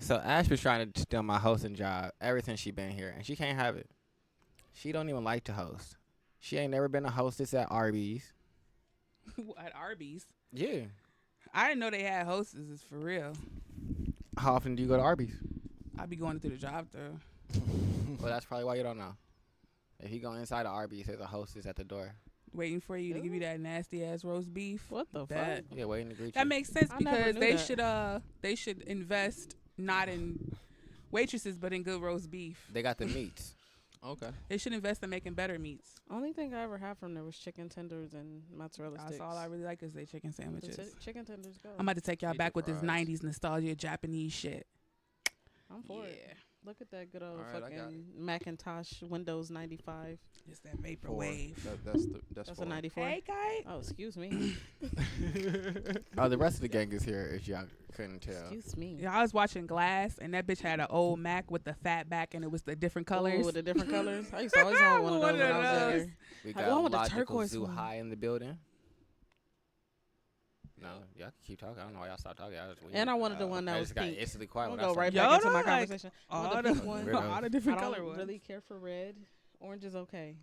So Ash was trying to steal my hosting job ever since she been here, and she can't have it. She don't even like to host. She ain't never been a hostess at Arby's. At Arby's. Yeah. I didn't know they had hostesses for real. How often do you go to Arby's? I be going through the drive-thru. Well, that's probably why you don't know. If you go inside of Arby's, there's a hostess at the door. Waiting for you to give you that nasty ass roast beef. What the That- fuck? Yeah, waiting to greet you. That makes sense I never because knew they should invest not in waitresses but in good roast beef. They got the meats. Okay. They should invest in making better meats. Only thing I ever had from there was chicken tenders and mozzarella sticks. That's all I really like is they chicken The sandwiches. chicken tenders go. I'm about to take y'all Eat back the with this fries. 90s nostalgia Japanese shit. I'm for it. Look at that good old All right, I got fucking Macintosh Windows 95. It's that vaporwave. That's That's four. a 94. Hey, guy. Oh, excuse me. Oh, the rest of the gang is here, if y'all couldn't tell. Excuse me. Yeah, I was watching Glass, and that bitch had an old Mac with the fat back, and it was the different colors. Ooh, with the different colors. I used to always want one of those when I was younger. We I got want the Logical turquoise Zoo one. High in the building. No, y'all can keep talking. I don't know why y'all stopped talking. I was weird. And I wanted the one that I was just got pink. instantly quiet I'm when gonna I go right started. back into Y'all my know, like, conversation. all With the the, pink one. Weirdo. all the I different color don't ones. really care for red. Orange is okay.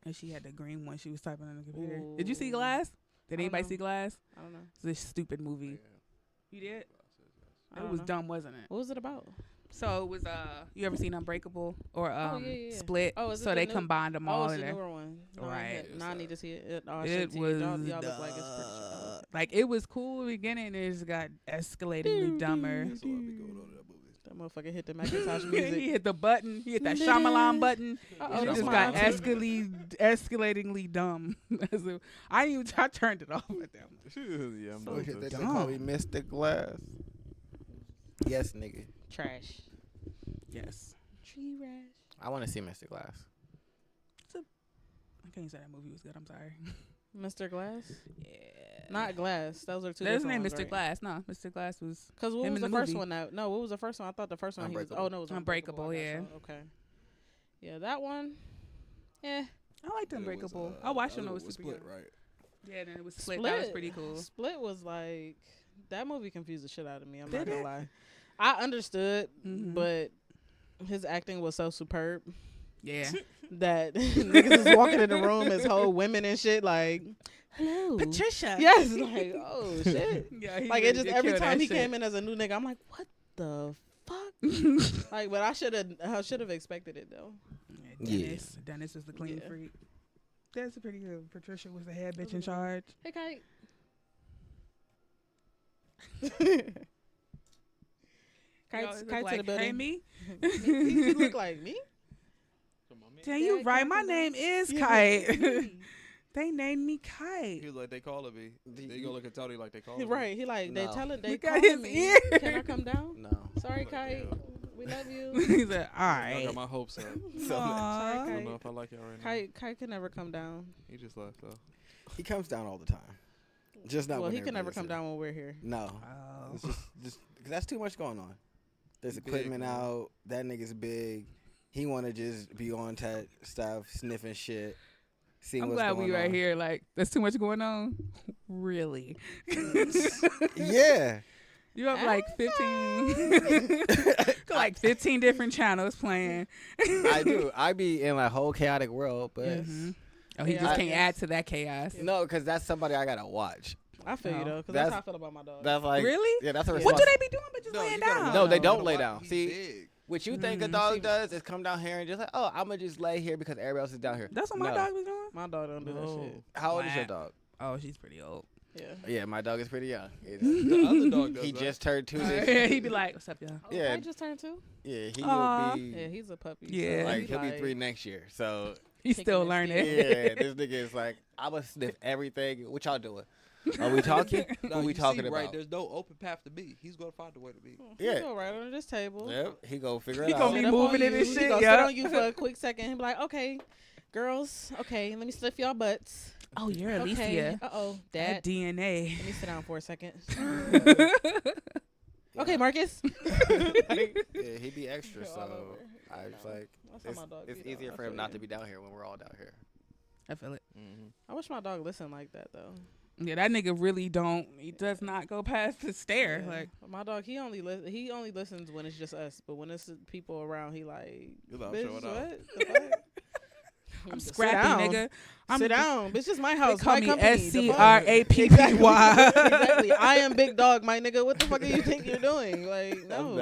And she had the green one. She was typing on the computer. Did you see Ooh. Glass? Did I don't anybody know. see Glass? I don't know. It's this stupid movie. You did? I It don't was know. dumb, wasn't it? What was it about? So it was you ever seen Unbreakable or yeah. Split? Oh, is it so the they new- combined them Oh, all it's in the there. newer one. No, I Right. ain't- Now I need to see it. Oh, It shit, was y'all look like it's pretty. like it was cool in the beginning, and it just got escalatingly dumber. That's what be going on in that movie. That motherfucker hit the Macintosh he music. hit the button. He hit that Shyamalan button. Uh-oh, And it that's just my got auntie. escalatingly dumb. So I turned it off at that. Yeah, I'm So done they with dumb. this. call me Mr. Glass. Yes, nigga. Trash. Yes. Tree rash. I want to see Mr. Glass. I can't say that movie was good. I'm sorry. Mr. Glass? Yeah. Not Glass. Those are two There's different name ones, Mr. right? Glass. No, Mr. Glass was Because what him was in the the first movie. one? No, what was the first one? I thought the first one he was. Unbreakable. Oh, no, it was Unbreakable, I got yeah. you. Okay. Yeah, that one. Eh. I liked Unbreakable. I watched when it was super Split, young. right? Yeah, then it was Split. That was pretty cool. Split was like that movie confused the shit out of me. I'm Did not gonna it? lie. I understood, Mhm. but his acting was so superb Yeah. that niggas was walking in the room as whole women and shit like, hello, Patricia. Yes, like oh shit. Yeah, he Like really it just did every kill time that he shit. came in as a new nigga, I'm like, what the fuck? Like, but I should have expected it though. Yeah. Dennis. Dennis was the clean Yeah. freak. That's pretty good. Patricia was the head bitch in charge. Hey, Kite. He Kite always look to the like, building. Hey, me? You look like me. Damn, you Dad, right. come My on name down. is Yeah, Kite. me. They named me Kite. He was like, they calling me. They gonna look at Tony like they calling me. Right, he like they No. tell it. They Look at calling his me. ear. Can I come down? No. Sorry, Like, Kite. yeah. We love you. He said, all I right. got my hopes up. So Aw. I don't Sorry, know Kite. if I like y'all right now. Kite can never come down. He just left though. he comes down all the time. Just not. Well, when he can never everybody's come here. down when we're here. No. Oh. It's just cause that's too much going on. There's He big, equipment man. out. That nigga's big. He want to just be on stuff, sniffing shit. Seeing I'm what's glad going we right on. here. Like, there's too much going on. Really? Yeah. You have like 15, like 15 different channels playing. I do. I be in a whole chaotic world, but Yes. Mhm. Oh, he Yeah, just I- can't add to that chaos. no, because that's somebody I gotta watch. I feel you Oh. though, because That's- that's how I feel about my dog. That's like Really? Yeah, that's a Yeah. What do responsibility. they be doing but just laying you gotta down? watch- No, they you don't gotta lay watch- down. He's See, big. What you think a Mhm. dog does is come down here and just like, oh, I'm gonna just lay here because everybody else is down here. That's what my No. dog was doing? My dog don't do that No. shit. How old is your Wow. dog? Oh, she's pretty old. Yeah. Yeah, my dog is pretty young. The other dog does He that. just turned 2 this year. He'd be like, what's up, y'all? Oh, Yeah. I just turned 2. Yeah, he Aw. will be. Yeah, he's a puppy. Yeah. so Like he he'll be like- 3 next year. So He's Kicking still his learning. yeah, this nigga is like, I'ma sniff everything. What y'all doing? Are we talking? No, What we you talking see, about? right? There's no open path to me. He's gonna find a way to be. He Yeah. go right under this table. Yep, he go figure it He out. gonna be Sit up moving on it and you. shit, He gonna yeah. sit on you for a quick second. He'll be like, okay, girls, okay, let me sniff y'all butts. Oh, you're Okay. Alicia. Uh-oh, That Dad. DNA. Let me sit down for a second. Okay, Marcus. Yeah, he be extra. Go all So over. I was No. like, That's how it's, my dog it's be, though. easier I for him feel not you. to be down here when we're all down here. I feel it. Mm-hmm. I wish my dog listened like that though. Yeah, that nigga really don't. He does not go past the stare. Yeah. Like, my dog, he only listens when it's just us, but when it's people around, he like, You know, I'm bitch, showing out. what? The fuck? I'm Sit scrappy, down. nigga. Sit down, bitch. It's my They house. call my me company. The fuck? SCRAPPY. Exactly. I am big dog, my nigga. What the fuck do you think you're doing? Like, no,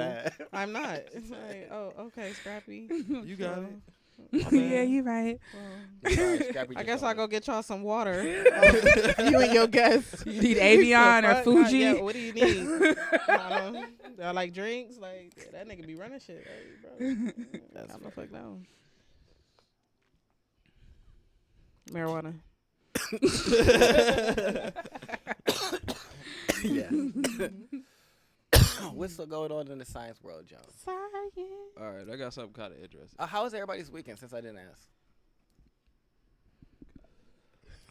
I'm not. It's like, oh, okay, Scrappy. You got it. Yeah, you right. Well, Scrappy I just guess told I'll me. go get y'all some water. You and your guests. You need Avion The or fuck? Fuji? Yeah, what do you need? I like drinks. Like that nigga be running shit. Like, bro, That's calm the fuck down. Marijuana. Yeah. What's still going on in the science world, Jones? Science. All right, I got something kind of interesting. How was everybody's weekend since I didn't ask?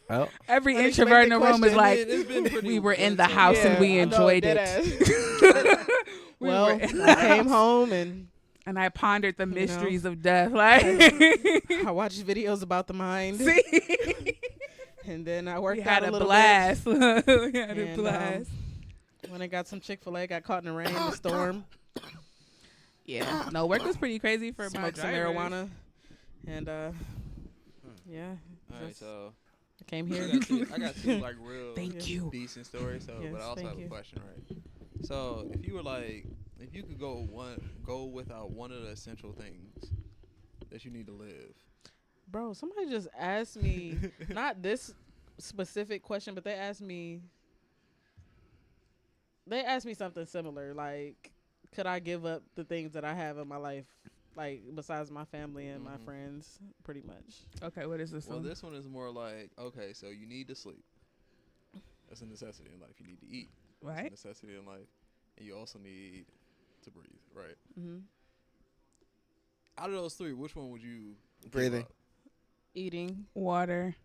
Oh, Every Unexpected introvert in the room is question. like, It's been pretty we were in intense the so house far. and we I know, enjoyed dead it. ass. We Well, were in the I came house. home and And I pondered the know. mysteries of death. Like, I watched videos about the mind, see, and then I we worked had out a a little blast. We had a And, blast. bit. When I got some Chick-fil-A, got caught in the rain, the storm, Yeah, no, work was pretty crazy for my smoked some drivers. marijuana, and yeah, All right, just- so I came I here. got two like real Thank you. decent stories. So, Yes, but I also thank have you. a question, right? So, if you could go without one of the essential things that you need to live. Bro, somebody just asked me, not this specific question, but they asked me something similar. Like, could I give up the things that I have in my life, like, besides my family and my Mhm. friends, pretty much? Okay, what is this Well, one? this one is more like, okay, so you need to sleep. That's a necessity in life. You need to eat. That's a Right? necessity in life. And you also need to breathe, right? Mm-hmm. Out of those three, which one would you give Breathing. up? Eating. Water.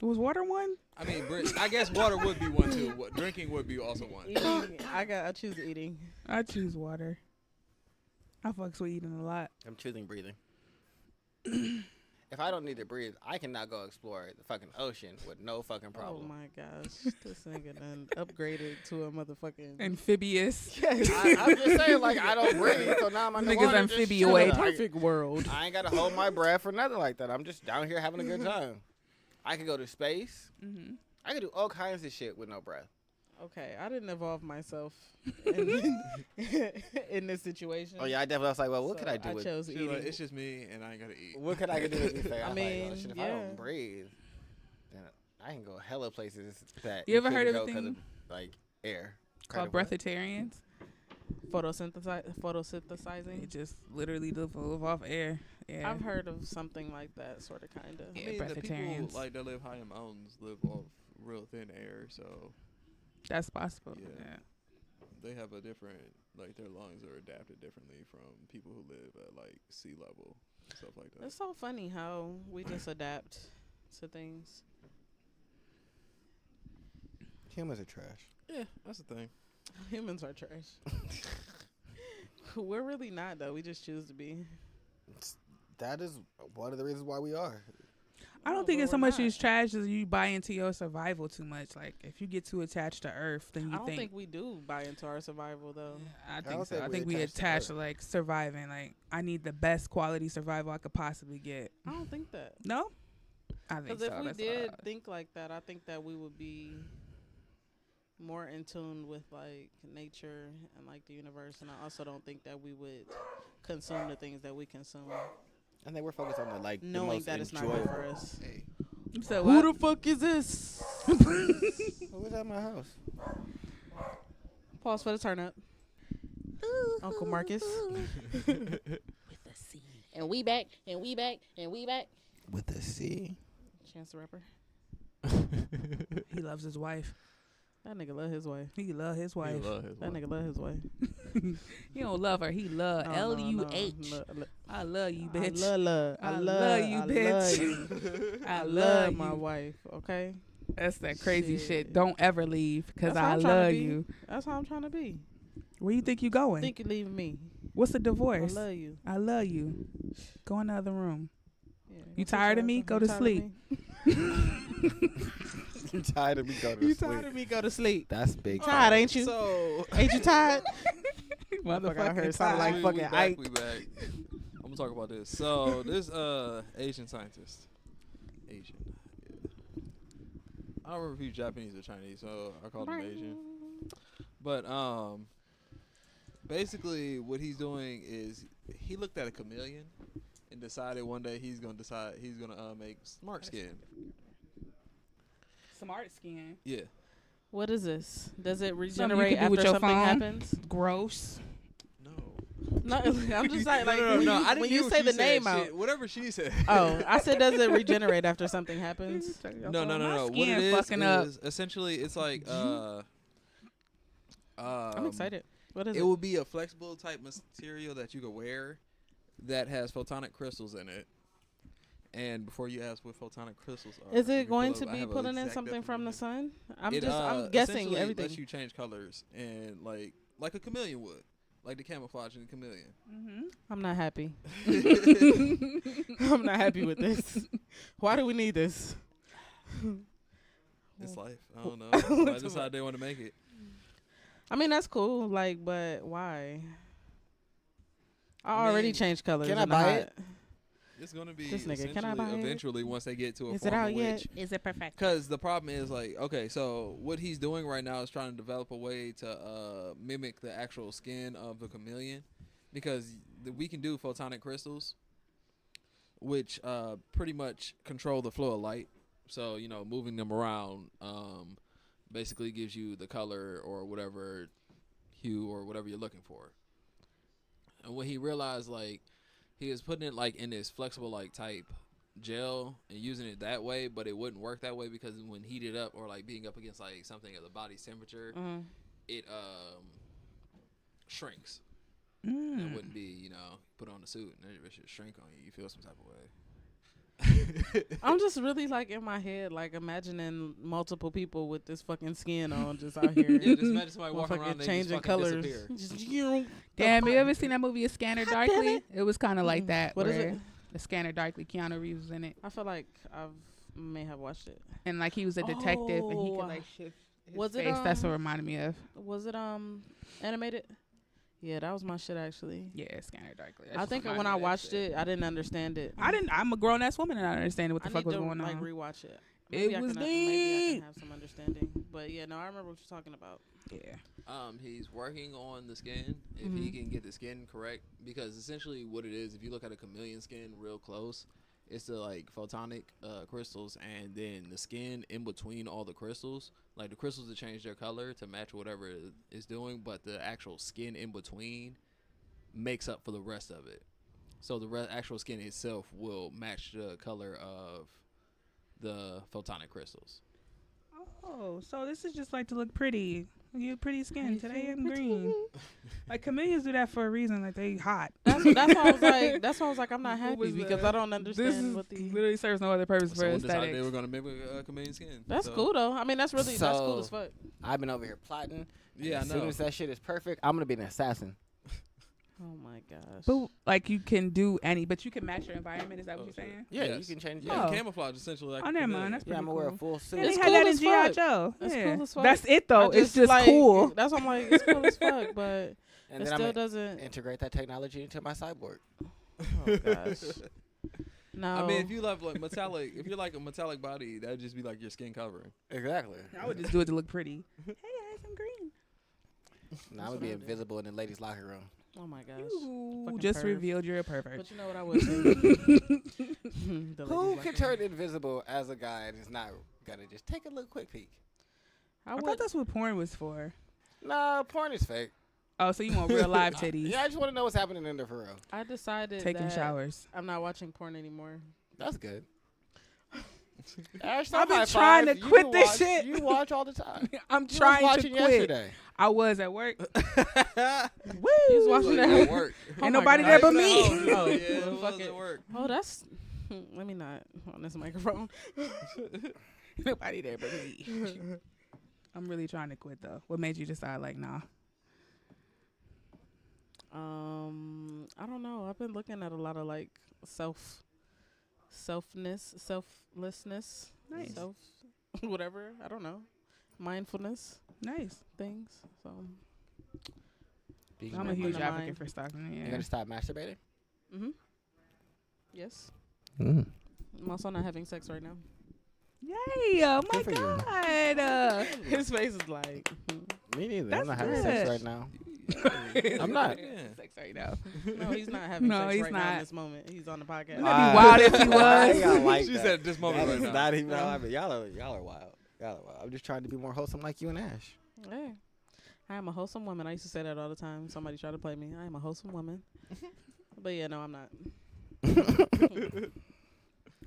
Was water one? I mean, I guess water would be one too. Drinking would be also one. Eating. I choose eating. I choose water. I fucks with eating a lot. I'm choosing breathing. If I don't need to breathe, I can now go explore the fucking ocean with no fucking Oh problem. my gosh, this nigga done upgraded to a motherfucking. Amphibious. I'm just saying, like, I don't breathe, so now I'm Niggas underwater just amphibioid. chilling. perfect world. I ain't gotta hold my breath or nothing like that. I'm just down here having a good time. I could go to space. Mm-hmm. I could do all kinds of shit with no breath. Okay, I didn't involve myself in this situation. Oh yeah, I definitely was like, well, what could I do I with? chose She's eating. like, it's just me, and I ain't gotta eat. What could I do with this thing? I was mean, like, oh, shit, if I yeah. don't breathe, then I can go hella places that You ever heard couldn't of go a 'cause thing like air called Kind of what? breatharians? Photosynthesizing. It just literally live off air. Yeah. I've heard of something like that, sort of, kind of. Yeah. I mean, the people breatharians. like that live high in mountains live off real thin air, so That's possible. Yeah. Yeah. they have a different, like, their lungs are adapted differently from people who live at like sea level, stuff like that. It's so funny how we just adapt to things. Humans are trash. Yeah, that's the thing. Humans are trash. We're really not, though. We just choose to be. That is one of the reasons why we are. I don't No, think but it's so we're much not. as trash as you buy into your survival too much. Like, if you get too attached to Earth, then you I don't think we do buy into our survival, though. I don't think so. think I we think we attached to attach Earth. to like surviving. Like, I need the best quality survival I could possibly get. I don't think that. No, I think Because so. if we That's did what think like that, I think that we would be more in tune with like nature and like the universe. And I also don't think that we would consume the things that we consume, I think we're focused on the the knowing most that it's not enjoyable. good for us. Hey, So Who what? the fuck is this? Who was at my house? Pause for the turn up. Uncle Marcus. And we back, and we back, and we back. With a C. Chance the Rapper. He loves his wife. That nigga love his wife. He love his he wife. love his That wife. nigga love his wife. He don't love her. He love No, no, L-U-H. no. I love you, bitch. I love I love you, bitch. you. I I love love my you. wife. Okay, That's that crazy shit. Shit. Don't ever leave because That's how I I'm tryna love be. you. that's how I'm trying to be. Where you think you going? Think you leaving me? What's a I divorce? love you. I love you. Go in the other room. Yeah, You go sit tired your of me? ass Go down. to You tired of sleep. me? You tired of me go to You sleep? tired of me go to sleep? That's big. Tired, ain't you? So Ain't you tired? Motherfucker, I heard sounded like we fucking back. Ike. We back. I'm gonna talk about this. So this Asian scientist, Asian. Yeah. I don't remember if he's Japanese or Chinese, so I called him Asian. But basically, what he's doing is he looked at a chameleon and decided one day he's gonna make smart skin. Smart skin. Yeah. What is this? Does it Something you regenerate can do with after your something phone. happens? Gross. No. No, I'm just like, No. when I you, didn't when hear you what say she the said. name out. Shit, whatever she said. Oh, I said, does it regenerate after something happens? No. My What skin it is fucking up. essentially it's like I'm excited. What is It it? would be a flexible type material that you could wear that has photonic crystals in it. And before you ask what photonic crystals are, Is let me it going pull to up- I be have a pulling in exact something from the definition. sun? I'm guessing essentially everything. lets you change colors and like a chameleon would, like the camouflage in a chameleon. Mm-hmm. I'm not happy. I'm not happy with this. Why do we need this? It's life. I don't know. Somebody decide they want to make it. I mean, that's cool. Like, but why? I I already mean, changed colors. can I in the buy hot. it? It's gonna be This nigga, can I essentially buy it? eventually once they get to a Is it form out of yet? which. Is it perfect? Because the problem is like, okay, so what he's doing right now is trying to develop a way to mimic the actual skin of the chameleon, because we can do photonic crystals, which pretty much control the flow of light. So moving them around basically gives you the color or whatever hue or whatever you're looking for. And when he realized like he was putting it like in this flexible like type gel and using it that way, but it wouldn't work that way because when heated up or like being up against like something at the body's temperature, it shrinks. It wouldn't be put on a suit and it should shrink on you. You feel some type of way. I'm just really like in my head, like imagining multiple people with this fucking skin on, just out here. Yeah, just imagine somebody walking Motherfucking around and they just changing fucking colors. disappear. Just, Damn, you ever seen that movie A Scanner God damn Darkly? it. It was kind of like that. What is where it? A Scanner Darkly. Keanu Reeves was in it, I feel like I may have watched it. and like he was a detective, and he Oh. could like shift his Was it, face. That's what it reminded me of. Was it animated? Yeah, that was my shit actually. Yeah, Scanner Darkly. That I just think reminded when me I of that watched shit. it, I didn't understand it. I'm a grown ass woman, and I don't understand what the I fuck need was to going like on. rewatch it. It I was can, maybe I deep. can have some understanding. But yeah, no, I remember what you're talking about. Yeah. He's working on the skin. If he can get the skin correct, because essentially what it is, if you look at a chameleon skin real close, it's the like photonic crystals, and then the skin in between all the crystals, like the crystals that change their color to match whatever it is doing, but the actual skin in between makes up for the rest of it. So the actual skin itself will match the color of the photonic crystals. Oh, so this is just like to look pretty. You have pretty skin. Today I'm green. Like chameleons do that for a reason. Like they hot. That's why I was like. That's why I was like, I'm not What happy was because that? I don't This understand what the. literally serves no other purpose for Someone decided aesthetics. they were gonna mimic chameleon skin. That's So, cool though. I mean, that's really that's cool So- as fuck. I've been over here plotting. Yeah, I As soon know. as that shit is perfect, I'm gonna be an assassin. Oh my gosh. But like you can do but you can match your environment. Is that what Oh, you're shit. saying? Yeah, Yes. you can change. Yeah, Yeah, Oh. camouflage essentially. Like Oh, never mind. That's yeah, I'm pretty gonna wear a cool. full suit. Yeah, It's they had cool that in as G.I. fuck. Joe. It's Yeah. cool as fuck. That's it though. I It's just like, cool. That's why I'm like, it's cool as fuck, but and it then I'm still gonna doesn't. integrate that technology into my cyborg. Oh gosh. No. I mean, if you love like metallic, if you're like a metallic body, that'd just be like your skin covering. Exactly. I would just do it to look pretty. Hey guys, I'm green. Now I'm gonna be invisible in the ladies' locker room. Oh my gosh. You Fucking just perv. revealed you're a pervert. But you know what I would do? Who can turn invisible as a guy and is not gonna just take a little quick peek? I I would. thought that's what porn was for. Nah, porn is fake. Oh, so you want real live titties? Yeah, I just want to know what's happening in there for real. I decided Taking that showers. I'm not watching porn anymore. That's good. Ash, I've been high trying to five. You quit this watch- shit. You watch all the time. I'm You was trying to watching quit. yesterday. I was at work. You was watching Like, that? at work. Oh Ain't my nobody God. there but Not me. even at home. Oh, yeah, well, it fuck was it. at work. Oh, that's. Let me not on this microphone. Nobody there but me. I'm really trying to quit though. What made you decide like nah? I don't know. I've been looking at a lot of like selflessness. Nice. Self. whatever. I don't know. Mindfulness Nice. things. So Being I'm a mindful. huge Open the advocate mind. for stalking. You Yeah. gonna stop masturbating? yes. Mm. I'm also not having sex right now. Yay! Oh my Good for you. God. His face is like. Me neither. That's I'm not having sex good. right now. I'm not. Yeah. Sex right now. No, he's not having No, sex he's right now in not. this moment. He's on the podcast. Wouldn't that be wild if he Why was? y'all like She that? said at this moment That right is now. not even No. how I mean. Y'all are wild. Y'all are wild. I'm just trying to be more wholesome like you and Ash. Hey, I am a wholesome woman. I used to say that all the time. Somebody tried to play me. I am a wholesome woman. But yeah, no, I'm not.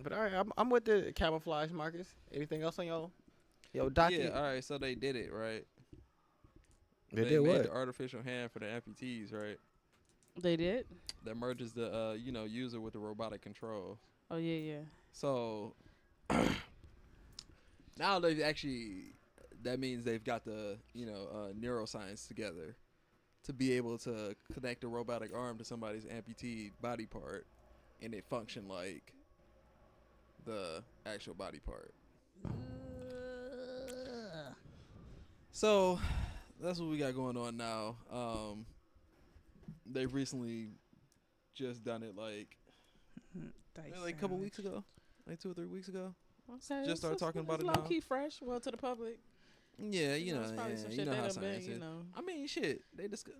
But all right, I'm with the camouflage, Marcus. Anything else on yo docket? Yeah, all right, so they did it, right? They They did made what? the artificial hand for the amputees, right? They did? That merges the user with the robotic control. Oh, yeah. So now they've actually, that means they've got the neuroscience together to be able to connect a robotic arm to somebody's amputee body part, and it function like the actual body part. So that's what we got going on now. They've recently just done it like a couple weeks ago, like 2 or 3 weeks ago. Okay, Just start talking about it low now. key fresh. Well, to the public. Yeah, It's probably some shit how they done science been, is. you know. I mean, shit, they discuss.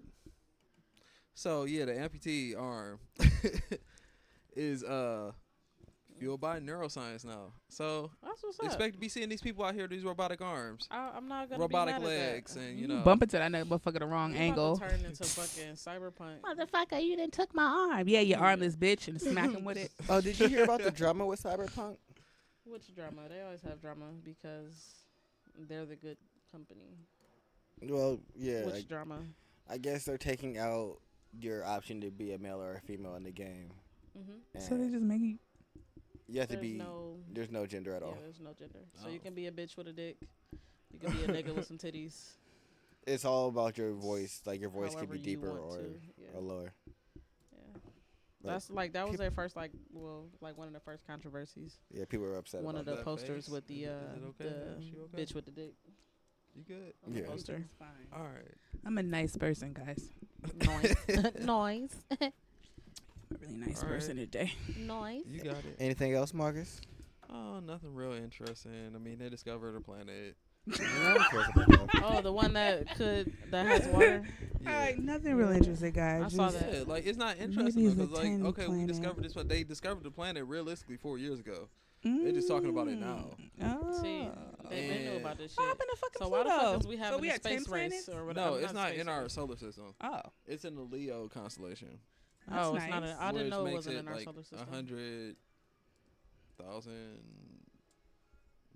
So yeah, the amputee arm is fueled by neuroscience now. So That's what's up. expect to be seeing these people out here, these robotic arms, I'm not gonna robotic be mad legs, at that. and You you know. bump into that motherfucker the wrong You angle. about to turn into fucking cyberpunk. Motherfucker, you done took my arm. Yeah, you armless bitch, and smack him with it. Oh, did you hear about the drama with Cyberpunk? Which drama? They always have drama because they're the good company. Well, yeah. Which drama? I guess they're taking out your option to be a male or a female in the game. Mm-hmm. So they just make you. You have to There's be. no. There's no gender at Yeah, all. there's no gender. So Oh. you can be a bitch with a dick. You can be a nigga with some titties. It's all about your voice. Like your voice could However be you deeper want or to. Yeah. lower. Yeah. But That's like that was their first like one of the first controversies. yeah, people were upset One about of the that posters face. with the Is it okay? Is she okay? bitch with the dick You good? on the Yeah. poster. Everything's fine. All right. I'm a nice person, guys. Noise. Noise. I'm a really nice All right. person today. Noise. You got it. Anything else, Marcus? Oh, nothing real interesting. I mean, they discovered a planet. Oh, the one that has water. All right, nothing real interesting, guys. I saw Just- that. Yeah, like it's not Maybe interesting it's because a like tiny okay, we planet. discovered this, but they discovered the planet realistically 4 years ago. They're just talking about it now. Oh. See, they been knew about this shit. What happened to fucking So why the Pluto? fuck is we having we a had 10 space race planets? or whatever? No, it's not space in our race. solar system. Oh, It's in the Leo constellation. that's Oh, nice. it's not. I didn't which know it makes wasn't in our like solar system. 100,000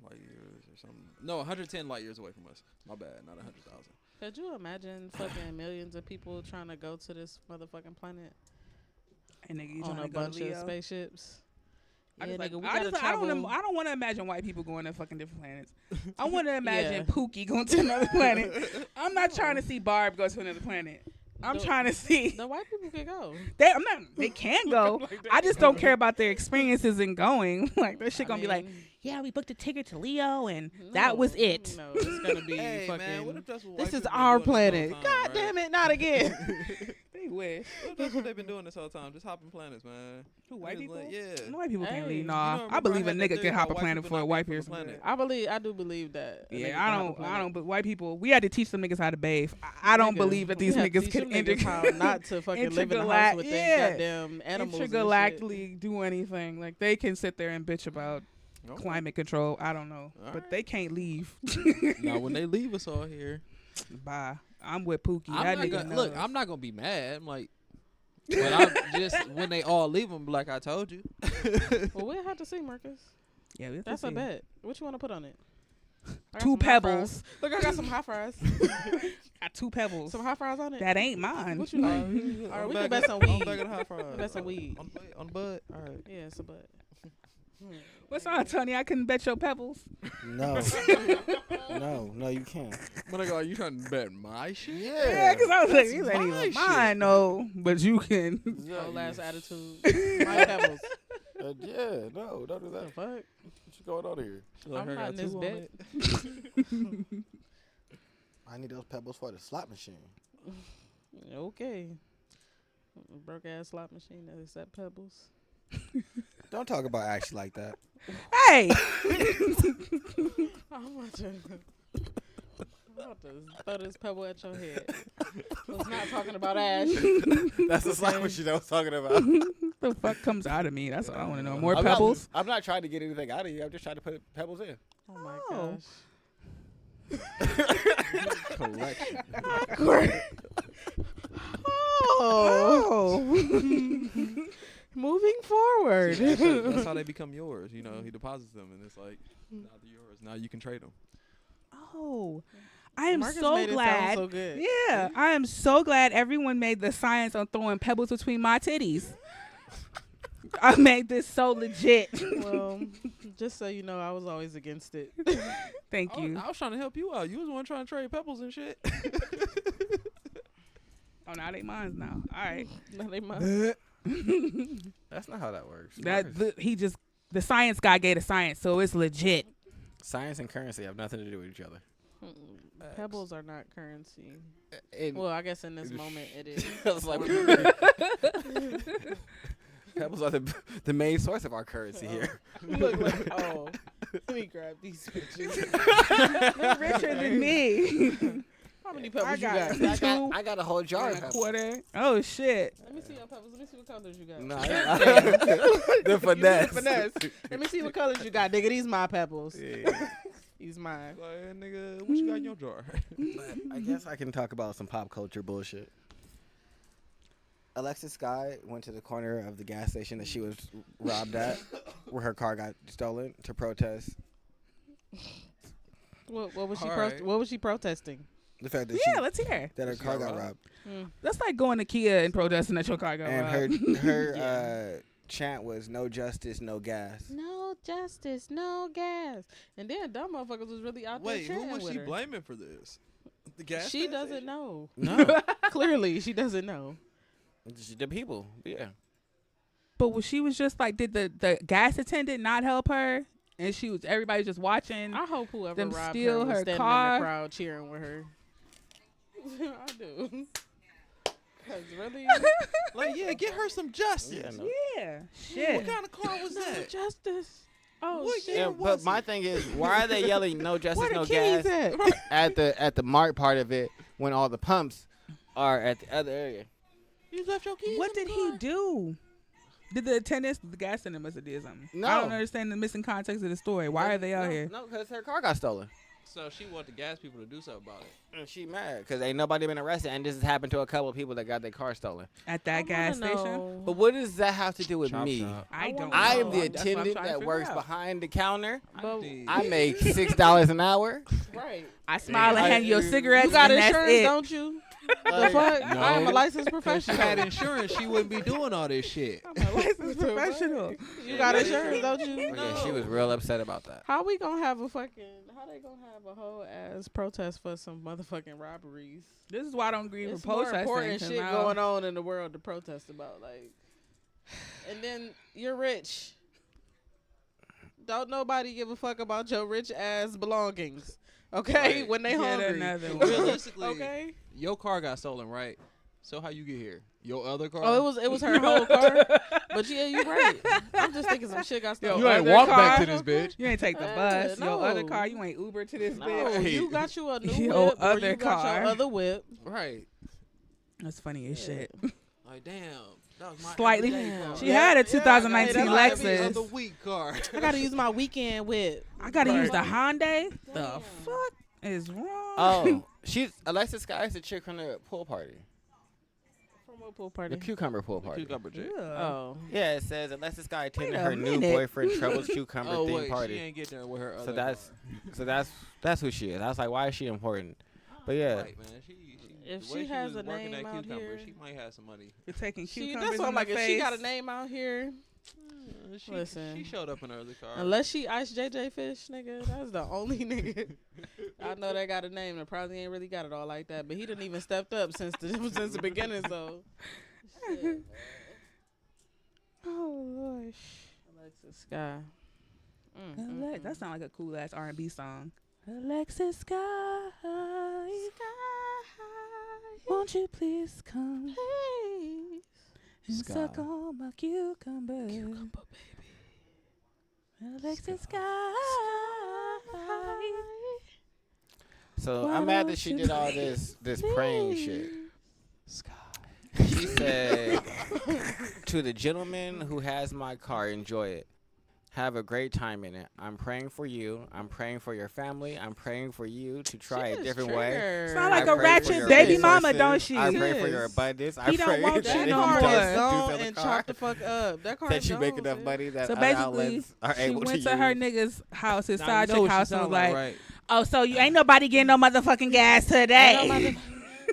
light years or something. No, 110 light years away from us. My bad, not 100,000. Could you imagine fucking millions of people trying to go to this motherfucking planet And nigga, you on trying a to go bunch to of Leo? spaceships? I Yeah, just nigga, we I gotta just- travel. I don't want to imagine white people going to fucking different planets. I want to imagine Yeah. Pookie going to another planet. I'm not trying to see Barb go to another planet. I'm The- trying to see. The white people can go. They can go. I just don't care about their experiences in going. Like that shit gonna be like, yeah, we booked a ticket to Leo and that was it. No, it's gonna be Hey fucking. man, what if that's what this white is people been our doing this whole planet. time, God right? damn it, not again. They wish. What if that's what they've been doing this whole time? Just hopping planets, man. Who, white Just people? like, yeah. No, white people can't Hey, leave. you Nah, know, I remember believe I a had that nigga theory can hop a about white planet people before a not white being from person. the do planet. it. I do believe that. A nigga Yeah, can I hop a don't planet. but white people, we had to teach them niggas how to bathe. I don't Nigga, believe that these we have to niggas teach can them niggas how not to fucking live in a house with their goddamn animals and shit. intergalactically do anything. Like they can sit there and bitch about Okay. climate control. I don't know, All but right. they can't leave. Now when they leave us all here, Bye. I'm with Pookie. I'm That not nigga gonna, knows. look. I'm not gonna be mad. I'm like, but I'm just when they all leave them, like I told you. Well, we'll have to see, Marcus. Yeah, we have to That's a see. bet. What you want to put on it? I got 2 some hot pebbles. fries. Look, I got some hot fries. Got 2 pebbles. Some hot fries on it. That ain't mine. What you like? All right, we can bet some On weed. the back of the hot fries. Bet some weed. On the bud. All right. Yeah, it's a bet. What's on, Tony? I couldn't bet your pebbles. No. no, you can't. But I go, are you trying to bet my shit? Yeah, because I was like, these ain't my even shit. mine, no. But you can. Whole ass attitude. My pebbles. Yeah, no, don't do The that. fuck? What's going on here? She let I'm her not got in this two on bed. it. I need those pebbles for the slot machine. Okay. Broke ass slot machine that accept pebbles. Don't talk about Ashley like that. Hey, I'm about to throw this pebble at your head. Was not talking about Ash. That's the slot machine I was talking about. the fuck comes out of me? That's what I want to know. More I'm pebbles. I'm not trying to get anything out of you. I'm just trying to put pebbles in. Oh my Oh. gosh. Collection. Awkward. Oh. Moving forward. See, that's how they become yours. You know, he deposits them, and it's like, now they're yours. Now you can trade them. Oh, I am Marcus so made it sound glad. so good. Yeah, I am so glad everyone made the science on throwing pebbles between my titties. I made this so legit. Well, just so you know, I was always against it. Thank you. I was trying to help you out. You was the one trying to trade pebbles and shit. Oh, now they mine now. All right. Now they mine. That's not how that works. The science guy gave the science, so it's legit. Science and currency have nothing to do with each other. Pebbles are not currency. It- Well, I guess in this moment it is. It's like pebbles are the main source of our currency here. Look like, oh, let me grab these bitches. They're richer than me. How many pebbles you got got? two I got a whole jar and of a pebbles. quarter. Oh shit. Let me see your pebbles. Let me see what colors you got. No, the finesse. Finesse. Let me see what colors you got, nigga. These my pebbles. Yeah. These mine. Like, hey, nigga, what you got in your jar? But I guess I can talk about some pop culture bullshit. Alexis Sky went to the corner of the gas station that she was robbed at, where her car got stolen, to protest What was she? Alright. What was she protesting? the fact that Yeah, let's hear. that her She car got got robbed. robbed. That's like going to Kia and protesting that your car got And robbed. her chant was "No justice, no gas." No justice, no gas. And then dumb motherfuckers was really out Wait, there who chatting was with she her. blaming for this? The gas She station? doesn't know. No, Clearly, she doesn't know. the people. Yeah, But she was just like, did the gas attendant not help her? And everybody was just watching. I hope whoever Them robbed steal her was her standing in car. the crowd cheering with her. I do. Cause really, Like, yeah, get her some justice. yeah, no. Yeah, What shit. kind of car was no that? justice. Oh What shit! Yeah, year but was my it? thing is, why are they yelling "No justice, Where the no keys gas" at? at the mark part of it when all the pumps are at the other area? You left your keys What in did the he car? do? Did the attendants, the gas attendant must have did something. No. I don't understand the missing context of the story. Why are they out here? No, because her car got stolen. So she wanted the gas people to do something about it. And she mad because ain't nobody been arrested, and this has happened to a couple of people that got their car stolen. At that gas station? But what does that have to do with Chop me? shop. I don't wanna know. I am the That's what I'm attendant trying to that figure works out. behind the counter. But, I make $6 an hour. right. I smile and I- hand you your cigarettes You got and that's insurance, it. don't you? The Like, fuck? no. I am a licensed If she professional. had insurance, she wouldn't be doing all this shit. I'm a licensed professional. You got insurance, don't you? Yeah, she was real upset about that. How we gonna have a fucking? How they gonna have a whole ass protest for some motherfucking robberies? This is why I don't agree with It's more protesting. important 'cause shit now- going on in the world to protest about, like. And then you're rich. Don't nobody give a fuck about your rich ass belongings, okay? Right. When they Get hungry, another one. Realistically, okay? your car got stolen, right? So how you get here? Your other car? Oh, it was her whole car. But yeah, you're right. I'm just thinking some shit got stolen. Yo, You ain't other walk back car? to this bitch. You ain't take the Yeah, bus. Your other no. car, you ain't Uber to this No, bitch. you got you a new Your whip, or other you got car. your other whip. Right. That's funny as shit. Like, damn. That was my Slightly. everyday car. She had a Yeah, 2019 I got it. Every Lexus. other week car. I gotta use my weekend whip. I gotta use the Right. Hyundai. The Damn. fuck is wrong? Oh, she's Alexis Sky is the chick from the pool party, From a pool the party. cucumber pool party. Cucumber chick. Ugh. Oh. Yeah, it says Alexis Sky attended a her new minute. boyfriend Trouble's cucumber Oh theme wait, she party. ain't getting there with her other So that's car. that's who she is. I was like, why is she important? But yeah, Right, man. If the way she has was a working name that out cucumber, here- she might have some money. You're taking She, cucumbers that's what I'm in like. the If face. she got a name out here, She Listen. showed up in her other car. unless she Ice JJ Fish, nigga, that's the only nigga I know that got a name that probably ain't really got it all like that. But he didn't even stepped up since the beginning. So, shit. Oh, Lord. Alexis Sky. That sounds like a cool ass R&B song. Alexis Sky, won't you please come Please. and Sky. suck on my cucumber? Cucumber baby. Alexis Sky. So Why I'm mad don't that she you did all this praying shit. She said to the gentleman who has my car, enjoy it. Have a great time in it. I'm praying for you. I'm praying for your family. I'm praying for you to try a different way. Sound like I a pray for ratchet your baby mama, resources. don't she? I pray for Yes. your abundance. He I don't pray want that you if no he more. does do Gone sell the and car, chop the fuck up. That car that you gone, make enough sis. money that So other basically, outlets are she able went to to her use. nigga's house, his Nah, side you know chick what she house, and sound was like, right. "Oh, so you ain't nobody getting no motherfucking gas today."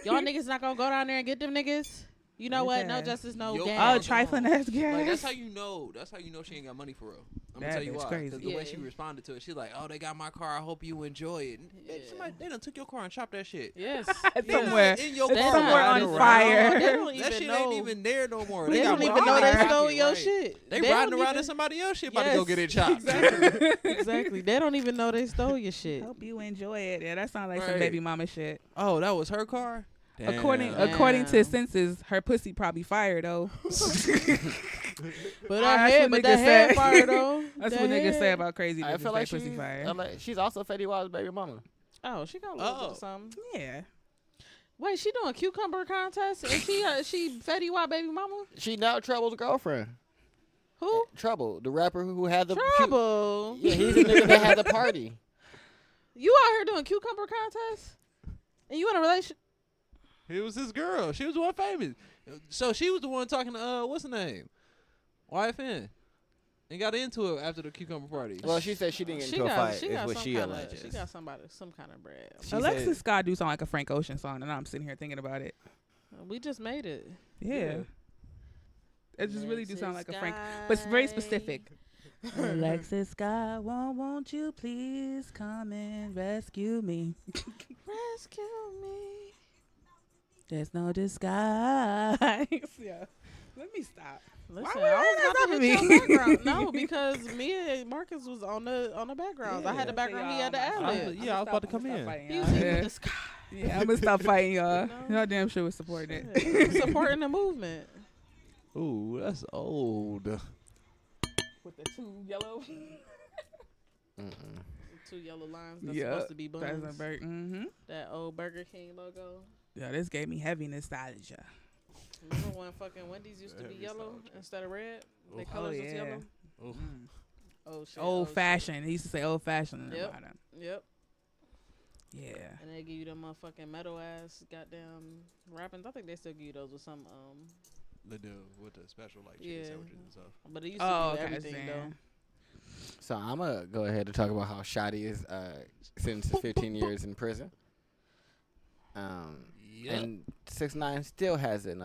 Y'all niggas not gonna go down there and get them niggas? You know what? No Okay. justice, no Yo, gas. Oh, trifling ass gas. Like that's how you know. That's how you know she ain't got money for real. I'm gonna That tell you bitch why. crazy. Because the way Yeah. she responded to it, she's like, "Oh, they got my car. I hope you enjoy it." Yeah. Somebody, they done took your car and chopped that shit. Yes. Somewhere. In your It's car, somewhere riding on around. fire. They don't even That shit know. ain't even there no more. They got don't money even know in they their stole pocket, your right. shit. They don't riding around even- in somebody else's shit about to go get it chopped. Exactly. They don't even know they stole your shit. Hope you enjoy it. Yeah, that sounds like some Right. baby mama shit. Oh, that was her car. According Damn. to census, her pussy probably fire though. But That's that head, what but niggas that head say. fire though. That's That what niggas say head. about crazy I bitches. feel like they pussy fire. she's also Fetty Wap's baby mama. Oh, she got a little bit Oh. of something. Yeah. Wait, she doing cucumber contest and she Fetty Wap baby mama? She now Trouble's girlfriend. Who? Trouble, the rapper who had the Trouble. Yeah, he's the nigga that had the party. You out here doing cucumber contest? And you in a relationship? It was his girl. She was the one famous. So she was the one talking to what's her name? YFN. And got into it after the cucumber party. Well, she said she didn't get into a fight. Is what she alleges. She got some kind of bread. She Alexis said- Scott do sound like a Frank Ocean song, and I'm sitting here thinking about it. We just made it. Yeah. It just really do sound like Alexis a Frank, but it's very Sky. specific. Alexis Scott, won't you please come and rescue me? Rescue me. There's no disguise. Yeah. Let me stop. Listen, Why would I I was about stop to at hit me? your background. No, because me and Marcus was on the background. I had the background. He had the ad lib. Yeah, I was about to come in. He was Yeah. in the sky. Yeah, I'm gonna stop fighting y'all. No. Y'all damn sure was supporting Yeah, he was it. supporting the movement. Ooh, that's old. With the two yellow. Two yellow lines that's Yeah, supposed to be buns. that's a burger. Mm-hmm. That old Burger King logo. Yeah, this gave me heavy nostalgia. Remember when fucking Wendy's used to be yellow instead of red? Their colors was yeah. yellow. Oof. Mm. Oh shit. Old oh, shit. fashioned. He used to say old fashioned on the Yep. bottom. Yep. Yeah. And they give you them motherfucking metal ass goddamn wrappings. I think they still give you those with some They do with the special like chicken Yeah. sandwiches and stuff. but it used to Oh, be okay. everything though. So I'm gonna go ahead and talk about how Shotty is sentenced to 15 years in prison. And 6ix9ine still hasn't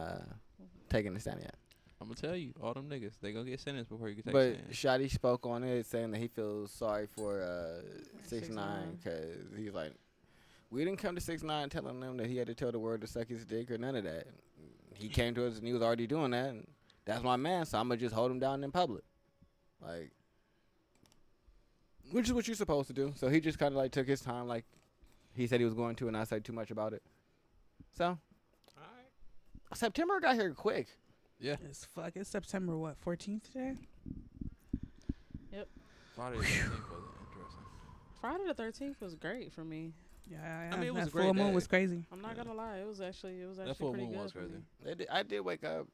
taken the stand yet. I'm gonna tell you, all them niggas, they gonna get sentenced before you can take But a stand. Shotty spoke on it, saying that he feels sorry for 6ix9ine 6ix9ine. because he's like, we didn't come to 6ix9ine telling him that he had to tell the world to suck his dick or none of that. He came to us and he was already doing that. And that's my man, so I'm gonna just hold him down in public, like, which is what you're supposed to do. So he just kind of like took his time, like he said he was going to, and I said too much about it. So September got here quick. Yeah. It's September what, 14th today? Friday the 13th was interesting. Friday the 13th was great for me. Yeah, I mean, it was that a great full moon day. was crazy. I'm not Yeah. gonna lie, it was actually That full pretty moon good was for crazy. me. I did wake up.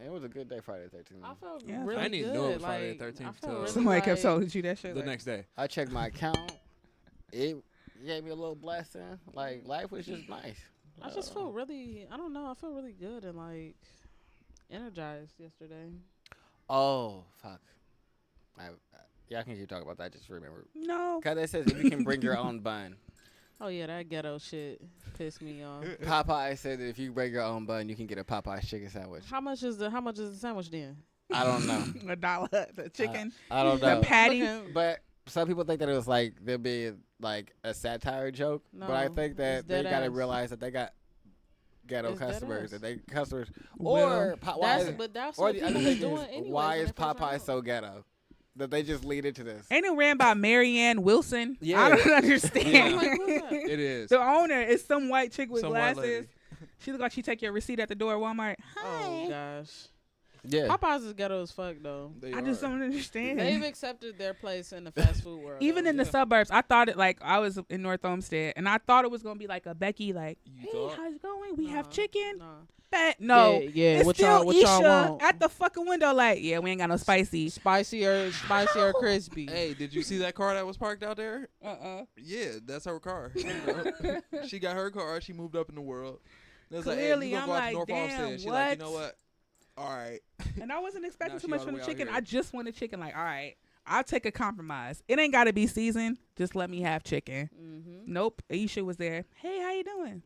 It was a good day, Friday the 13th. I felt Yeah. really I didn't even good. know it was Friday like, the 13th I felt till- really Somebody kept like, telling you that shit. The like, next day. I checked my account. It gave me a little blessing. Like, life was just nice. I just feel really. I don't know. I feel really good and like energized yesterday. Oh, fuck. Yeah, I can keep talking about that. I just remember. No. Because it says if you can bring your own bun. Oh yeah, that ghetto shit pissed me off. Popeye said that if you bring your own bun, you can get a Popeye's chicken sandwich. How much is the sandwich then? I don't know. $1, the chicken, I don't the know. patty. Looking- But some people think that it was like there be like a satire joke. But I No, think that it's they dead gotta ass. realize that they got ghetto It's dead customers. ass. That they customers Well, or why That's is, but that's or what the people other was thing doing is anyway. why is Popeye so ghetto? that they just lead into this. Ain't it ran by Marianne Wilson? Yeah. I don't understand. Yeah. I'm like, who's that? It is. The owner is some white chick with Some white glasses. lady. She look like she take your receipt at the door at Walmart. Oh gosh. Yeah. Popeyes is ghetto as fuck though. They I just are. don't understand. They've accepted their place in the fast food world. Even though. in the suburbs, I thought it like I was in North Olmsted, and I thought it was gonna be like a Becky, like, You hey, thought? how's it going? We have Nah, chicken. nah. Fat. No, Yeah, it's what still y'all Isha want? at the fucking window, like, yeah, we ain't got no spicy. Spicy or crispy. Hey, did you see that car that was parked out there? Yeah, that's her car. She got her car. She moved up in the world. It was Clearly, like, hey, you I'm go out to like, North damn, Olmsted. She's like, you know what? what? All right. And I wasn't expecting Now too she much all from the the way out chicken. here. I just wanted chicken. Like, all right, I'll take a compromise. It ain't gotta be seasoned. Just let me have chicken. Mm-hmm. Nope. Aisha was there. Hey, how you doing?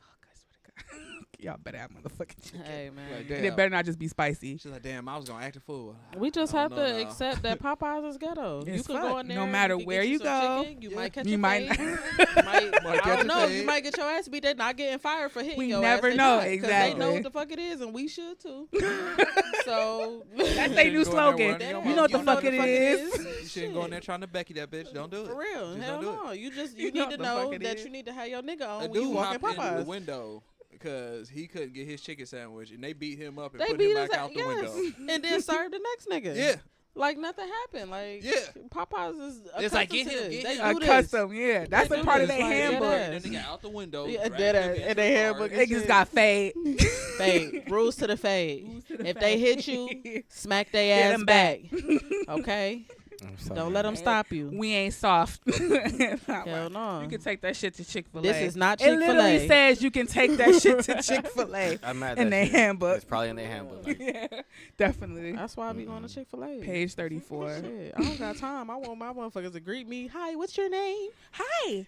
Fuck, I swear to God. Y'all better have motherfucking chicken. Hey man. Like, And damn. it better not just be spicy. She's like, damn, I was gonna act a fool. We just I have don't know to now. accept that Popeyes is ghetto. You It's can go fuck. in there. No and matter you can where get you some go, chicken, you Yeah. might catch You a might fade. I catch don't a know. fade. You might get your ass beat. They're not getting fired for hitting We your never ass. They know, not, 'cause They exactly. know what the fuck it is, and we should too. So That's their new Go in there slogan. running your You know what the mouth. fuck it is. You shouldn't go in there trying to Becky that bitch. Don't do it. For real, Just hell don't do it. no. You You need know to what the know fuck it that is. you need to have your nigga A on when you dude walk in hopped in the Popeyes. window because he couldn't get his chicken sandwich, and they beat him up and They put beat him us back out the window. and then serve the next nigga. Yeah, Like nothing happened. Like Yeah. Popeyes is It's like, accustomed get to him, this. get They him. do A this. custom, yeah. That's They a do part of this, their like, dead handbook. ass. then they got out the window. Yeah, dragged dead his ass. ass And to they the handbook car. It just got fade. Fade. Rules to the fade. Rules to the If they fade. hit you, smack their Get ass 'em back. Okay? I'm sorry. Don't let them stop you. We ain't soft. Hell no. You can take that shit to Chick-fil-A. This is not It literally Chick-fil-A. says you can take that shit to Chick-fil-A I'm mad at in that their shit. handbook. It's probably in their handbook. Like, Yeah, definitely. That's why I be going to Chick-fil-A. Page 34. Shit, I don't got time. I want my motherfuckers to greet me. Hi, what's your name? Hi.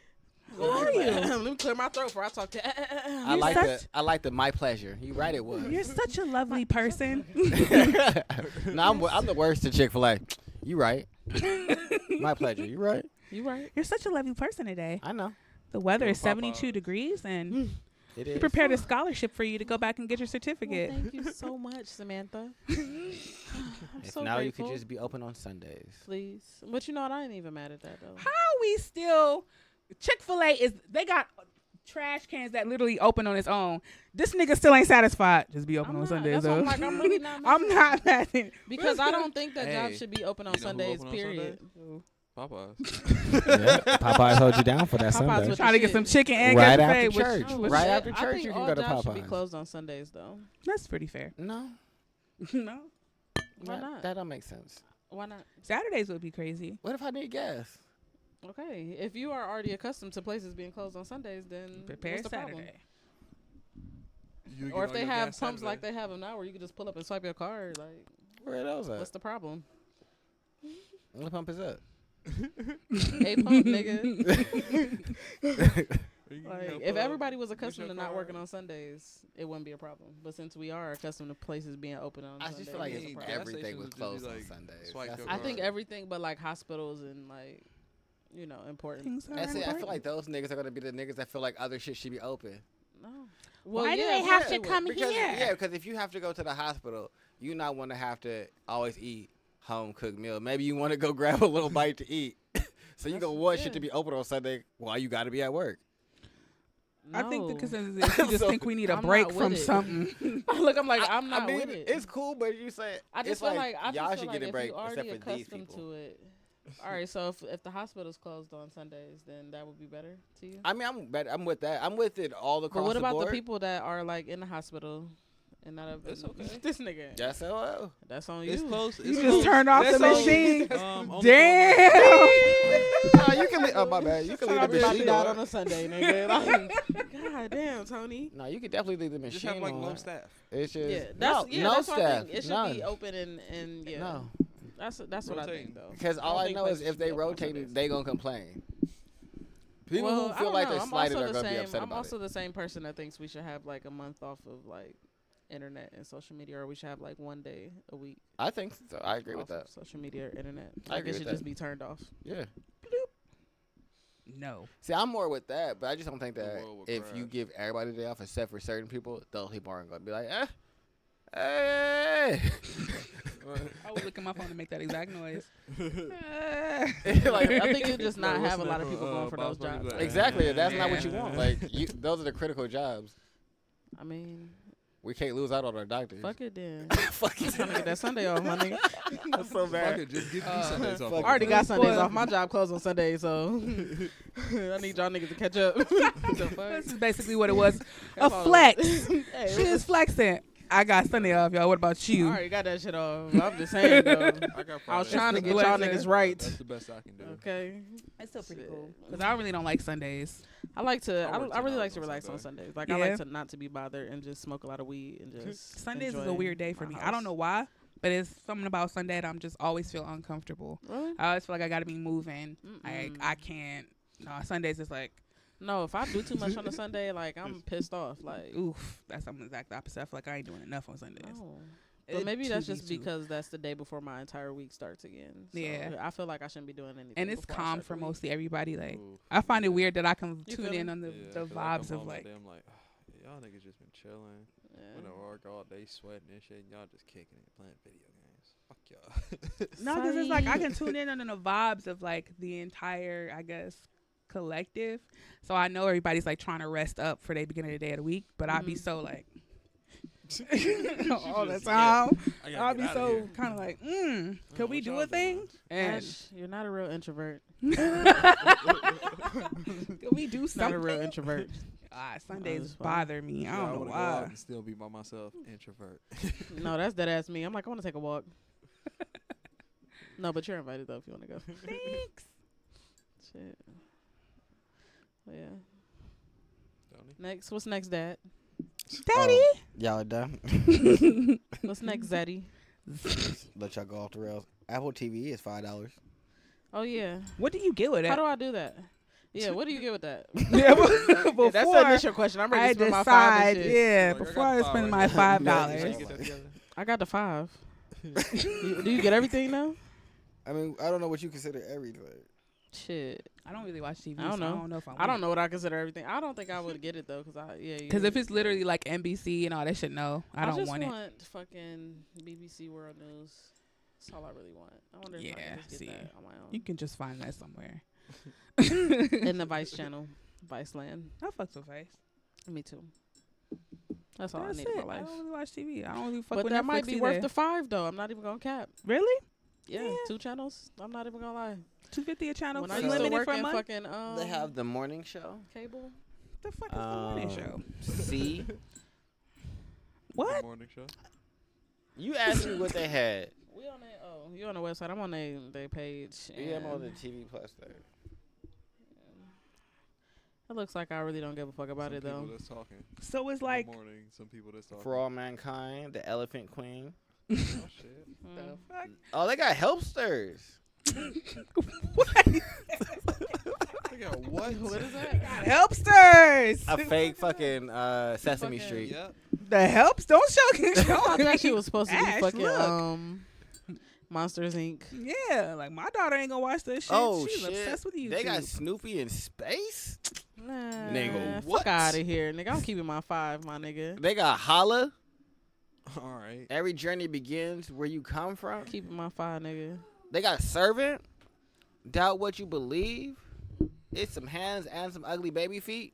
Who Let are me- you? Let me clear my throat before I talk to. I You're like such- the my pleasure. You right, it was. You're such a lovely person. No, I'm the worst to Chick-fil-A. You right. My pleasure. You right. You right? You're such a lovely person today. I know. The weather Go is 72 Popeyes. degrees, and It we is. prepared a scholarship for you to go back and get your Well, certificate. thank you so much, Samantha. I'm If so now grateful. you could just be open on Sundays. Please, but you know what? I ain't even mad at that though. How are we still? Chick-fil-A is, they got trash cans that literally open on its own. This nigga still ain't satisfied. Just be open I'm on not. Sundays, That's why though. I'm like, I'm really not. I'm mad. not mad at it. Because I don't think that Hey, jobs should be open on you know who Sundays. open on Period. Popeyes. Yeah, Popeyes hold you down for that Popeyes Sunday. with Trying to get shit. some chicken and Right get after some food, church. which- Right Shit, after I church, think you can all go to jobs should be Popeyes. closed on Sundays though. That's pretty fair. No, No. Why that- not? That don't make sense. Why not? Saturdays would be crazy. What if I need gas? Okay, if you are already accustomed to places being closed on Sundays, then Prepare what's the problem? Saturday. You Or get if on they your have gas pumps Saturday. like they have them now, where you can just pull up and swipe your card, like Where are those at? what's the problem? What pump is that? A pump, nigga. You can Like help if out, everybody was get accustomed your to not card. working on Sundays, it wouldn't be a problem. But since we are accustomed to places being open on I Sundays, just feel like it's a if gas problem. everything stations was would just be closed on like, Sundays. swipe that's your the I think card. everything but like hospitals and like important. Things are That's it. I feel important. like those niggas are gonna be the niggas that feel like other shit should be open. No. Well, Why do yeah, they have to yeah, come Because here? yeah, because if you have to go to the hospital, you not want to have to always eat home cooked meal. Maybe you want to go grab a little bite to eat. So you gonna want shit to be open on Sunday while you gotta be at work. I think the No. consensus is you just So, think we need a I'm break not from with it. something. Look, I'm like, I'm I not mean, with it. it's cool, but you say I just it's feel like, like I y'all just should feel get like a if break you already except for these accustomed people. to it. All right, so if the hospital's closed on Sundays, then that would be better to you. I mean, I'm with that. I'm with it all across But what the about board. the people that are like in the hospital and not a It's okay. This nigga. That's all. That's on you. It's close. You It's just close. turned off That's the all- machine. only Damn. Nah, you can leave. Oh my bad. You can leave I'll the be about to machine die on. on a Sunday, nigga. Like, God damn, Tony. No, you can definitely leave the Just machine have like on. low staff. It's just Yeah, that's no that's what I staff. think. It should None. be open and yeah. No, That's what I Rotating. think though. because all don't I think know is places if should they be open on rotate, Sundays. they gonna complain. People Well, who I feel don't like know. they're I'm slighted also are the gonna be same. upset I'm about also it. the same person that thinks we should have like a month off of like internet and social media, or we should have like one day a week I think so. I agree with off of that. social media or internet. I Like agree it with should that. just be turned off. Yeah. No. See, I'm more with that, but I just don't think The that world would if you crash. give everybody the day off except for certain people, those people aren't gonna be like, hey. Oh, I would look at my phone to make that exact noise. Like, I think you just not Like, have a listen lot to of people the, going for boss those lady, jobs. like, exactly. That's not what you Yeah. want. Like, those are the critical jobs. I mean, We can't lose out on our doctors. fuck it then. Fuck it. Trying to get that Sunday off, my nigga. That's so Fuck bad. it, just give me Sundays off. fuck I already got Sundays Spoiled. off. My job closed on Sunday, so I need y'all niggas to catch up. The fuck? This is basically what it was. A That's all flex. Hey, She is flexing. I got Sunday off, y'all. What about I you? already got that shit off. I'm just saying though. I got I was Fridays. trying to This get is y'all blessing. niggas right. That's the best I can do. Okay. It's still pretty Shit. cool. Because I really don't like Sundays. I like to. I work I really 10 like hours to on relax on Sunday. Sundays. Like I Yeah. like to not to be bothered and just smoke a lot of weed and just. Sundays is enjoy a weird day for my me. I house. don't know why, but it's something about Sunday that I'm just always feel uncomfortable. Really? I always feel like I got to be moving. Like Mm-mm. I can't. No, Sundays is like, No, if I do too much on a Sunday, like I'm pissed off. Like. oof. That's something exact opposite. I feel like I ain't doing enough on Sundays. Oh. But It maybe to that's be just too. because that's the day before my entire week starts again. So Yeah. I feel like I shouldn't be doing anything. And it's before I calm start for the week. mostly everybody. Like Oof. I find it weird that I can You tune feel in me? on the I feel like vibes I'm of home like. that day, I'm like, y'all niggas just been chilling. Yeah. Went to work all day, sweating and shit. And y'all just kicking it, playing video games. Fuck y'all. No, because it's like I Sorry. can tune in on the vibes of like the entire, I guess, collective. So I know everybody's like trying to rest up for their beginning of the day of the week, but I'd be Mhm. so like all the time. I I'd be so kind of like, could we do a thing? And Ash, you're not a real introvert. could we do Not a something? real introvert. Sundays That's fine. bother me. I don't know wanna go out why. and still be by myself, introvert. No, that's dead ass me. I'm like, I want to take a walk. No, but you're invited though if you want to go. Thanks. Shit. Well, yeah. Tony? Next, what's next, Dad? Daddy. Y'all are done. What's next, Zaddy? Let y'all go off the rails. Apple TV is $5. Oh yeah. What do you get with How it? do I do that? Yeah, what do you get with that? Yeah, before Yeah, that's the initial question. I'm ready I to spend my $5 decide, and shit. yeah, Like, I before got I $5 spend my right now. $5. Yeah, Get that together. I got the $5. Do you get everything now? I mean, I don't know what you consider everything. Shit. I don't really watch TV. I don't so I know. don't know if I don't know what I consider everything. I don't think I would get it though, Because if it's literally like NBC and all that shit, no, I don't just want it. want fucking BBC World News. That's all I really want. I wonder if I Yeah, can just get see. that on my own. You can just find that somewhere. In the Vice channel, Vice Land. I fucks with Vice. Me too. That's all That's I need it. in my I life. don't really watch TV. I don't really fuck But with that Netflix might be either. worth the $5 though. I'm not even gonna cap. Really? Yeah, Yeah. 2 channels. I'm not even gonna lie. $2.50 a channel, When I used to unlimited work for a in month. fucking They have the morning show. cable. The fuck is the morning show? See, What? Good morning show. you asked me what they had. We on that. Oh, you on the website? I'm on their page. Yeah, I'm on and the TV Plus there. It looks like I really don't give a fuck about Some it though. people that's talking. So it's In like, the morning, some people that's talking. For All Mankind, the Elephant Queen. Oh shit. Mm. fuck? Oh, they got helpsters. They got what? What is that? Helpsters. A fake fucking Sesame Fucking- Street. Yep. The helps don't show. I thought that shit was supposed to be Ash, fucking look. Monsters Inc. Yeah, like my daughter ain't gonna watch this shit. Oh She's shit! obsessed with you. They got Snoopy in space. Nah, Nigga, fuck what? out of here, nigga. I'm keeping my 5, my nigga. They got Holla. All right. Every journey begins where you come from. Keeping my 5, nigga. They got Servant. Doubt what you believe. It's some hands and some ugly baby feet.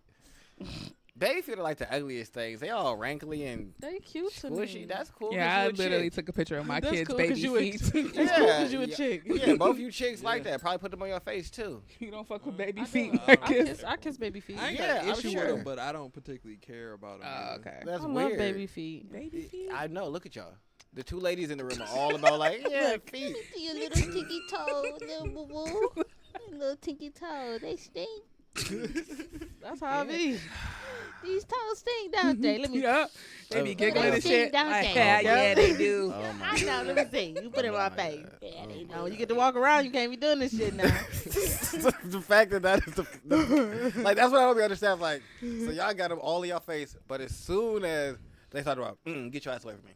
Baby feet are like the ugliest things. They all rankly and They cute to squishy. me. That's cool. Yeah, I 'cause you a literally chick. took a picture of my That's kids' cool 'cause baby you a- feet. It's cool Yeah, 'cause you a chick. Yeah, both you chicks like Yeah. that. Probably put them on your face too. You don't fuck with baby I feet, do. Marcus. I kiss baby feet. I ain't Yeah, got an I'm issue sure. with them, but I don't particularly care about them. Oh, okay. That's I weird. love baby feet. Baby feet. I know. Look at y'all. The two ladies in the room are all about like, yeah, feet. Your little tinky toe, little boo boo. Little tinky toe, they stink. That's how I be. These toes stink, don't they? Let me. Yeah, they be Oh, giggling they and stink, shit. don't Like, they? yeah, Yeah. yeah, they do. Oh my I know. Let me see. You put it in Oh my my face. God. Yeah, Oh they my know. When you get to walk around, you can't be doing this shit now. the fact that is the like that's what I don't understand. Like, so y'all got them all in your face, but as soon as they start about, get your ass away from me.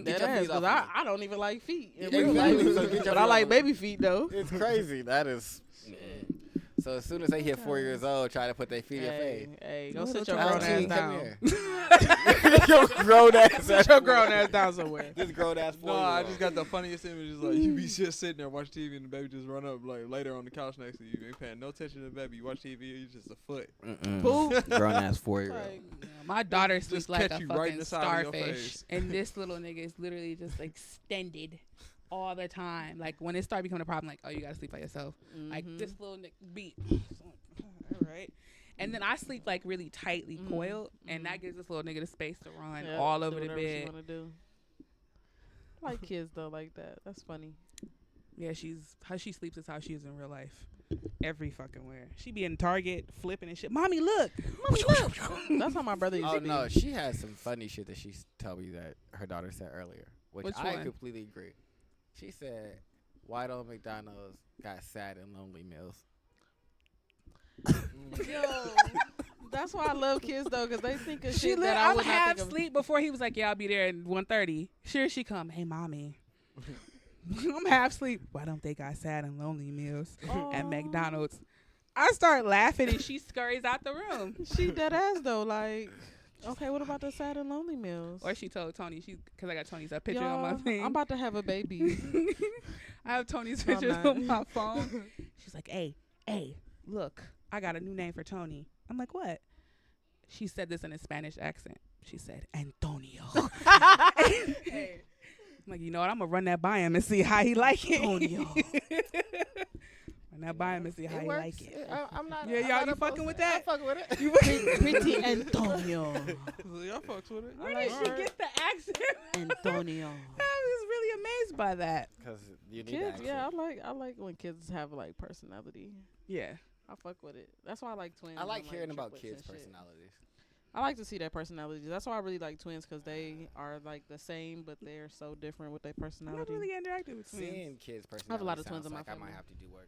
That your ass, feet off because me. I don't even like feet. In Yeah, real exactly. life. So get your But I feet like off. baby feet though. It's crazy. That is. So as soon as they hit 4 years old, try to put their feet in your face. Hey, go Little sit your child. grown ass Auntie, come down. here. Your grown ass. Sit your grown ass down somewhere. This grown ass. No, I just got the funniest images. Like you be just sitting there watch TV and the baby just run up like later on the couch next to you. You ain't paying no attention to the baby. You watch TV, you just a foot. Grown ass 4-year-old. Like, My daughter sleeps Just like catch a you right fucking in the side of your starfish, face. and this little nigga is literally just extended all the time. Like when it started becoming a problem, like, oh, you gotta sleep by yourself. Like this little beat. All right. And then I sleep like really tightly coiled, and that gives this little nigga the space to run yeah, all do over the whatever she bed. wanna do. I like kids though like that. That's funny. Yeah, how she sleeps is how she is in real life. Every fucking where. She be in Target flipping and shit. Mommy, look. Mommy, look. That's how my brother used Oh to be. no, she has some funny shit that she told me that her daughter said earlier, which Which I one? completely agree. She said, "Why don't McDonald's got sad and lonely meals?" Yo, that's why I love kids though, cause they think of She shit lit. that I I'm would not half think of. sleep before he was like, yeah, I'll be there at 1:30. Sure, she come. Hey, mommy. I'm half sleep. Why don't they got sad and lonely meals at Aw. McDonald's? I start laughing and she scurries out the room. She dead ass though. Like, okay, what about the sad and lonely meals? Or she told Tony, because I got Tony's picture on my Y'all, thing. I'm about to have a baby. I have Tony's No, I'm pictures not. on my phone. She's like, hey, look, I got a new name for Tony. I'm like, what? She said this in a Spanish accent. She said, Antonio. I'm like, you know what? I'm going to run that by him and see how he like it. Antonio. Run that by him and see how he like it. I'm not. Yeah, I'm y'all, not you opposed fucking to with it. I'm that? fucking with it. You Pretty Antonio. Y'all fucks with it. Where did she get the accent? Antonio. I was really amazed by that. Because you need Kids, that yeah, accent. I like when kids have like personality. Yeah. I fuck with it. That's why I like twins. I like and, hearing about triplets kids' and shit. personalities. I like to see their personalities. That's why I really like twins, because they are like the same, but they're so different with their I'm not personality. really interactive with twins. Seeing kids' personality I have a lot of twins sounds in my like I family. might have to do work.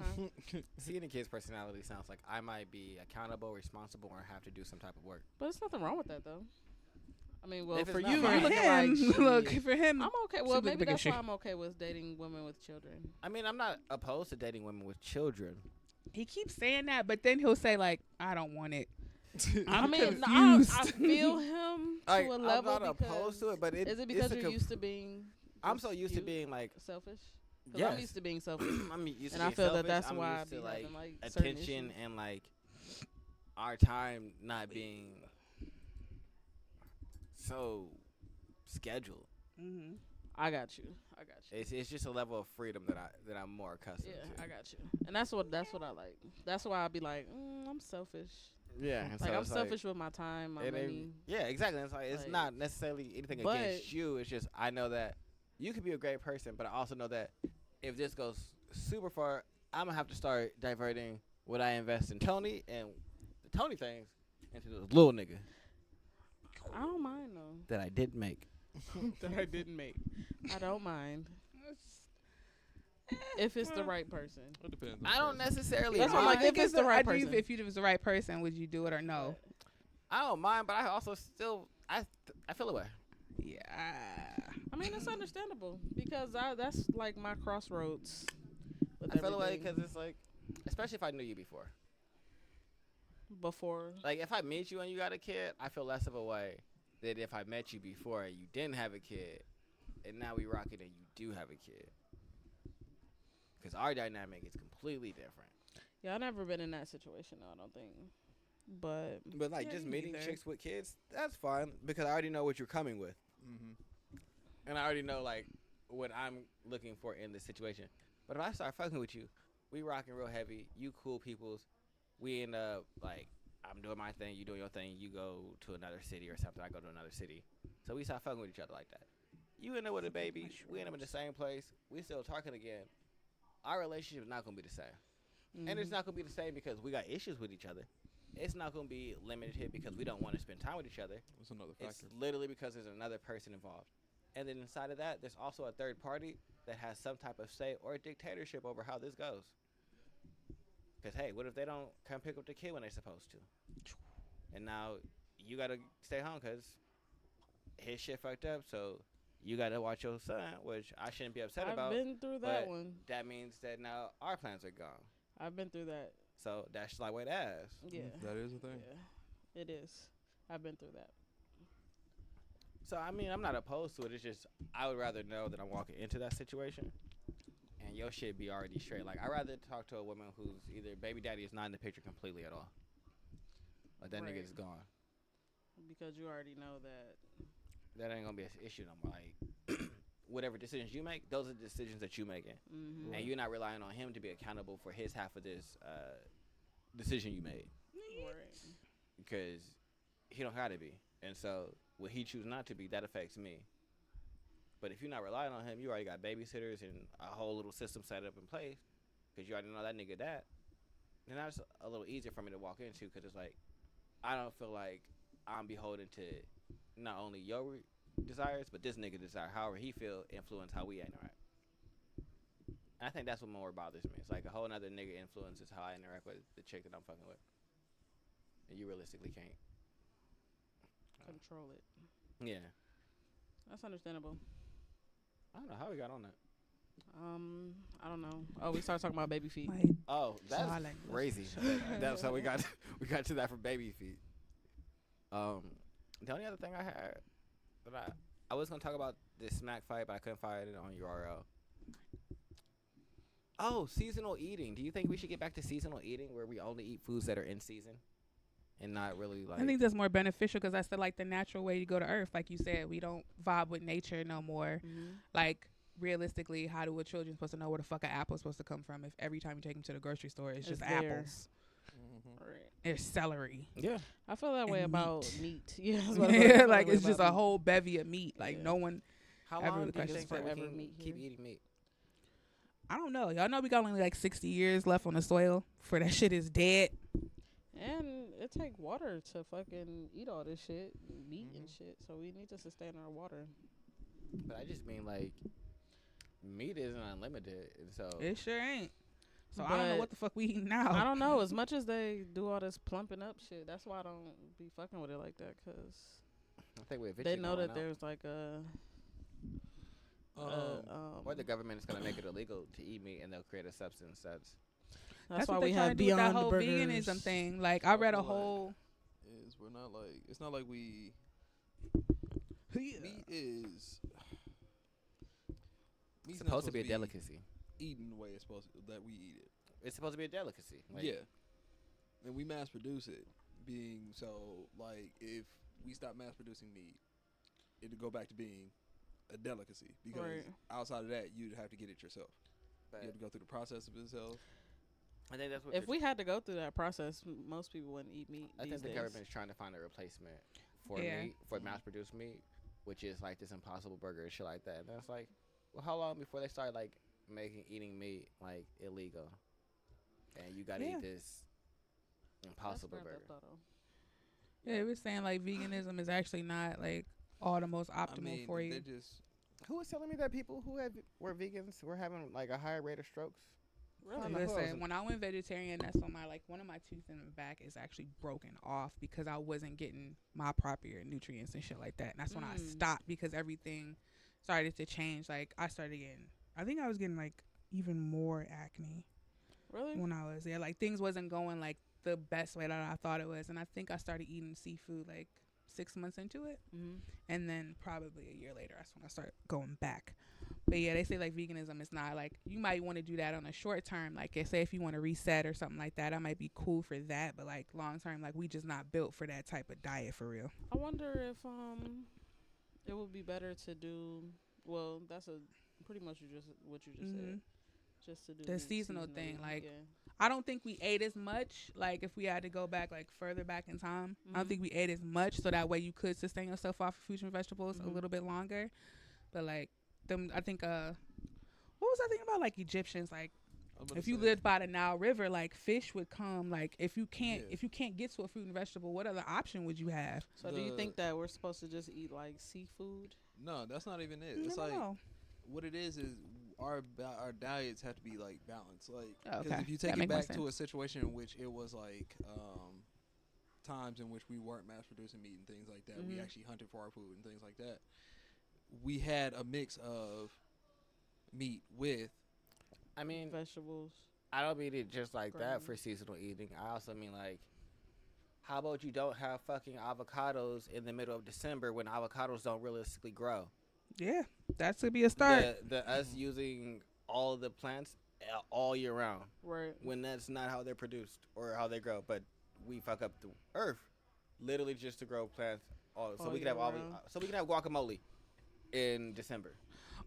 Huh? Seeing a kid's personality sounds like I might be accountable, responsible, or have to do some type of work. But there's nothing wrong with that though. I mean, well, If it's for not you, for you For looking him, like look, shit. for him, I'm okay. She Well, look maybe big as that's shit. why I'm okay with dating women with children. I mean, I'm not opposed to dating women with children. he keeps saying that, but then he'll say like, "I don't want it." I I'm mean, confused. I feel him Like, to a I'm level. not opposed to it, but is it because it's a you're used to being? I'm just so used to you, being like, selfish. 'Cause yes. I'm used to being selfish, I'm used to and I being feel selfish. that that's I'm why I used be to like having like certain attention issues. and like our time not being so scheduled. Mm-hmm. I got you. It's just a level of freedom that I'm more accustomed Yeah, to. I got you. And that's what I like. That's why I be like, I'm selfish. Yeah, and Like so I'm it's selfish with my time, my it ain't- money. yeah, exactly. It's Like, not necessarily anything but- against you. It's just I know that you could be a great person, but I also know that if this goes super far, I'm gonna have to start diverting what I invest in Tony and the Tony things into this little nigga I don't mind though. that I didn't make. That I didn't make. I don't mind if it's the right person. It depends. On I the don't person. necessarily That's what I'm mind. like, if it's the right I do- person. If it was the right person, would you do it or no? I don't mind, but I also still I feel away. Yeah. I mean, it's understandable because that's like my crossroads. With I feel away everything. because it's like, especially if I knew you before. Before, Like if I meet you and you got a kid, I feel less of a way than if I met you before and you didn't have a kid, and now we rock it and you do have a kid. Because our dynamic is completely different. yeah, I've never been in that situation though. I don't think, but But like Yeah, just me meeting neither. chicks with kids, that's fine because I already know what you're coming with, and I already know like what I'm looking for in this situation. But if I start fucking with you, we rocking real heavy. You cool peoples. We end up like I'm doing my thing, you doing your thing. You go to another city or something. I go to another city. So we start fucking with each other like that. You end up with a baby. We end up in the same place. We still talking again. Our relationship is not gonna be the same. And it's not going to be the same because we got issues with each other. It's not going to be limited because we don't want to spend time with each other. That's another It's factor. literally because there's another person involved. And then inside of that, there's also a third party that has some type of say or dictatorship over how this goes. Because, hey, what if they don't come pick up the kid when they're supposed to? And now you got to stay home because his shit fucked up, so you got to watch your son, which I shouldn't be upset I've about. been through that but one. that means that now our plans are gone. I've been through that. So that's like way to ass. Yeah. That is a thing. Yeah. It is. I've been through that. So I mean, I'm not opposed to it. It's just I would rather know that I'm walking into that situation and your shit be already straight. Like I'd rather talk to a woman who's either baby daddy is not in the picture completely at all. Like that Right. nigga is gone. Because you already know that. That ain't gonna be an issue no more. Like whatever decisions you make, those are the decisions that you making, Mm-hmm. and you're not relying on him to be accountable for his half of this decision you made Right. because he don't gotta be. And so what he choose not to be, that affects me. But if you're not relying on him, you already got babysitters and a whole little system set up in place because you already know that nigga that. Then that's a little easier for me to walk into because it's like I don't feel like I'm beholden to not only your desires but this nigga desire. However he feel influence how we interact. And I think that's what more bothers me. It's like a whole nother nigga influences how I interact with the chick that I'm fucking with, and you realistically can't Control it. Yeah. That's understandable. I don't know how we got on that. I don't know. Oh, we started talking about baby feet. Like, Oh, that's Charlotte. crazy. That's how we got to that from baby feet. The only other thing I had that I was gonna talk about this smack fight, but I couldn't find it on URL. Oh, seasonal eating. Do you think we should get back to seasonal eating where we only eat foods that are in season and not really like? I think that's more beneficial because that's the natural way to go to Earth. Like you said, we don't vibe with nature no more. Mm-hmm. Like realistically, how do a children supposed to know where the fuck an apple supposed to come from if every time you take them to the grocery store it's just It's there. apples? Right. There's celery. Yeah. I feel that way And about meat. Yeah, that's what I feel Yeah, that like way it's just about a meat. whole bevy of meat. Like Yeah. no one. How Ever long the do you question think that we forever can meat keep here. eating meat? I don't know. Y'all know we got only like 60 years left on the soil for that shit is dead. And it take water to fucking eat all this shit, meat and shit. So we need to sustain our water. But I just mean like meat isn't unlimited, and so It sure ain't. So I don't know But what the fuck we eating now. I don't know. As much as they do all this plumping up shit, that's why I don't be fucking with it like that. Cause I think we're they know going that out. there's like a. Or the government is gonna make it illegal to eat meat, and they'll create a substance That's why what they we trying have to do with that Beyond whole Burgers. veganism thing. Like I read a feel like- whole. Is we're not like it's not like we meat is meat's not supposed to be a delicacy. eaten the way it's supposed that we eat it. It's supposed to be a delicacy. Like, Yeah, and we mass produce it. Being so like if we stop mass producing meat, it'd go back to being a delicacy because Right. outside of that you'd have to get it yourself. but You have to go through the process of it yourself. I think that's what. If we had to go through that process, most people wouldn't eat meat. I these think the days. government is trying to find a replacement for Yeah. meat, for mass-produced meat, which is like this Impossible Burger and shit like that. And then it's like, well, how long before they start like making eating meat like illegal, and you gotta Yeah. eat this That's Impossible not Burger? that thought, though. Yeah, it was saying like veganism is actually not like all the most optimal I mean, for you. they just Who was telling me that people who were vegans were having like a higher rate of strokes? Really? Listen, when I went vegetarian, that's when one of my tooth in the back is actually broken off because I wasn't getting my proper nutrients and shit like that. And that's when I stopped because everything started to change. Like I think I was getting like even more acne Really? when I was there. Like things wasn't going like the best way that I thought it was. And I think I started eating seafood like 6 months into it. Mm-hmm. And then probably a year later, that's when I start going back. But yeah, they say like veganism is not like, you might want to do that on a short term. Like say if you want to reset or something like that, that might be cool for that. But like long term, like we just not built for that type of diet for real. I wonder if it would be better to do. Well, that's pretty much what you just said. Just to do The meat seasonal thing, seasonally, like, yeah. I don't think we ate as much. Like if we had to go back like further back in time, I don't Mhm. think we ate as much. So that way you could sustain yourself off of fruits and vegetables a Mhm. little bit longer. But like I think what was I thinking about? Like Egyptians, like if you lived by the Nile River, like fish would come. Like if you can't get to a fruit and vegetable, what other option would you have? So do you think that we're supposed to just eat like seafood? no, that's not even it. I It's don't like know. what it is our diets have to be like balanced. Like, Oh, because okay. if you That take it make more back to a sense. situation in which it was like times in which we weren't mass producing meat and things like that, we Mhm. actually hunted for our food and things like that. We had a mix of meat with I mean, Vegetables. I don't mean it just like that Ground. for seasonal eating. I also mean like, how about you don't have fucking avocados in the middle of December when avocados don't realistically grow? Yeah, that should be a start. The us using all the plants all year round Right. when that's not how they're produced or how they grow, but we fuck up the earth literally just to grow plants. So All we can year have round. so we can have guacamole in December.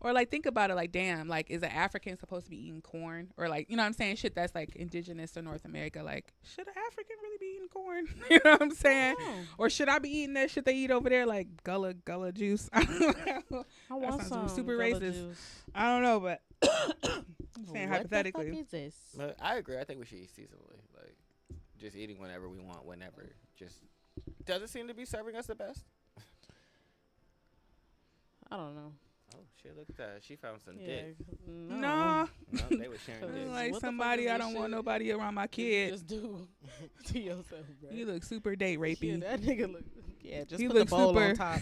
Or like think about it like, damn, like is an African supposed to be eating corn? Or like, you know what I'm saying? Shit that's like indigenous to North America. Like, should an African really be eating corn? You know what I'm saying? Or should I be eating that shit they eat over there, like gullah juice? I don't know. I want sounds some super Gullah racist. juice. I don't know, but I'm saying hypothetically. What the fuck is this? But I agree. I think we should eat seasonally, like just eating whenever we want, whenever. Just doesn't seem to be serving us the best. I don't know. Oh shit! Look at that. She found some Yeah. dick. No. No. No, they were sharing Cause dick. Like what the fuck somebody is I this don't want shit? nobody around my You kid. just do to yourself, bro. You look super date Yeah, rapey. that nigga look. Yeah, just He put the look bowl super- on top.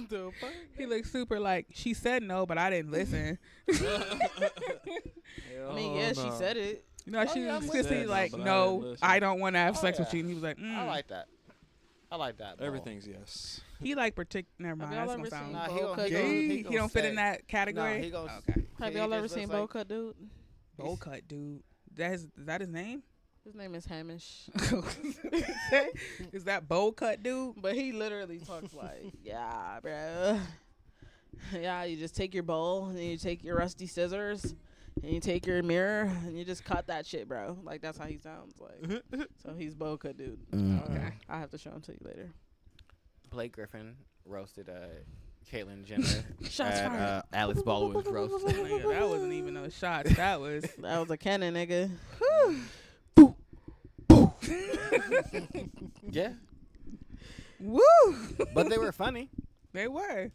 The fuck? He looks super like she said no, but I didn't listen. I mean, yeah, she said it. You know, Oh, she yeah, was I'm with consistently that. like, But I no, didn't listen. I don't want to have Oh, sex with yeah. you. And he was like, I like that. I like that. Bro. Everything's yes. He like Never mind. y'all That's ever gonna sound. seen Nah, Bowl Cut he Dude? gon- He gon don't fit say- in that category. No, he goes. Okay. Have he y'all just ever looks seen like- Bowl Cut Dude? Bowl cut, dude. Is that his name? His name is Hamish. Is that bowl cut, dude? But he literally talks like, yeah, bro. Yeah, you just take your bowl and you take your rusty scissors and you take your mirror and you just cut that shit, bro. Like, that's how he sounds like. So he's Bowl Cut Dude. Okay. I'll have to show him to you later. Blake Griffin roasted Caitlyn Jenner Shots at fired. Alex Baldwin's roast. Nigga, that wasn't even no shots. That was. That was a cannon, nigga. Yeah, Woo! but they were funny. They were.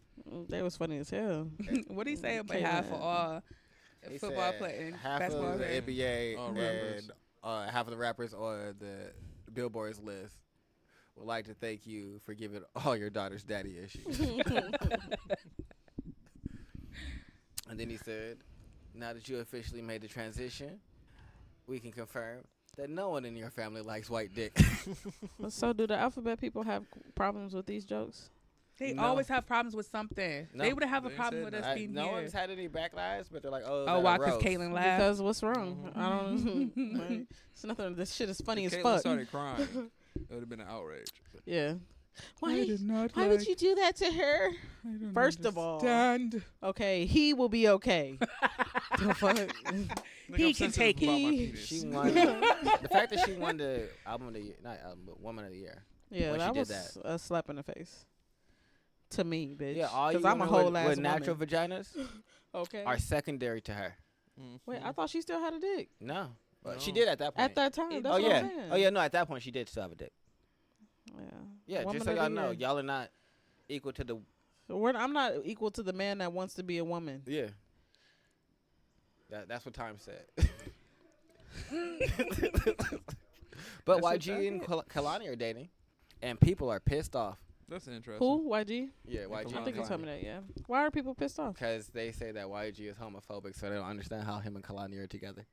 They was funny as hell. What did he say about Caitlyn. half of all He football said playing, half basketball of the playing? NBA All rappers. and half of the rappers on the Billboard's list would like to thank you for giving all your daughters daddy issues. And then he said, now that you officially made the transition, we can confirm that no one in your family likes white dick. So do the alphabet people have problems with these jokes? They No. always have problems with something. No. They would have a They problem said with us that. being No here. one's had any backlash, but they're like, oh, Oh, why? Because Caitlyn laughed. Because what's wrong? I don't. Like, it's nothing. This shit is funny If as Caitlyn fuck. started crying, it would have been an outrage. Yeah. I Why? did not Why would you do that to her? I don't First of all, understand. Okay, he will be okay. The fuck? Like, He I'm can sensitive take about my it. penis. She won. The fact that she won the album of the year, not album, but woman of the year. Yeah, When she that did was a slap in the face. To me, bitch. Yeah, all you Because I'm a women whole ass with natural woman. vaginas Okay. are secondary to her. Mhm. Wait, I thought she still had a dick No, No. she did at that point. at that time. That's oh what yeah, I'm saying. oh yeah. No, at that point she did still have a dick. Yeah. Yeah, Woman just so of the y'all know, year. y'all are not equal to the. I'm not equal to the man that wants to be a woman. Yeah. That's what time said. But That's YG and what Kalani are dating, and people are pissed off. That's interesting. Who? YG? Yeah, YG. I and think you told Kalani. me that. Yeah. Why are people pissed off? Because they say that YG is homophobic, so they don't understand how him and Kalani are together.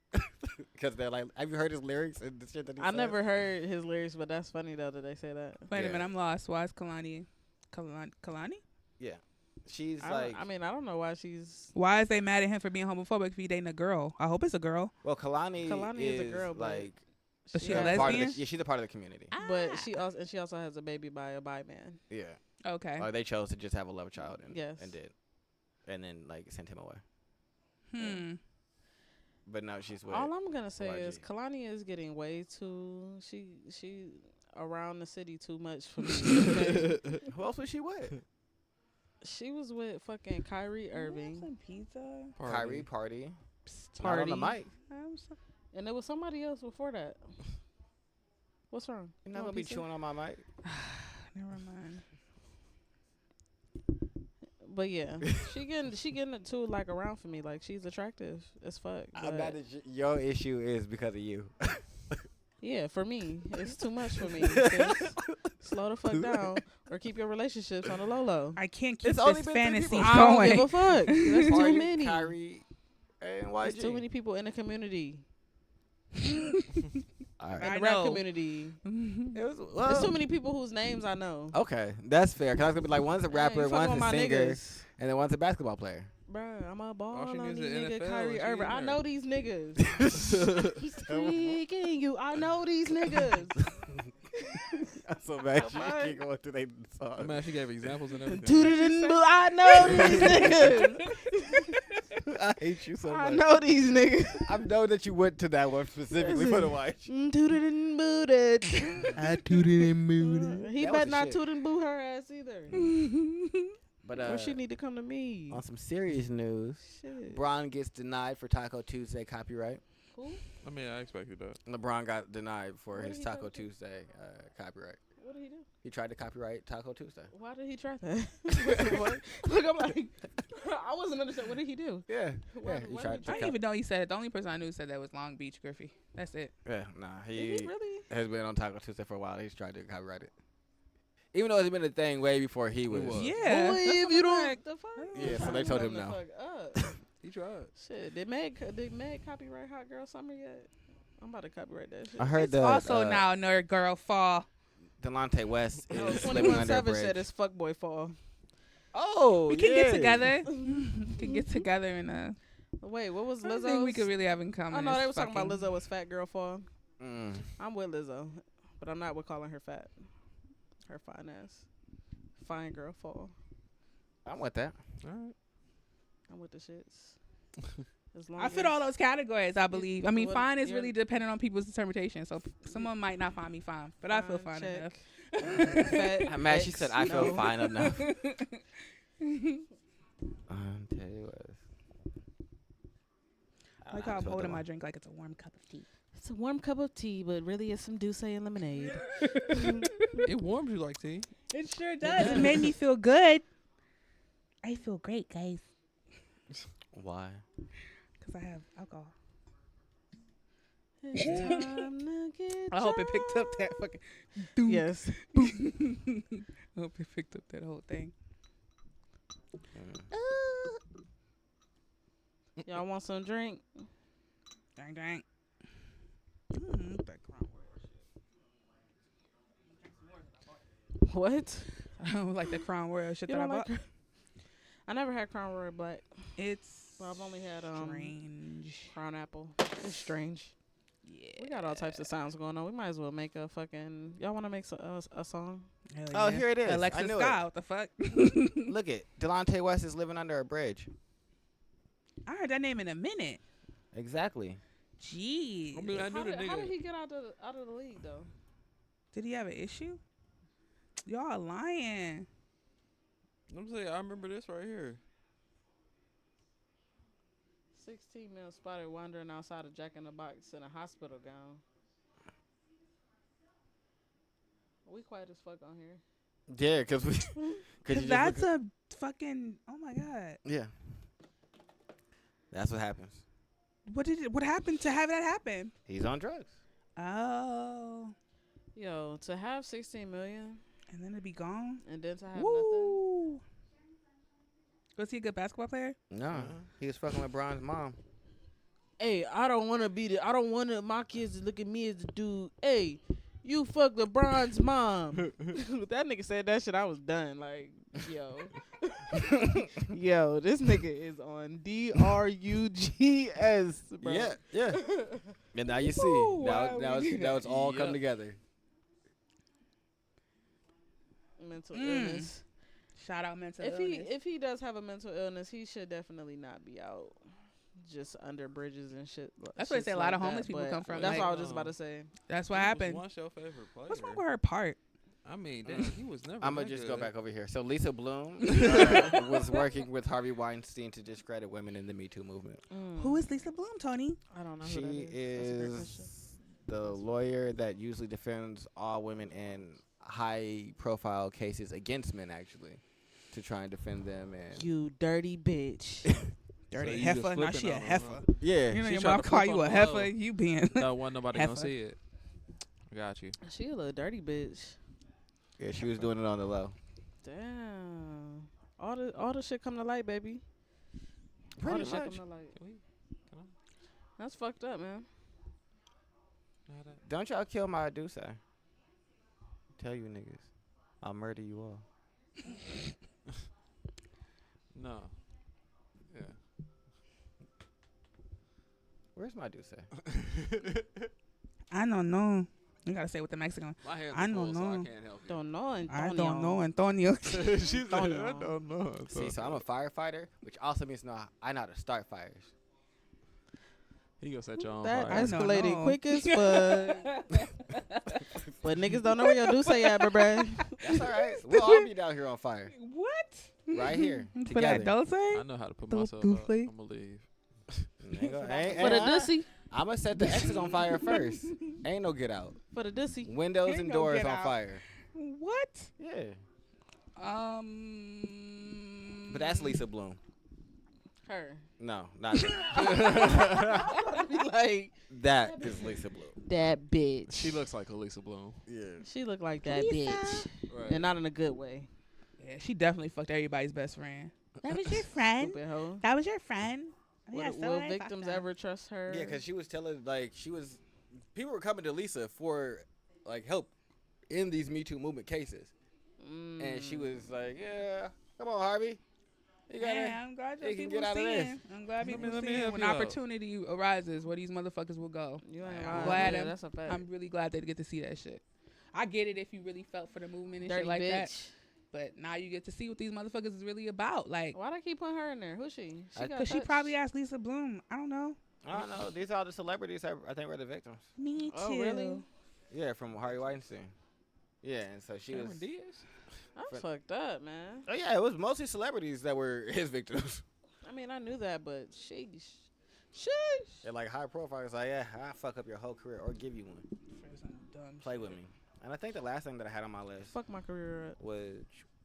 Because they're like, have you heard his lyrics and the shit that he I says? never heard his lyrics, but that's funny though that they say that. Wait a Yeah. minute, I'm lost. Why is Kalani? Yeah. She's I like, don't know why she's. Why is they mad at him for being homophobic if he dating a girl? I hope it's a girl. well, Kalani Is a girl, but like, Is she a part of lesbian? the, yeah, she's a part of the community. But she also has a baby by a bi man. Yeah. Okay. Or they chose to just have a love child and, Yes. and did. And then, like, sent him away. Hmm. But now she's with. All I'm gonna say is YG. Kalani is getting way too. She around the city too much for me. Okay? Who else was she with? She was with fucking Kyrie Irving, Some pizza. Kyrie Party. Not Party, on the mic. and there was somebody else before that. What's wrong? You're You not want going to be pizza? chewing on my mic? Never mind. But yeah, she getting it too like around for me. Like she's attractive as fuck. I'm but mad that your issue is because of you. yeah, for me, it's too much for me. sis. Slow the fuck down, or keep your relationships on the low low. I can't keep It's only this been 3 fantasy people. I don't going. give a fuck. That's too Party, many. Kyrie, and YG. There's too many people in the community. All In right. the rap know. community. It was, There's too many people whose names I know. okay, that's fair. Cause I was gonna be like, one's a Hey, rapper, you fucking one's with a my singer, niggas. and then one's a basketball player. Bruh, I'm a ball she on needs these the niggas. NFL Kyrie and she Irving. in I there. know these niggas. Freaking you. I know these niggas. I'm so mad you keep going through they I song. mean, she gave examples and everything. I know these niggas. I hate you so I much. know these niggas. I know that you went to that one specifically for the watch. Tooted and booted. I tooted and mooted. He That was better the not shit. toot and boo her ass either. But Or she need to come to me. on some serious news, Shit. LeBron gets denied for Taco Tuesday copyright. Who? I mean, I expected that. LeBron got denied for What his did he Taco do? Tuesday copyright. What did he do? He tried to copyright Taco Tuesday. Why did he try that? What? Look, I'm like, I wasn't understanding. What did he do? Yeah, Why- yeah. why He did tried he to. try I didn't even know he said it. The only person I knew said that was Long Beach Griffey. That's it. Yeah, nah. Did He he really? has been on Taco Tuesday for a while. He's tried to copyright it, even though it's been a thing way before he was. was. Yeah. Boy, that's if what you I'm don't, like. the fuck? Yeah, so they told him no. He tried. Shit, did Meg copyright Hot Girl Summer yet? I'm about to copyright that shit. I heard It's that. also now Nerd Girl Fall. Delonte West No, is living 21 under a Savage bridge. said it's fuckboy fall. Oh, We can get yeah. together. We can get together and Wait, what was I Lizzo? think we could really have in common. I know is they was talking about fucking- Lizzo was fat girl fall. Mm. I'm with Lizzo, but I'm not with calling her fat. Her fine ass. Fine girl fall. I'm with that. All right. I'm with the shits. As long I fit all those categories, I believe. I mean, what- fine is you're- really dependent on people's interpretation. So someone might not find me fine, but I feel fine check. enough. Fat, I'm mad she X, said I feel no. fine enough. Tell you what. I like how I'm holding my drink like it's a warm cup of tea. It's a warm cup of tea, but really it's some Douce and lemonade. It warms you like tea. It sure does. It made me feel good. I feel great, guys, Why? because I have alcohol. It's time to get I hope it picked up that fucking. drunk. Yes. I hope it picked up that whole thing. Mm. Y'all want some drink? Dang, dang. What? I don't like the Crown Royal shit You that I don't like bought. I never had Crown Royal Black. It's Well, I've only had strange. Crown Apple. It's strange. Yeah. We got all types of sounds going on. We might as well make a fucking. Y'all want to make a song? Hell Oh, yeah. here it is. I Alexis knew Scott. What the fuck? Look it. Delonte West is living under a bridge. I heard that name in a minute. Exactly. Jeez. I mean, I knew the How did nigga. he get out of the league though? Did he have an issue? Y'all lying. I'm saying, I remember this right here. 16 mil spotted wandering outside of Jack in the Box in a hospital gown. We quiet as fuck on here. Yeah, because we. Cause that's a fucking. Oh my god. Yeah. That's what happens. What happened to have that happen? He's on drugs. Oh. Yo, to have 16 million And then to be gone. and then to have nothing. Woo. Was he a good basketball player? No, he was fucking with Bron's mom. Hey, I don't want my kids to look at me as the dude. Hey, you fuck LeBron's mom. That nigga said that shit, I was done. Like, yo. Yo, this nigga is on drugs, bro. Yeah, yeah. And now you see. Woo, Now, why now, we- it's, now it's all come Yep. together. Mental illness. Shout out mental If illness. he does have a mental illness, he should definitely not be out just under bridges and shit. That's where they say a shits lot like of homeless that, people but come from, That's like- what I was just about to say. That's what He was happened. once your favorite player. What's wrong with her part? I mean, damn, he was never. I'm gonna that just good. go back over here. So Lisa Bloom was working with Harvey Weinstein to discredit women in the Me Too movement. Who is Lisa Bloom, Tony? I don't know who She that is. That's a great question. is the lawyer that usually defends all women in high-profile cases against men, actually, to try and defend them. And You dirty bitch. Dirty you just heifer. Now flipping she a on 'em, heifer. huh? yeah, You know She your tried mom to call flip you on a the heifer. low. You being No, wasn't nobody gonna Heifer. see it. I got you. She a little dirty bitch. yeah, she was doing it on the low. Damn. All the shit come to light, baby. All Pretty the shit much. come to light. Can we? Can I? That's fucked up, man. Don't y'all kill my Duce. Tell you niggas. I'll murder you all. No. Yeah. Where's my Duce? I don't know. You gotta say it with the Mexican. My hands I are don't full, so I know. can't help you. Don't know, I Antonio. don't know, Antonio. She's like, I Antonio. don't know. See, so I'm a firefighter, which also means I know how to start fires. He gonna set you on That fire. escalated No. quick as fuck. But niggas don't know where your Duce at, bruh. That's all right. We'll all be down here on fire. What? Right here. For that Together. dulce? I know how to put Don't myself do up. fake. I'm gonna leave. For the Ducey. I'm going to set the exit on fire first. Ain't no get out. For the Ducey. Windows Ain't and no doors get on out. fire. What? Yeah. But that's Lisa Bloom. Her. No, not that. Be like, That is Lisa Bloom. that bitch. She looks like Elisa Bloom. Yeah. She look like that bitch. Right. And not in a good way. Yeah, she definitely fucked everybody's best friend. That was your friend? Stupid hoe. That was your friend? Will victims ever trust her? Yeah, because she was telling, people were coming to Lisa for, help in these Me Too movement cases. And she was like, yeah, come on, Harvey. You got Yeah, I'm glad you that can people get out of seeing. this. I'm glad people let me seeing help when you out. opportunity arises where these motherfuckers will go. You ain't I'm lying. glad Yeah, I'm- that's a fact. I'm really glad they get to see that shit. I get it if you really felt for the movement and Dirty shit like bitch. that. But now you get to see what these motherfuckers is really about. Like, Why'd I keep putting her in there? Who's she? She got because she touched. probably asked Lisa Bloom. I don't know. I don't know. These are all the celebrities I think were the victims. Me too. Oh, really? Yeah, from Harvey Weinstein. Yeah, and so she was. Cameron Diaz? I'm fucked up, man. Oh yeah, it was mostly celebrities that were his victims. I mean, I knew that, but sheesh. They're like high profile. It's like, yeah, I'll fuck up your whole career or give you one. Play with me. And I think the last thing that I had on my list Fuck my career up. was,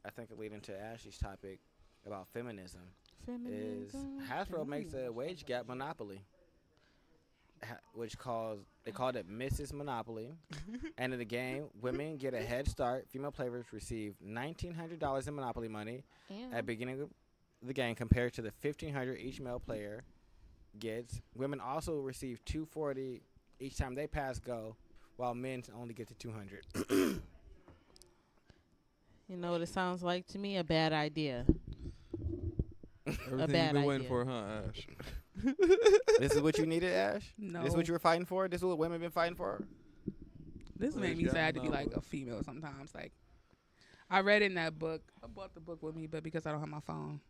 I think it lead into Ashley's topic about feminism. Is Feminism. Hasbro makes a wage gap monopoly, which they called it Mrs. Monopoly. And in the game, women get a head start. Female players receive $1,900 in Monopoly money at the beginning of the game compared to the $1,500 each male player gets. Women also receive $240 each time they pass go, while men only get to $200. You know what it sounds like to me? A bad idea. Everything bad you've been waiting idea. for, huh, Ash? This is what you needed, Ash? No. This is what you were fighting for? This is what women been fighting for? This Well, made me yeah, sad to be no, like but- a female sometimes. Like, I read in that book. I bought the book with me, but because I don't have my phone,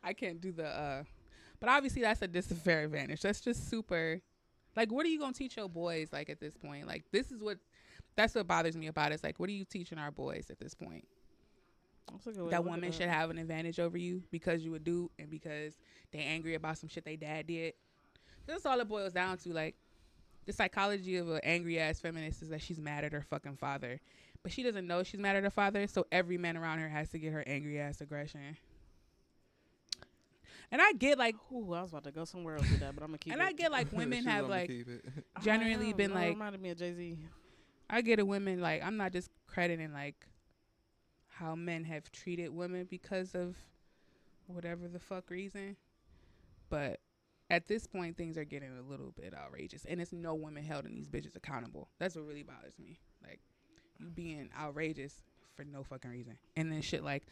I can't do the. But obviously, that's a disadvantage. That's just super. Like, what are you gonna teach your boys? Like at this point, like that's what bothers me about it. It's like, what are you teaching our boys at this point? That's a good way to That look women at should it. have an advantage over you because you would do and because they angry about some shit they dad did. That's all it boils down to. Like, the psychology of an angry ass feminist is that she's mad at her fucking father, but she doesn't know she's mad at her father. So every man around her has to get her angry ass aggression. And I get like, Ooh, I was about to go somewhere else with that, but I'm gonna keep and it. I get like women She have want me to like keep it. generally been No, it like, reminded me of Jay-Z. I get a women like, I'm not just crediting like how men have treated women because of whatever the fuck reason, but at this point things are getting a little bit outrageous, and it's no women held in these bitches accountable. That's what really bothers me. Like, you being outrageous for no fucking reason, and then shit like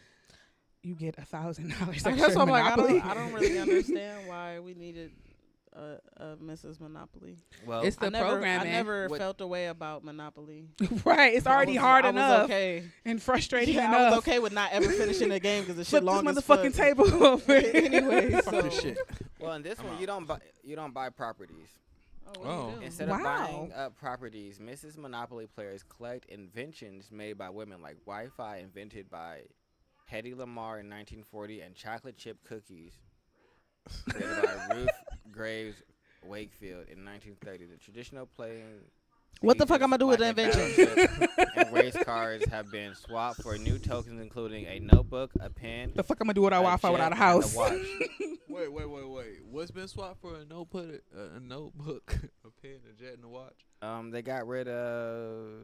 you get $1,000 That's why I'm like, Monopoly. I don't really understand why we needed a Mrs. Monopoly. Well, It's the I programming. never What- felt a way about Monopoly. Right, it's already hard I enough was okay. and frustrating Yeah, enough. I was okay with not ever finishing the game because the Flip shit this long as motherfucking fuck. table over. Anyway, Fuck so this shit. well, in this one, you don't buy properties. Oh, what Oh. do you do? Instead of Wow. buying up properties, Mrs. Monopoly players collect inventions made by women, like Wi-Fi invented by Hedy Lamarr in 1940 and chocolate chip cookies created by Ruth Graves Wakefield in 1930. The traditional playing. What the fuck features I'ma do with like the a invention? battleship and race cars have been swapped for new tokens, including a notebook, a pen, The fuck I'm gonna do with our Wi-Fi jet, without a and house? watch. Wait. What's been swapped for a notebook, a notebook, a pen, a jet, and a watch? They got rid of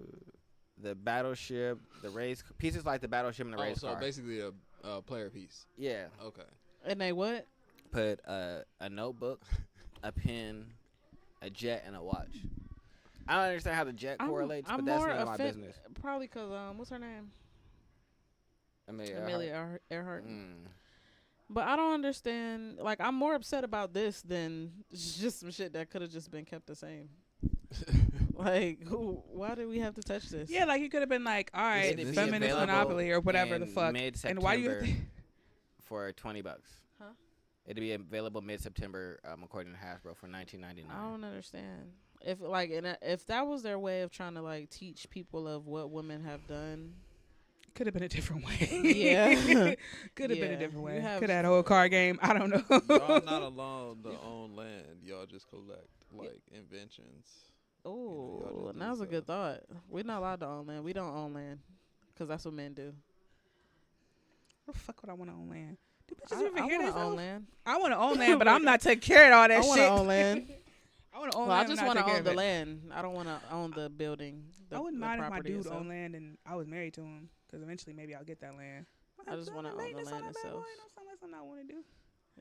the battleship, the race pieces like the battleship and the race so car. basically a player piece. Yeah, Okay. And they what? put a notebook, a pen, a jet, and a watch. I don't understand how the jet correlates, but that's none of my business. Probably because what's her name? Amelia Earhart. Mm. But I don't understand. Like, I'm more upset about this than just some shit that could have just been kept the same. Like, why do we have to touch this? Yeah, like you could have been like, all right, It'd be feminist available monopoly or whatever the in fuck. And why do you? Mid-September for $20? Huh? It'd be available mid-September, according to Hasbro, for $19.99. I don't understand. If that was their way of trying to like teach people of what women have done, Could have been a different way. Yeah. Could have been Yeah. a different way. You have- Could have had a whole card game. I don't know. Y'all not allowed to own land. Y'all just collect like inventions. oh, do that was a good stuff. thought. We're not allowed to own land. We don't own land because that's what men do. What the fuck would I want to own land? Do bitches I even hear want this? to own land. I want to own land, but I'm not taking care of all that I shit. want to own land. I want to own Well, I land. just want to own the land. I don't want to own the building. I wouldn't mind if my dude itself. owned land and I was married to him, because eventually maybe I'll get that land. I just want to own the Maintenance on land that bad itself. boy, no, something else I'm not want to do.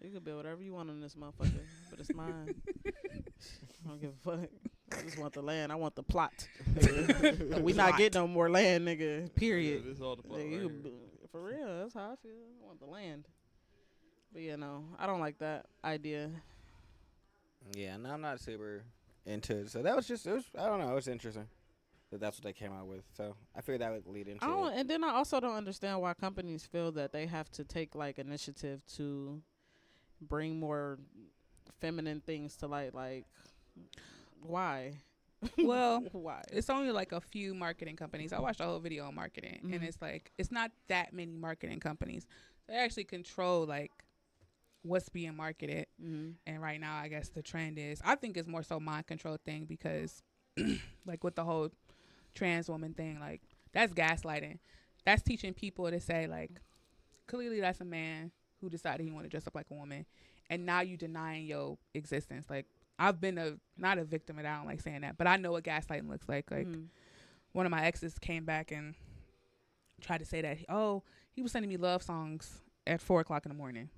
You can build whatever you want on this motherfucker, but it's mine. I don't give a fuck. I just want the land. I want the plot. We not getting no more land, nigga. Period. Yeah, this all the plot Nigga, right you here. for real, that's how I feel. I want the land. But yeah, no, I don't like that idea. Yeah, no, I'm not super into it. So that was just, I don't know, it was interesting that that's what they came out with. So I figured that would lead into it. And then I also don't understand why companies feel that they have to take like initiative to bring more feminine things to light. Like, why? Well, Why? it's only like a few marketing companies. I watched the whole video on marketing, and it's like it's not that many marketing companies. They actually control like what's being marketed. And right now, I guess the trend is, I think it's more so mind control thing, because like with the whole trans woman thing, like that's gaslighting. That's teaching people to say like, clearly that's a man who decided he want to dress up like a woman, and now you denying your existence. Like, I've been not a victim, and I don't like saying that, but I know what gaslighting looks like. Like, one of my exes came back and tried to say that, he was sending me love songs at 4:00 in the morning.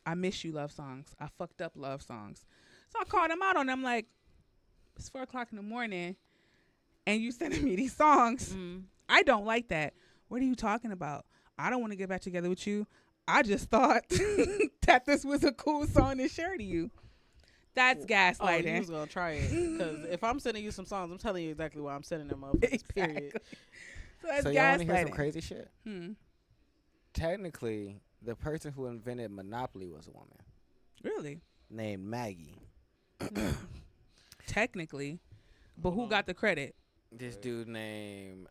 I miss you love songs. I fucked up love songs. So I called him out on them, like, it's 4:00 in the morning and you sending me these songs. I don't like that. What are you talking about? I don't want to get back together with you. I just thought that this was a cool song to share to you. That's gaslighting. Oh, you was gonna try it, because if I'm sending you some songs, I'm telling you exactly why I'm sending them motherfuckers. Period. So that's So y'all want to hear some gaslighting. crazy shit? Technically, the person who invented Monopoly was a woman Really? named Maggie. Technically. But who got the credit? This dude named,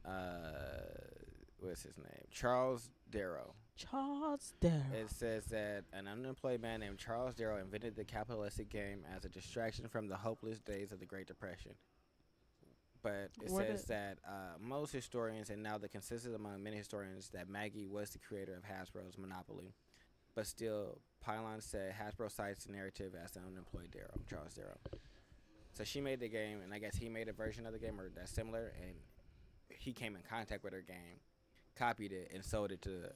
what's his name? Charles Darrow. Charles Darrow. It says that an unemployed man named Charles Darrow invented the capitalistic game as a distraction from the hopeless days of the Great Depression. But it says that most historians, and now the consensus among many historians, that Maggie was the creator of Hasbro's Monopoly. But still, Pylon said Hasbro cites the narrative as the unemployed Darrow, Charles Darrow. So she made the game, and I guess he made a version of the game or that's similar, and he came in contact with her game, copied it, and sold it to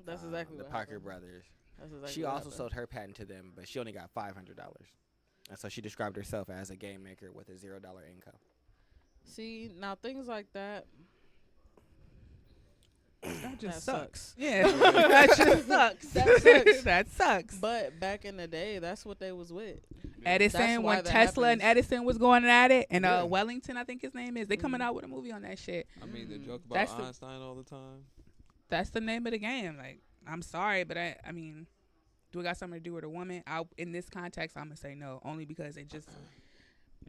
That's exactly the what Parker happened. brothers. That's exactly She what also happened. sold her patent to them, but she only got $500. And so she described herself as a game maker with a $0 income. See, now things like that. That just That sucks. Yeah. That just sucks. That sucks. That sucks. But back in the day, that's what they was with. Edison, That's why when that Tesla and happens. Edison was going at it, and Yeah. Wellington, I think his name is, they coming out with a movie on that shit. I mean, they joke That's about the- Einstein all the time. That's the name of the game. Like, I'm sorry, but I mean, do it got something to do with a woman? In this context, I'm gonna say no, only because it just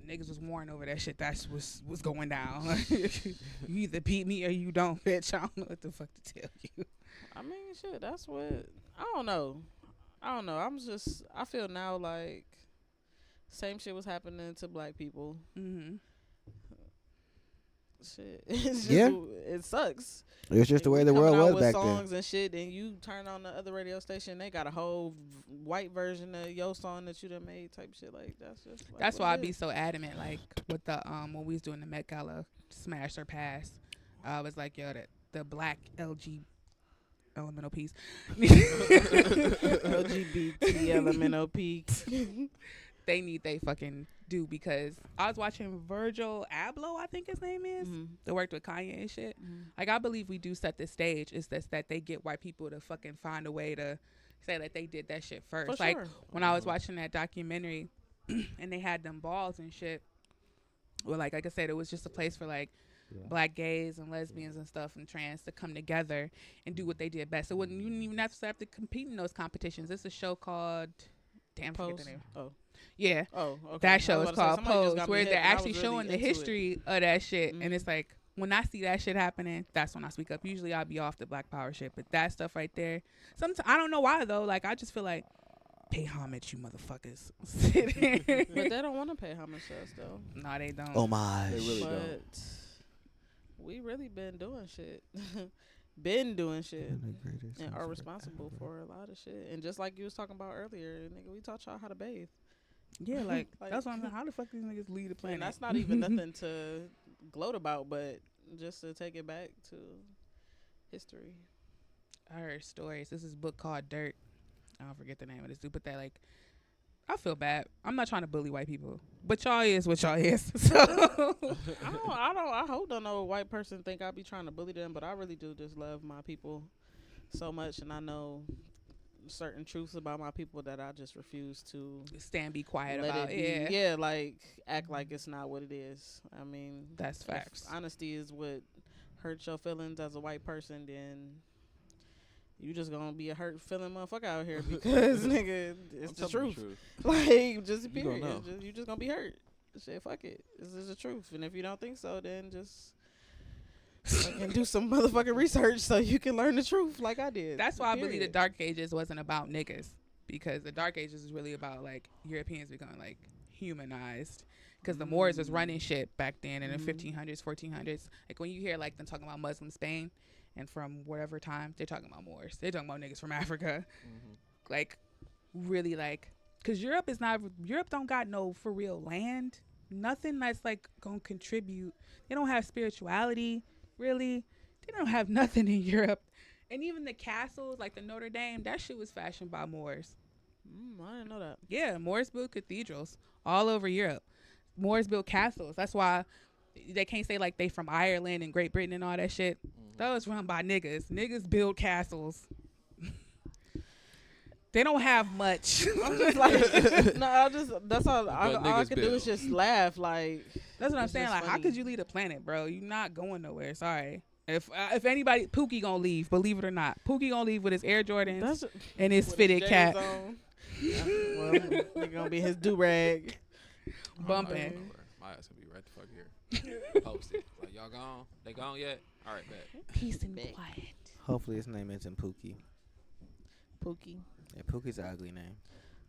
niggas was warring over that shit. That's what's going down. You either beat me or you don't, bitch. I don't know what the fuck to tell you. I mean, shit, that's what. I don't know. I feel now like same shit was happening to black people. Shit. It's just, Yeah. It sucks. It was just the way the Coming world out was with back songs and shit, and you turn on the other radio station, they got a whole white version of your song that you done made, type shit. Like, that's just. Like, That's what why I it be is. so adamant, like with the when we was doing the Met Gala Smash or Pass. I was like, yo, the black LG elemental piece. LGBT LMNOP. they need they fucking do, because I was watching Virgil Abloh, I think his name is, that worked with Kanye and shit. Like, I believe we do set the stage. It's just that they get white people to fucking find a way to say that they did that shit first. For Like, sure. when I was watching that documentary and they had them balls and shit, well, like I said, it was just a place for like black gays and lesbians and stuff and trans to come together and do what they did best. So you didn't even have to compete in those competitions. It's a show called I forget the name. Oh. Yeah. Oh, okay. That show I was is about to say, called somebody just Pose, got me where hip, they're and I actually was showing really the into it. history of that shit. And it's like, when I see that shit happening, that's when I speak up. Usually I'll be off the black power shit, but that stuff right there, sometimes I don't know why though. Like, I just feel like, pay homage, you motherfuckers. But they don't want to pay homage to us though. No, they don't. Oh my. They really But don't. we really been doing shit. Been doing shit. And are responsible for a lot of shit. And just like you was talking about earlier, nigga, we taught y'all how to bathe. Yeah, like, Like- that's what I'm saying. How the fuck these niggas lead the planet? And that's not even nothing to gloat about, but just to take it back to history. I heard stories. This is a book called Dirt. I don't forget the name of this dude, but that, like, I feel bad. I'm not trying to bully white people, but y'all is what y'all is. So I hope don't know a white person think I be trying to bully them, but I really do just love my people so much, and I know certain truths about my people that I just refuse to stand, be quiet let about. it be. Yeah, Like act like it's not what it is. I mean, that's if facts. honesty is what hurts your feelings as a white person, then you just gonna be a hurt feeling motherfucker out here because nigga, it's the truth. Like, just You gonna period. know. You just gonna be hurt. Shit, fuck it. This is the truth. And if you don't think so, then just fucking do some motherfucking research so you can learn the truth like I did. That's why I believe the Period. Dark Ages wasn't about niggas, because the Dark Ages is really about like Europeans becoming like humanized. Because the Moors was running shit back then in the 1500s, 1400s. Like, when you hear like them talking about Muslim Spain, and from whatever time, they're talking about Moors. They're talking about niggas from Africa. Like, really, like, because Europe don't got no for real land. Nothing that's like gonna contribute. They don't have spirituality, really. They don't have nothing in Europe. And even the castles, like the Notre Dame, that shit was fashioned by Moors. I didn't know that. Yeah, Moors built cathedrals all over Europe. Moors built castles. That's why they can't say like they from Ireland and Great Britain and all that shit. That was run by niggas. Niggas build castles. They don't have much. I'm just like, no, that's all I niggas can do is build. just laugh. Like, That's what I'm it's saying. just Like, how funny. could you leave the planet, bro? You're not going nowhere. Sorry. If anybody, Pookie gonna leave. Believe it or not, Pookie gonna leave with his Air Jordans That's and his with fitted his cap, J's on. Well, nigga gonna be his do rag. bumping. My ass gonna be right the fuck here. Posted. Like, y'all gone? They gone yet? All right, bet. Peace and Back. quiet. Hopefully his name isn't Pookie. Pookie. Yeah, Pookie's an ugly name.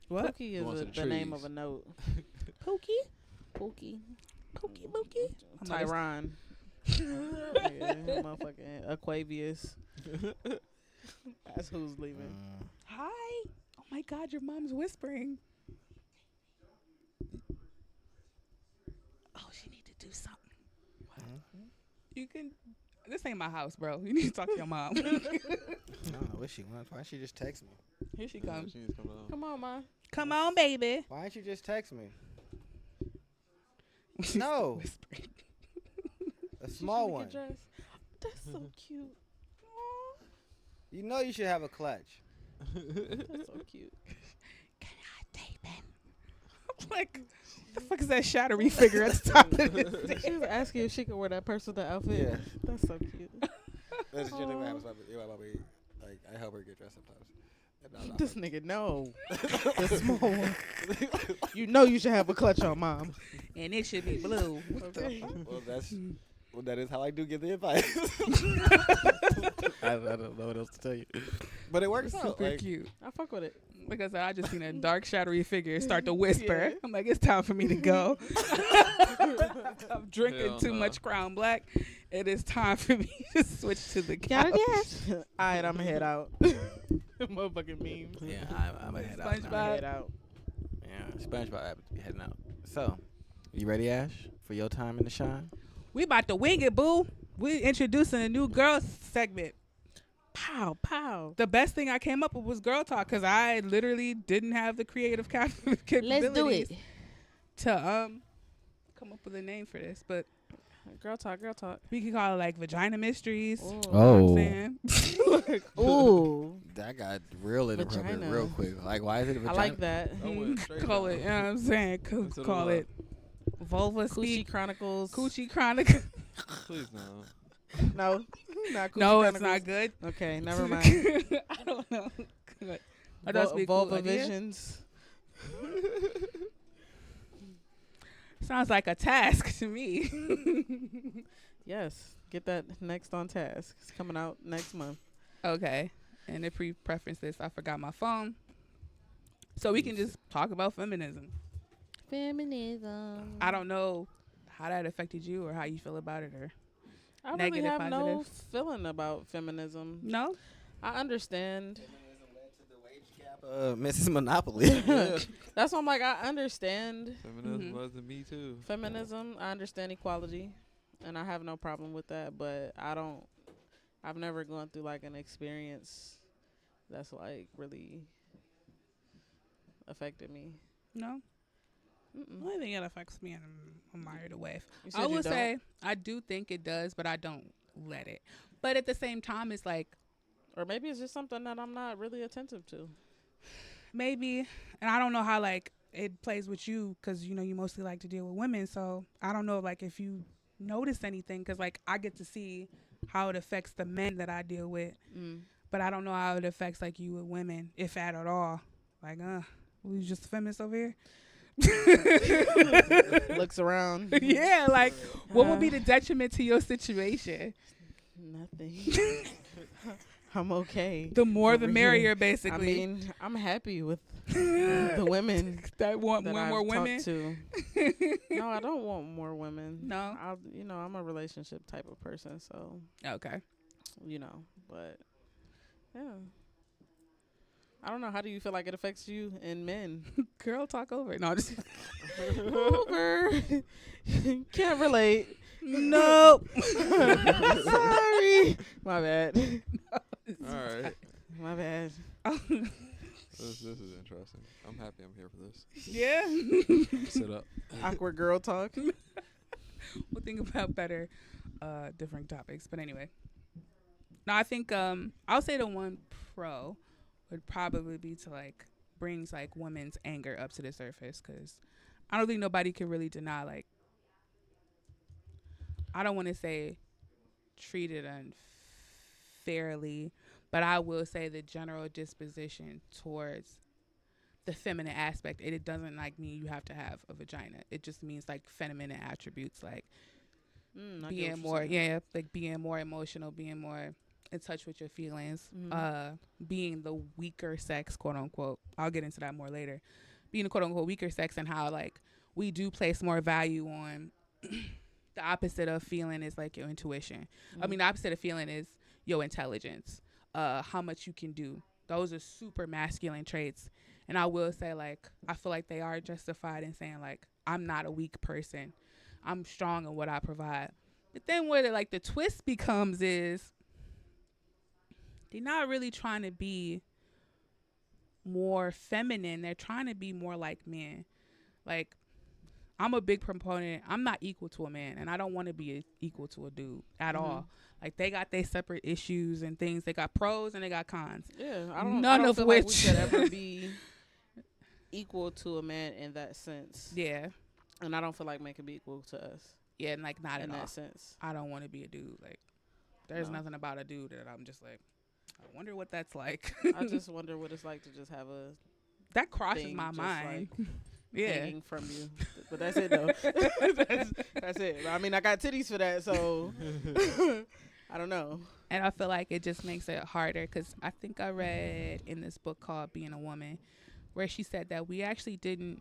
What? Pookie Going is to the the name trees. of a note. Pookie? Pookie. Pookie? Tyron. Yeah, motherfucking Aquavius. That's who's leaving. Hi. Oh my God, your mom's whispering. Oh, she need to do something. You can. This ain't my house, bro. You need to talk to your mom. I don't know what she wants. Why don't she just text me? Here she comes. She needs to come on. Come on, ma. Come on, baby. Why don't you just text me? No, Whispering. a small Tryna one. get dressed. That's so cute. You know you should have a clutch. That's so cute. Like, the fuck is that shadowy figure at the top of this? She was asking if she could wear that personal outfit. Yeah. That's so cute. That's generally what happens. Like, I help her get dressed sometimes. And I'm This nigga, no. The small one. You know you should have a clutch on, mom. And it should be blue. Okay. Well, that is how I do give the advice. I don't know what else to tell you. But it works out. Super Like, cute. I fuck with it. Like I said, I just seen a dark, shadowy figure start to whisper. Yeah. I'm like, it's time for me to go. I'm drinking Hell too nah. much Crown Black. It is time for me to switch to the couch. All right, I'm gonna head out. Motherfucking memes. yeah, I'm gonna head out. SpongeBob. now. Head out. Yeah, SpongeBob be heading out. So, you ready, Ash, for your time in the shine? We about to wing it, boo. We introducing a new girls segment. Pow, pow. The best thing I came up with was girl talk because I literally didn't have the creative capabilities Let's do it. to come up with a name for this. But Girl talk, girl talk. we could call it like vagina mysteries. Ooh. You know what Oh. I'm saying? Ooh. That got real inappropriate Vagina. real quick. Like, why is it a I vagina? like that. I went straight Call down. it, you know what I'm saying? Mix it Call all it vulva Coochie speak. Chronicles. Coochie Chronicle. Please no. No. Not Coochie No, it's Chronicles. not good. Okay, never mind. I don't know. I thought it'd be a cool Vulva idea. Visions. Sounds like a task to me. Yes. Get that next on task. It's coming out next month. Okay. And to pre-preference this, I forgot my phone. So we can just talk about feminism. Feminism. I don't know how that affected you or how you feel about it or I really Negative, have no positive? feeling about feminism. no. I understand. Mrs. Monopoly. Yeah. That's why I'm like, I understand Feminism Mhm. was the Me Too. feminism. I understand equality. And I have no problem with that. But I've never gone through like an experience that's like really affected me. No. Mm-mm. The only thing that affects me in a minor way. You said I you would don't? say I do think it does, but I don't let it. But at the same time, it's like Or maybe it's just something that I'm not really attentive to. maybe, and I don't know how like it plays with you because you know you mostly like to deal with women. So I don't know like if you notice anything because like I get to see how it affects the men that I deal with, but I don't know how it affects like you with women, if at all. Like, we just a feminist over here. Looks around. Yeah, like what would be the detriment to your situation? Nothing. I'm okay. The more the Over merrier, here. basically. I mean, I'm happy with the women that want that more I've more talked women. to. No, I don't want more women. No? I'm a relationship type of person, so Okay. but yeah. I don't know. How do you feel like it affects you and men? Girl, talk over it. No, just Over. Can't relate. nope. Sorry. My bad. All right. My bad. This is interesting. I'm happy I'm here for this. Yeah. Sit up. Awkward girl talk. We'll think about better different topics. But anyway. No, I think I'll say the one pro would probably be to like brings like women's anger up to the surface because I don't think nobody can really deny like I don't want to say treated unfairly, but I will say the general disposition towards the feminine aspect. It doesn't like mean you have to have a vagina. It just means like feminine attributes like I get being what more you're saying. like being more emotional, being more in touch with your feelings, Mhm. being the weaker sex, quote unquote. I'll get into that more later. Being the quote unquote weaker sex and how like we do place more value on the opposite of feeling is like your intuition. I mean, the opposite of feeling is your intelligence, how much you can do. Those are super masculine traits. And I will say, like, I feel like they are justified in saying, like, I'm not a weak person. I'm strong in what I provide. But then where like the twist becomes is they're not really trying to be more feminine. They're trying to be more like men. Like, I'm a big proponent. I'm not equal to a man, and I don't want to be equal to a dude at all. Like, they got their separate issues and things. They got pros and they got cons. Yeah, None I don't of feel like we which- could ever be equal to a man in that sense. Yeah. And I don't feel like men can be equal to us Yeah, and like not in at all. that sense. I don't want to be a dude. Like, there's No. nothing about a dude that I'm just like, I wonder what that's like. I just wonder what it's like to just have a that crosses thing my just, mind. like, Yeah. hanging from you. But that's it though. that's it. I mean, I got titties for that, so I don't know. And I feel like it just makes it harder because I think I read in this book called Being a Woman where she said that we actually didn't,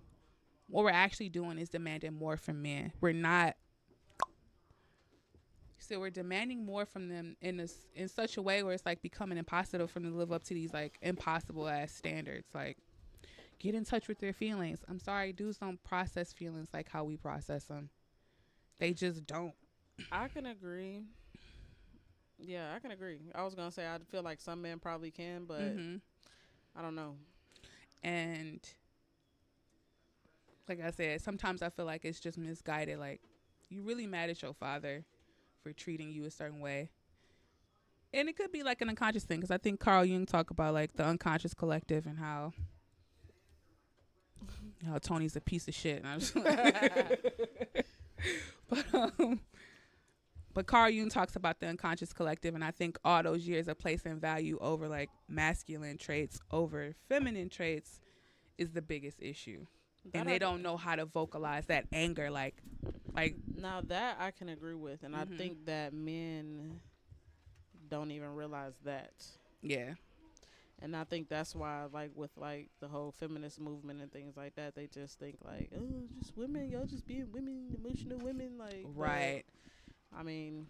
what we're actually doing is demanding more from men. We're not, so we're demanding more from them in such a way where it's like becoming impossible for them to live up to these like impossible ass standards. Like, get in touch with their feelings. I'm sorry, dudes don't process feelings like how we process them. They just don't. I can agree. Yeah, I can agree. I was gonna say I feel like some men probably can, but Hmm. I don't know. And like I said, sometimes I feel like it's just misguided. Like, you really mad at your father for treating you a certain way. And it could be like an unconscious thing, because I think Carl Jung talk about like the unconscious collective and how Tony's a piece of shit. And I was but but Carl Jung talks about the unconscious collective, and I think all those years of placing value over like masculine traits over feminine traits is the biggest issue. And they don't know how to vocalize that anger, like Now that I can agree with, and I Mhm. think that men don't even realize that. yeah, And I think that's why, like, with like the whole feminist movement and things like that, they just think like, oh, just women, y'all just being women, emotional women, like. right. But, I mean,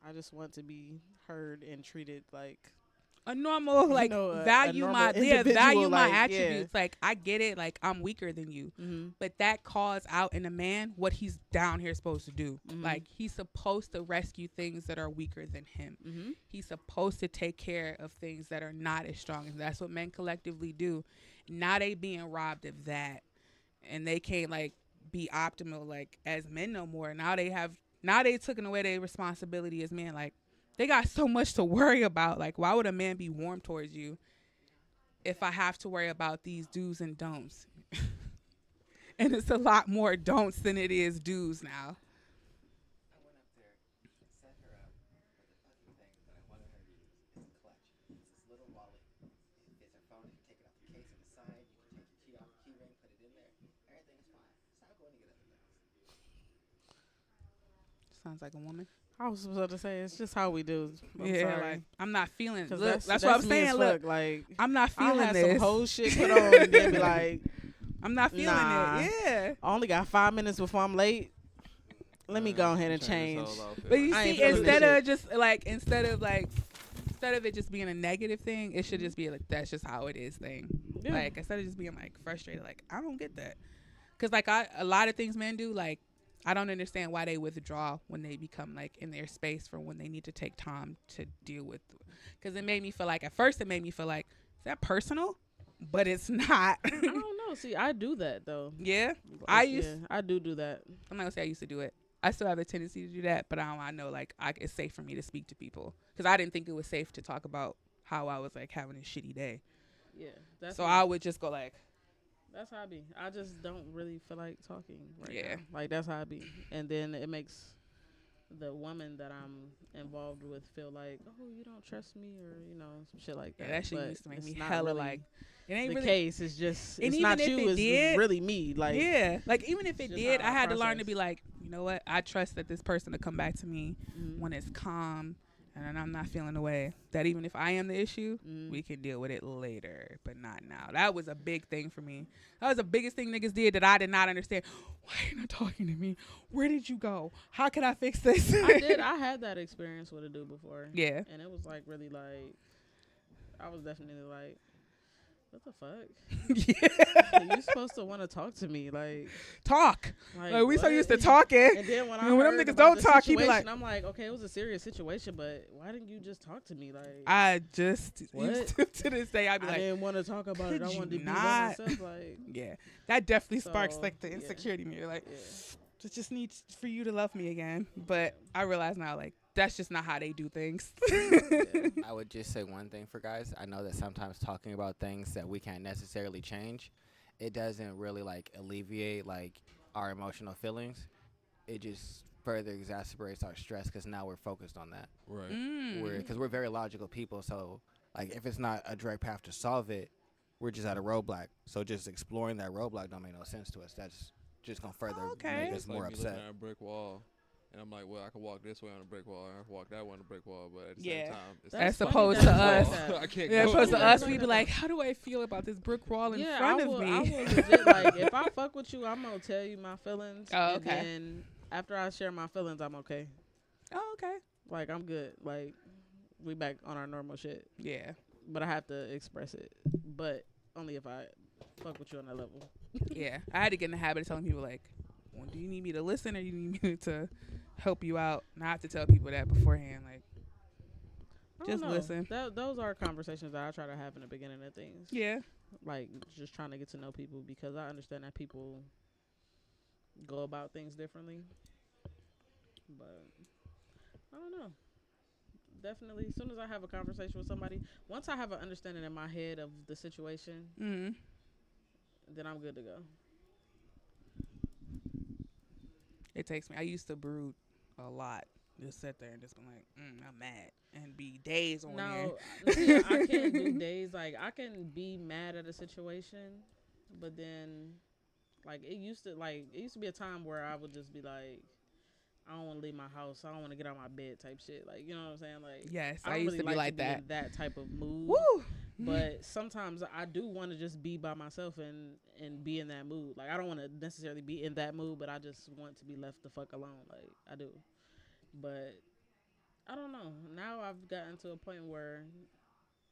I just want to be heard and treated like A normal like a value normal my individual, value my like, attributes. Like, I get it. Like, I'm weaker than you, Mm-hmm. but that calls out in a man what he's down here supposed to do. Mhm. Like, he's supposed to rescue things that are weaker than him. Mm-hmm. He's supposed to take care of things that are not as strong, and that's what men collectively do. Now they being robbed of that, and they can't like be optimal like as men no more. Now they taken away their responsibility as men. Like, they got so much to worry about. Like, why would a man be warm towards you if I have to worry about these do's and don'ts? And it's a lot more don'ts than it is do's now. I went up there, set her up with a fuzzy thing that I wanted her to use. It's a clutch. It's this little wallet. It fits her phone. You can take it off the case on the side. You can take your key off the key ring, put it in there. Everything is fine. Stop going to get other things. Sounds like a woman. I was supposed to say it's just how we do. I'm yeah, sorry. like, I'm not feeling. 'Cause Look, that's what I'm me saying. as Look, fuck. Like, I'm not I feeling had this. some whole shit put on and then be like, I'm not feeling Nah. it. Yeah. I only got 5 minutes before I'm late. Let me go ahead and change. But you I ain't see, feeling instead this of just like instead of it just being a negative thing, it should just be like that's just how it is thing. Yeah. Like, instead of just being like frustrated, like, I don't get that. Cause like a lot of things men do, like, I don't understand why they withdraw when they become like in their space for when they need to take time to deal with. Cause it made me feel like at first is that personal? But it's not. I don't know. See, I do that though. Yeah. I do that. I'm not gonna say I used to do it. I still have a tendency to do that, but I know like it's safe for me to speak to people because I didn't think it was safe to talk about how I was like having a shitty day. Yeah. That's So me. I would just go like, That's how I be. I just don't really feel like talking right Yeah. now. Like, that's how I be. And then it makes the woman that I'm involved with feel like, oh, you don't trust me, or, you know, some shit like that. yeah, that shit But used to make it's me not hella really like, it ain't the really. case. It's just, And it's even not if you, it it's did, really me. Like, Yeah, like even if it's it just did, how I I had to learn process. to be like, you know what? I trust that this person to come back to me mhm. when it's calm and I'm not feeling the way. That even if I am the issue, Mhm. we can deal with it later, but not now. That was a big thing for me. That was the biggest thing niggas did that I did not understand. Why are you not talking to me? Where did you go? How can I fix this? I had that experience with a dude before. Yeah. And it was like really like, I was definitely like, what the fuck? Yeah. You supposed to want to talk to me, like Talk. Like, we so what? used to talking. And then when You I know, when them heard niggas about don't the talk, he be situation, like- I'm like, okay, it was a serious situation, but why didn't you just talk to me? Like, I just What? used to this day, I'd be I like, didn't want to talk about it. could I you wanted to be by not? myself. Like, yeah, that definitely sparks So, like the yeah. insecurity in me. You're like, yeah. it just needs for you to love me again. But I realize now, like, that's just not how they do things. I would just say one thing for guys. I know that sometimes talking about things that we can't necessarily change, it doesn't really like alleviate like our emotional feelings. It just further exacerbates our stress because now we're focused on that. Right. Because we're very logical people. So like if it's not a direct path to solve it, we're just at a roadblock. So just exploring that roadblock don't make no sense to us. That's just gonna further Okay. make us It's like more me upset. looking at a brick wall, and I'm like, well, I can walk this way on a brick wall, or I can walk that way on a brick wall, but at the Yeah. same time, it's That's As funny opposed that to it's like us. that. I can't Yeah, go. opposed to Yeah. us, we'd be like, how do I feel about this brick wall in Yeah, front I of will, me? I will legit, like, if I fuck with you, I'm gonna tell you my feelings. Oh, And okay. then after I share my feelings, I'm okay. Oh, okay. Like, I'm good. Like, we back on our normal shit. Yeah. But I have to express it. But only if I fuck with you on that level. Yeah. I had to get in the habit of telling people, like, well, do you need me to listen or you need me to help you out? And I have to tell people that beforehand. Like, I Just don't know. listen. Those are conversations that I try to have in the beginning of things. Yeah. Like just trying to get to know people because I understand that people go about things differently. But I don't know. Definitely, as soon as I have a conversation with somebody, once I have an understanding in my head of the situation, Mm-hmm. then I'm good to go. It takes me. I used to brood a lot. Just sit there and just be like, I'm mad, and be days on there. No, see, I can't do days. Like I can be mad at a situation, but then like it used to be a time where I would just be like, I don't want to leave my house. I don't want to get out of my bed type shit. Like, you know what I'm saying? Like, Yes, I I don't used really to be like be that. in that type of mood. Woo. But sometimes I do want to just be by myself and be in that mood. Like, I don't want to necessarily be in that mood, but I just want to be left the fuck alone. Like, I do. But I don't know. Now I've gotten to a point where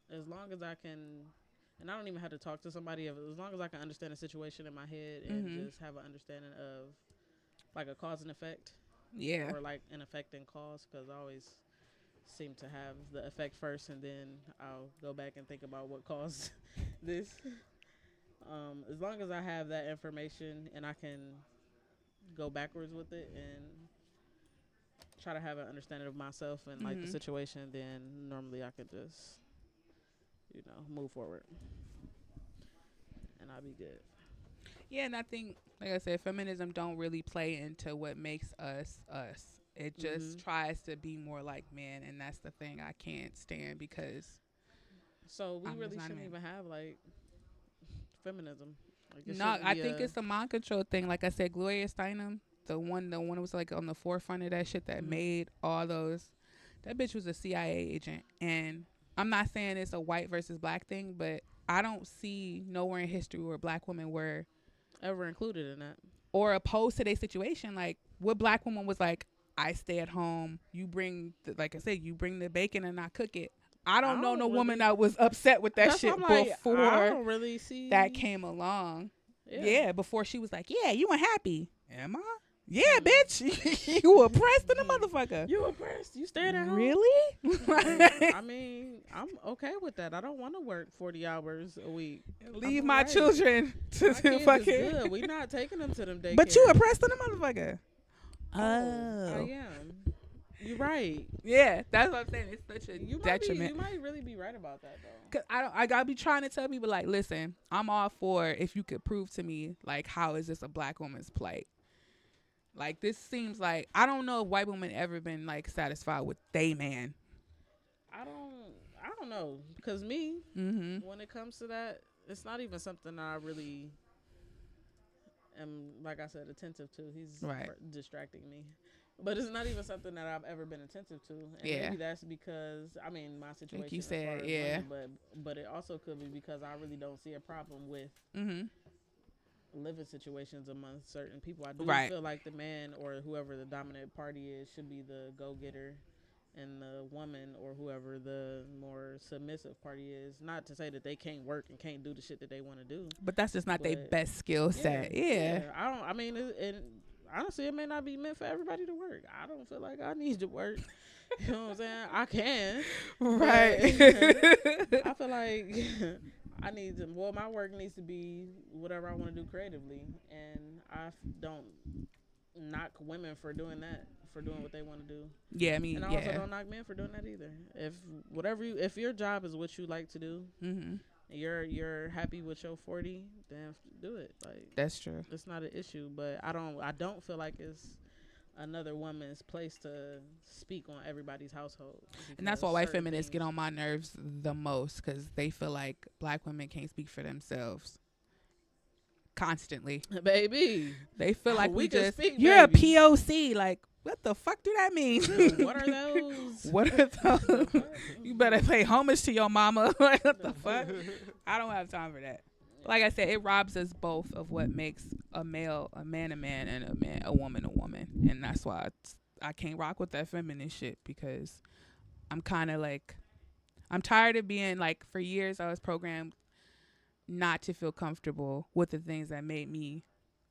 as long as I can, and I don't even have to talk to somebody, as long as I can understand a situation in my head and just have an understanding of like a cause and effect. Yeah. Or like an effect and cause, because I always seem to have the effect first and then I'll go back and think about what caused this. As long as I have that information and I can go backwards with it and try to have an understanding of myself and like the situation, then normally I could just, move forward and I'll be good. Yeah, and I think, like I said, feminism don't really play into what makes us us. It just tries to be more like men, and that's the thing I can't stand because. So we I'm really just not a shouldn't man. even have like feminism. Like, it No, shouldn't I be think a- it's a mind control thing. Like I said, Gloria Steinem, the one who was like on the forefront of that shit that made all those. That bitch was a CIA agent, and I'm not saying it's a white versus black thing, but I don't see nowhere in history where black women were ever included in that. or opposed to their situation. Like, what black woman was like, I stay at home, you bring like I said, you bring the bacon and I cook it. I don't know no woman that was upset with that That's shit what I'm like, I before don't really see that came along. Yeah, before she was like, yeah, you unhappy. Am I? Yeah, bitch. You oppressed in the motherfucker. You oppressed. You staying at home. Really? I mean, I'm okay with that. I don't want to work 40 hours a week. Leave I'm my alright. children to My kids is fucking. good. We not taking them to them daycare. But you oppressed in the motherfucker. I am. You're right. Yeah, that's what I'm saying. It's such a You detriment. might really be right about that though. Cause I gotta be trying to tell people like, listen, I'm all for if you could prove to me like how is this a black woman's plight. Like this seems like I don't know if white women ever been like satisfied with they man. I don't know because me when it comes to that, it's not even something I really am, like I said, attentive to. He's distracting me. But it's not even something that I've ever been attentive to. And maybe that's because, I mean, my situation. Like you as far said, as women, but it also could be because I really don't see a problem with living situations among certain people. I do feel like the man or whoever the dominant party is should be the go-getter, and the woman or whoever the more submissive party is. Not to say that they can't work and can't do the shit that they want to do. But that's just not their best skill set. Yeah. I mean, honestly, it may not be meant for everybody to work. I don't feel like I need to work. You know what I'm saying? I can. Right. I feel like I need to, my work needs to be whatever I want to do creatively. And I don't knock women for doing that, for doing what they want to do. Yeah, I mean, and I also don't knock men for doing that either. If your job is what you like to do, you're happy with your 40, then do it. Like, that's true. It's not an issue, but I don't feel like it's another woman's place to speak on everybody's household. And that's why white feminists get on my nerves the most, because they feel like black women can't speak for themselves constantly. Baby, they feel like we just speak, you're baby. a POC. Like, what the fuck do that mean? What are those? What are those? You better pay homage to your mama. Like, what the fuck? I don't have time for that. Like I said, it robs us both of what makes a man, and a woman, and that's why I can't rock with that feminist shit, because I'm kind of like, I'm tired of being like, for years I was programmed not to feel comfortable with the things that made me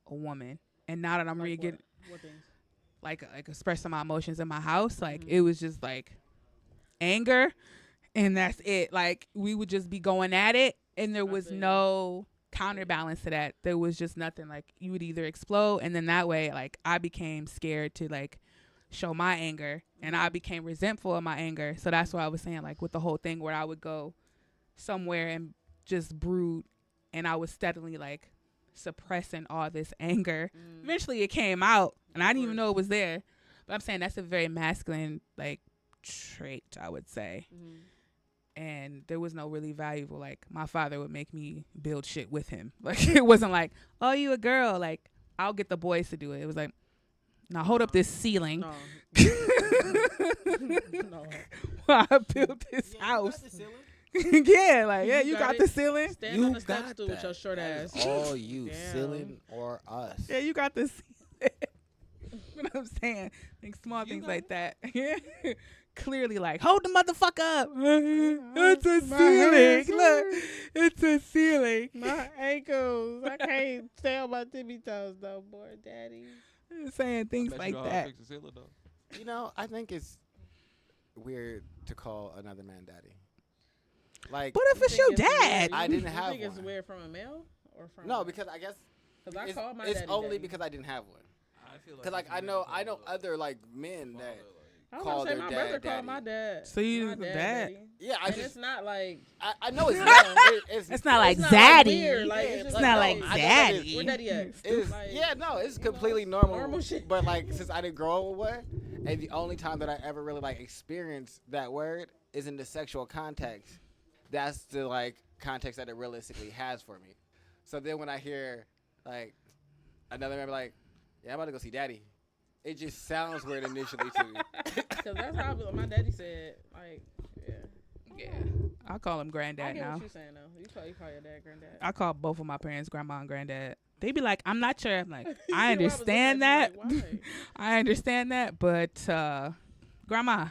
a woman, and now that I'm really getting what things? like expressing my emotions in my house, like it was just like anger, and that's it. Like we would just be going at it, and there was feel you. no counterbalance to that. There was just nothing. Like you would either explode, and then that way, like I became scared to like show my anger, and I became resentful of my anger. So that's why I was saying, like with the whole thing where I would go somewhere and just brood, and I was steadily like suppressing all this anger. Eventually it came out, and I didn't even know it was there. But I'm saying that's a very masculine like trait, I would say. And there was no really valuable, like my father would make me build shit with him. Like it wasn't like, oh, you a girl, like I'll get the boys to do it. It was like, now hold up this ceiling. No. No. While I built this house. Yeah, like yeah, you got it. the ceiling. Stand You on the steps got too with that. your short That ass. is all you, Damn. ceiling or us. Yeah, you got the ceiling. You know what I'm saying? Like small things like that. Yeah. Clearly, like hold the motherfucker up. It's a ceiling. Look, it's a ceiling. My ankles. I can't stay on my tippy toes no more, daddy. Saying things Bet like you know how to that. fix the ceiling, though. You know, I think it's weird to call another man daddy. Like, What if it's your Think it's dad? weird? I didn't You have think it's one. weird from a male or from? no, because I guess Because I it's, call my it's daddy only daddy. because I didn't have one. I feel Because like I know other like men that I was call gonna say their my dad brother daddy. called my dad. So you my dad? daddy. Yeah, I And just it's not like I know it's not. It's not like it's not like zaddy. weird, like, Yeah, it's just It's not no, like I know that is- zaddy. where daddy at? It's, Like, yeah, no, it's you know, completely it's normal. normal shit. But like since I didn't grow up with one, and the only time that I ever really like experienced that word is in the sexual context. That's the like context that it realistically has for me. So then when I hear like another man be like, "Yeah, I'm about to go see daddy," it just sounds weird initially to me. Because that's how my daddy said. Like, yeah. Yeah. I call him I granddad get now. what you're saying though. You call your dad granddad. I call both of my parents grandma and granddad. They be like, I'm not sure. I'm like, You see I why was looking understand at that. you like, why? I understand that, but grandma.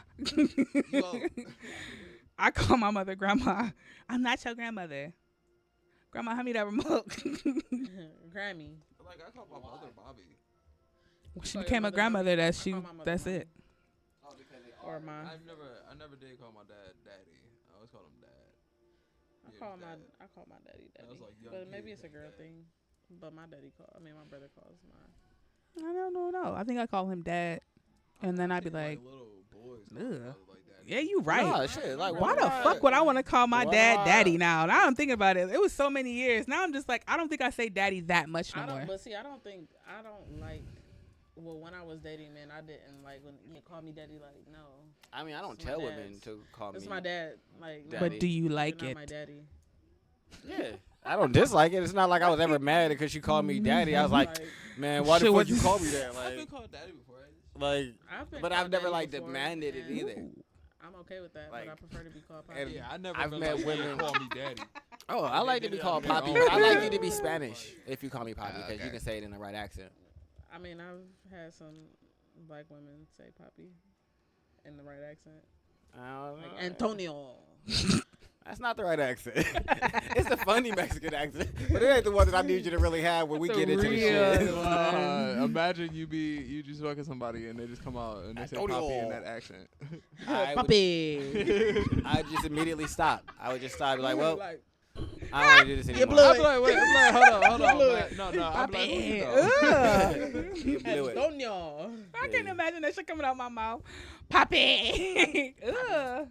I call my mother grandma. I'm not your grandmother. Grandma, hand me that remote. Grammy. Like I call my mother Bobby. She Call your became a mother grandmother. Mommy? That's I she. call my mother That's Mommy. it. Or my. I never did call my dad daddy. I always called him dad. I Yeah, dad. call my daddy That daddy. was like young But maybe kid, it's a girl dad. thing. But my brother calls mine. I don't know. I think I call him dad, and then I'd be like, little boys Ugh. call their mother like that. yeah, you right. Nah, shit. Like, Why the why- fuck would I want to call my why dad do I- daddy now? Now I'm thinking about it. It was so many years. Now I'm just like, I don't think I say daddy that much no I more. don't. But see, I don't like. Well, when I was dating, man, I didn't like when you call me daddy. Like, no, I mean, I don't It's my tell dad's. women to call me. it's my dad. Like, Daddy. But do you you're like not it? my daddy. Yeah, I don't dislike it. It's not like I was ever mad because she called me daddy. I was like, man, why the Shit, fuck what you you- call me that? I've Like, been called daddy before. like, I've been but called I've never daddy like before, demanded it and either. I'm okay with that, Like, but I prefer to be called and- Poppy. Yeah, I never I've been met like, women- call me daddy. Oh, I They like to did be it called on their Poppy, own. but I like you to be Like- Spanish if you call me Poppy because you okay. can say it in the right accent. I mean, I've had some black women say Poppy in the right accent, I don't know. like Antonio. That's not the right accent. It's a funny Mexican accent, but it ain't the one that I need you to really have when we It's get a into the real shit. one. Imagine you just fucking somebody and they just come out and they say Antonio. Poppy in that accent. I would, Poppy. I'd just immediately stop. I would just stop. Be like, well, Like, I don't want to do this anymore. blew I'm it. like, wait, I'm like, hold on, blew man. it. No, I'm like, who you know? Ugh. You blew it. Antonio. I can't imagine that shit coming out my mouth. Poppy. Ugh.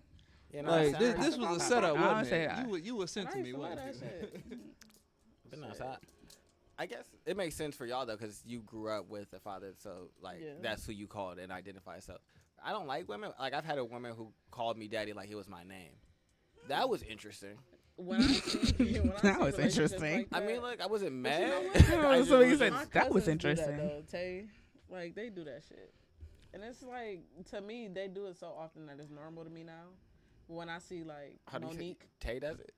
You know, Like it this, sounds- this was a setup, I don't wasn't say it? that. You were sent I to used me, to love wasn't that you? shit. But no, so I guess it makes sense for y'all though, because you grew up with a father, so like Yeah. that's who you called and identify yourself. I don't like women. Like I've had a woman who called me daddy like it was my name. That was interesting. When I see, when I That see was relationships interesting. Like I that, mean, look, I wasn't But you mad. know what? I just So you was said just- my that was cousins do interesting. though, Tay. Like they do that shit, and it's like to me they do it so often that it's normal to me now. But when I see like How do you say Monique, Tay does it?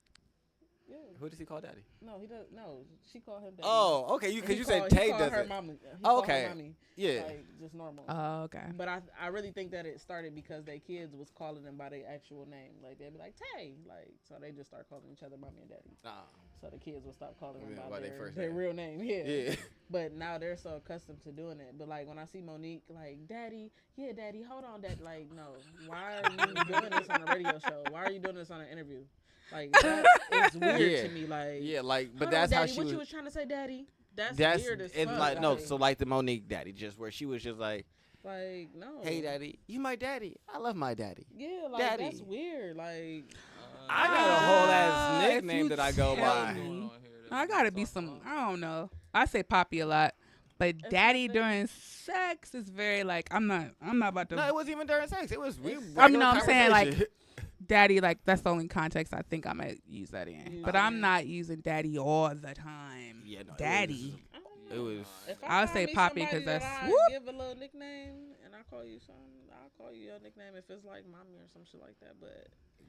yeah, Who does he call daddy? no, he does. No, she called him. Daddy. Oh, okay. And Because he you said called- Tay he called does her it. Mommy. He Oh, called her okay. mommy, Yeah. like just normal. Oh, okay. But I really think that it started because their kids was calling them by their actual name. Like they'd be like Tay, like so they just start calling each other mommy and daddy. Nah. So the kids would stop calling them Yeah, by by their their, first their name. real name. Yeah. Yeah. But now they're so accustomed to doing it. But like when I see Monique, like, Daddy, yeah, Daddy, hold on, Dad. Like, no, why are you doing this on a radio show? Why are you doing this on an interview? Like, that is weird Yeah. to me. Like, Yeah, like, but hold that's on, how Daddy, she what was. you was trying to say, Daddy? That's weird as And fuck. like no, so like the Monique daddy, just where she was just like, like, no. hey daddy, you my daddy. I love my daddy. Yeah, like Daddy. that's weird. Like, I got a whole ass if nickname you that I go tell by. me. I gotta be some. I don't know. I say Poppy a lot, but Daddy during sex is very like I'm not about to. No, it wasn't even during sex. It was I mean, no, I'm saying like Daddy. Like that's the only context I think I might use that in. But I'm not using Daddy all the time. Yeah, no, Daddy. It was. if I'll find say me Poppy somebody 'cause that's- that I whoop. give a little nickname and I call you something. I'll call you your nickname if it's like mommy or some shit like that.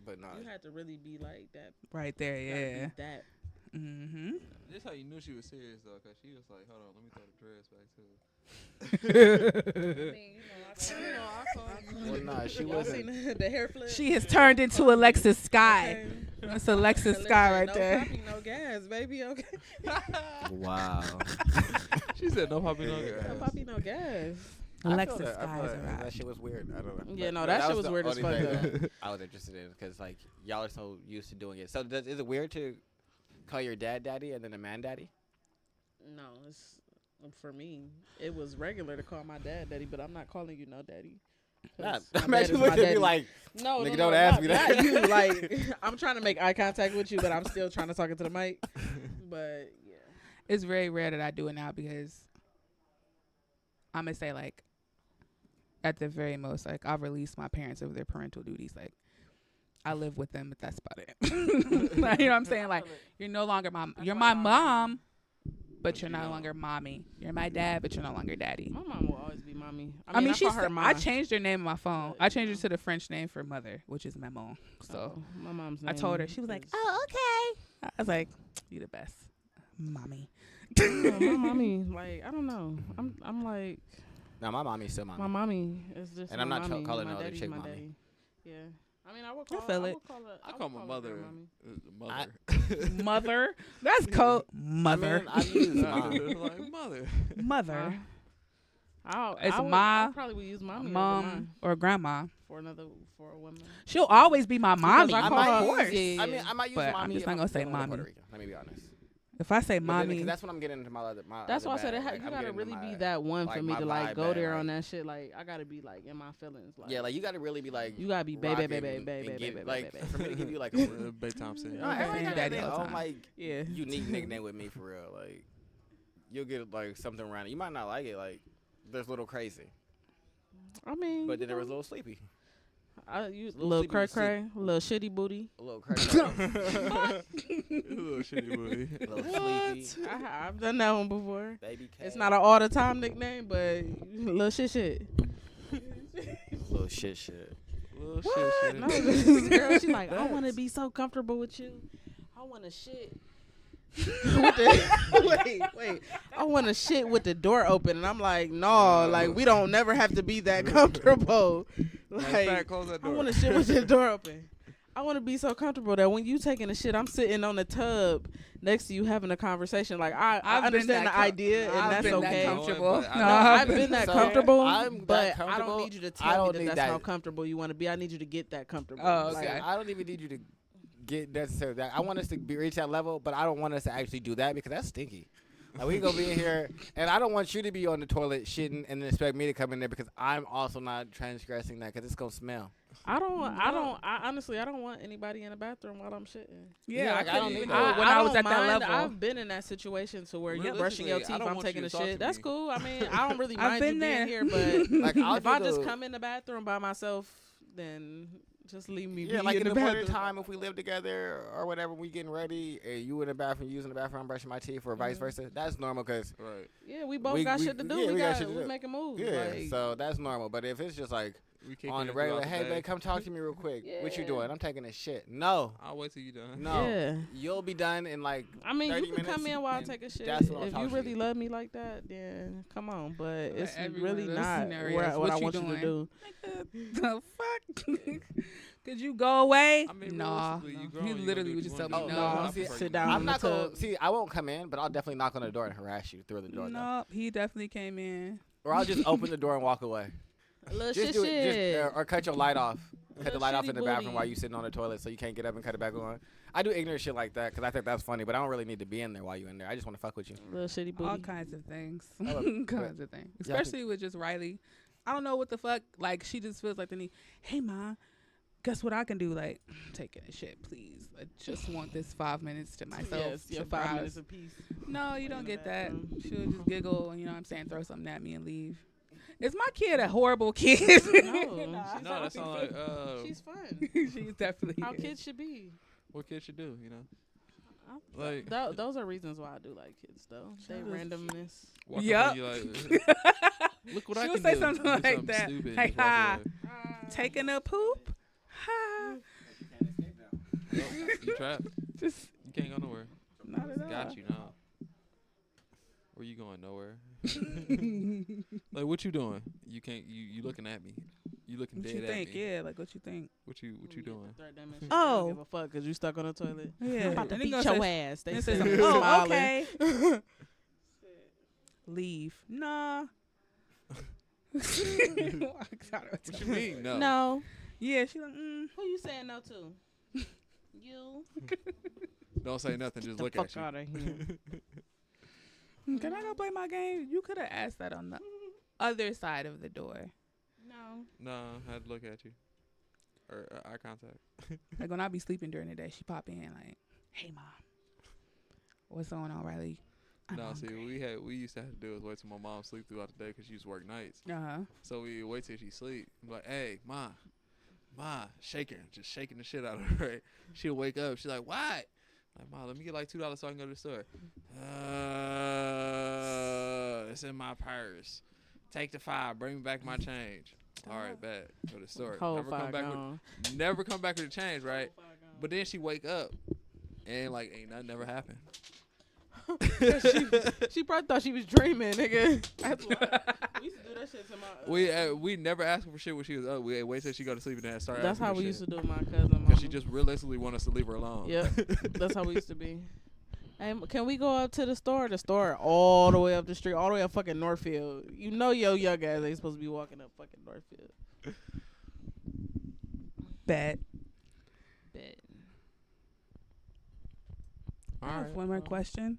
But no. you had to really be like that. Right there, You gotta be yeah. That. Mm-hmm. This how you knew she was serious though, cause she was like, "Hold on, let me throw the dress back too." I mean, I call. Well, nah, she Y'all wasn't. seen the hair flip? She has turned into Alexis Sky. Okay. That's Alexis Sky right no there. Poppy, no gas, baby. Okay. Wow. She said, "No poppy, no No gas." Poppy, no gas. Alexis Sky is a that ride. shit was weird. I don't know. Yeah, But- no, but that shit was was the weird as only fuck, thing that I was interested in because like y'all are so used to doing it. So is it weird to call your dad daddy and then a man daddy? No, it's for me. It was regular to call my dad daddy, but I'm not calling you no daddy. Nah, 'Cause my dad imagine is my looking at me daddy. like, No, nigga, no, don't no, ask not, me that. not you. Like, I'm trying to make eye contact with you, but I'm still trying to talk into the mic. But yeah, It's very rare that I do it now because I'm gonna say like at the very most, like I've released my parents of their parental duties. Like I live with them, but that's about it. Like, you know what I'm saying? Like you're no longer you're my mom, but you're no longer mommy. You're my dad, but you're no longer daddy. my mom will always be mommy. I mean, call her mom. I changed her name on my phone. I changed it to the French name for mother, which is maman. So Oh, my mom's name. I told her. She was like, is- "Oh, okay." I was like, "You the best, mommy." No, my mommy. Like, I don't know. I'm like, no, my mommy's still mommy. my mommy is just. And I'm my not mommy. calling my no other daddy's chick my mommy. daddy. Yeah. I mean, I would call. feel I it. would call her. I would call my her mother grandmommy. mother. Mother. That's code. Mother. I use mom. Like mother. Mother. It's I probably would use mommy Mom or grandma. for a woman. She'll always be my mommy. I I call might her- Of course. yeah, I mean, I might use But I'm mommy. just if not gonna say living in mommy. Puerto Rico. Let me be honest. If I say But then, mommy, that's when I'm getting into my other. That's other why I said bag. you Like, I'm gotta getting really into be my- that one like for me my to like vibe go bag, there on like- that shit. Like I gotta be like in my feelings. Like Yeah, like you gotta really be like. you gotta be baby, rocking baby, and baby, get- baby, like baby. for me to give you like Bay Thompson. No, everybody got Daddy their all the own time. like Yeah. unique nickname with me for real. Like you'll get like something around it. You might not like it. Like there's little crazy, I mean, but then there was little sleepy, you little little sleepy cray with sleep. cray, little shitty booty. a little crazy, Little shitty booty. a little sleepy, I've done that one before. baby. Cat, It's not an all the time nickname, but little shit. little shit. Little What? shit. No, this girl, she like, I want to be so comfortable with you. I want to shit. with the, wait. I want to shit with the door open, and I'm like, no, like we don't never have to be that comfortable. Like, Close that I door. want to shit with the door open. I want to be so comfortable that when you taking a shit, I'm sitting on the tub next to you having a conversation. Like I I've been understand that the idea, and I've that's been that okay. comfortable. But I No, know I've been that So, comfortable, I'm that but I comfortable. don't need you to I tell don't me need that that's that. how comfortable you want to be. I need you to get that comfortable. Oh, Like, okay. I don't even need you to get necessarily that. I want us to reach that level, but I don't want us to actually do that because that's stinky. Like we gonna be in here, and I don't want you to be on the toilet shitting and then expect me to come in there because I'm also not transgressing that because it's gonna smell. I honestly, I don't want anybody in the bathroom while I'm shitting. yeah, like, I I don't couldn't need even that. do it when I was don't at that mind. level. I've been in that situation to where you're brushing your Realistically, I teeth, don't I'm want taking you a to talk shit. to That's me. cool. I mean, I don't really I've mind been you there. being here, but Like I'll if I do just the- come in the bathroom by myself, then just leave me Yeah, be like in in the the winter bathroom. time, if we live together or whatever, we getting ready, and you in the bathroom, using the bathroom, I'm brushing my teeth, or vice versa. That's normal because Right. Yeah, we both We- got we- shit to do. yeah, we we got got shit to we do. making moves. yeah, Like, so that's normal. But if it's just like kick on it the throughout regular. the Hey, day. babe, come talk to me real quick. What you Yeah. doing? I'm taking a shit. No, I'll wait till you done. no. Yeah. You'll be done in like. I mean, 30 you can come minutes, in while I and take a shit. that's when I'll If talk you to really you. love me like that, then come on. But it's every one really of those not scenarios, what I what you want you to doing? do. The fuck? Could you go away? I mean, Nah. realistically, you He grown, you gonna literally do would what just you tell wanna me do. no. I Sit prefer you down. do I'm in not the gonna tub. see. I won't come in, but I'll definitely knock on the door and harass you through the door, though. Nope, he definitely came in. Or I'll just open the door and walk away. A little Just shit do it. shit. Or cut your light off. Cut the Little light off shitty in the bathroom booty. while you sitting on the toilet, so you can't get up and cut it back on. I do ignorant shit like that because I think that's funny, but I don't really need to be in there while you in there. I just want to fuck with you. Little shitty All booty. kinds of things. Oh, Kinds of things. Yeah, I Especially with just Riley. I don't know what the fuck. Like, she just feels like the need. Hey, Ma, guess what I can do? Like, taking a shit, please. I just want this 5 minutes to myself. Yes, your 5 surprise. minutes apiece. No, you in don't the get that. bathroom. She'll just giggle and, you know what I'm saying, throw something at me and leave. Is my kid a horrible kid? No, she's No, not. that sounds like She's fun. She's definitely How is. kids should be. what kids should do, you know? Like Those are reasons why I do like kids, though. They randomness. walk up Yup. and you like, look what I She'll can say do. something Do like that. Stupid, and Like, just walk ha. away. Taking a poop? Ha. Nope, you trapped. Just You can't go nowhere. not at all. Got you now. Where you going? Nowhere. Like what you doing? You can't. You looking at me. You looking What dead you at think? me. Yeah, like what you think? What you doing? I Oh. don't give a fuck because you stuck on the toilet. Yeah. I'm about to And he beat gonna your say- ass. They and say say something. something, oh, Smiling. okay. Leave. Nah. What you mean? No. No. Yeah, she like, Who you saying no to? You. Don't say nothing. Just The look fuck at you. out of here. can I go play my game? You could have asked that on the other side of the door. No. No, I had to look at you. Or eye contact. Like when I be sleeping during the day, she pop in like, "Hey, Mom, what's going on, Riley?" I'm No, see, hungry." we used to have to do is wait till my mom sleep throughout the day because she used to work nights. Uh-huh. So we wait till she sleep. I'm like, hey, ma, shake her, just shaking the shit out of her. Right? She'll wake up. She's like, what? Like, ma, let me get like $2 so I can go to the store. It's in my purse. Take the 5. Bring me back my change. All right, bet. Go to the store. Whole Never come five back gone. with, never come back with the change, right? But then she wake up and like ain't nothing never happened. She probably thought she was dreaming, nigga. That's why. We used to do that shit to my. We never asked her for shit when she was up. We wait till she go to sleep and then start. That's asking how for we shit. used to do with my cousin. Because she just realistically want us to leave her alone. Yep. That's how we used to be. Hey, can we go up to the store? The store all the way up the street, all the way up fucking Northfield. You know your young ass ain't supposed to be walking up fucking Northfield. Bet. Bet. I have Alright, one more question.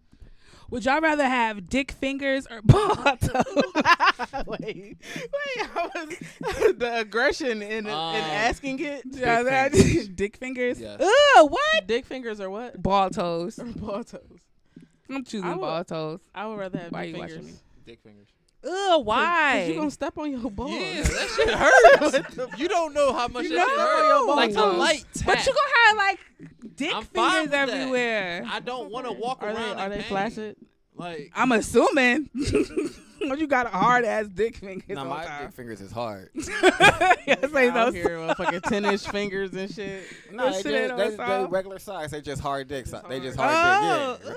Would y'all rather have dick fingers or ball toes? wait, I was the aggression in asking it. Yeah, that fingers. dick fingers. Yes. Ugh, what? Dick fingers or what? Ball toes. Or ball toes. I'm choosing I would- ball toes. I would rather have Why dick you watching fingers. me? Dick fingers. Ugh, why? Cause you gonna step on your balls. Yeah, that shit hurts. You don't know how much You that shit know. hurts. Like a But light tap. But you gonna have like dick I'm fine fingers with that. everywhere. I don't want to walk Are around. they in pain. flaccid? Like I'm assuming. You got a hard ass dick fingers. No, all my time. dick fingers is hard. Yes, I know. Out here with fucking 10-inch fingers and shit. No, That they, shit ain't on just, the they song. regular size. They just hard dicks. They just Oh, hard dick. Yeah.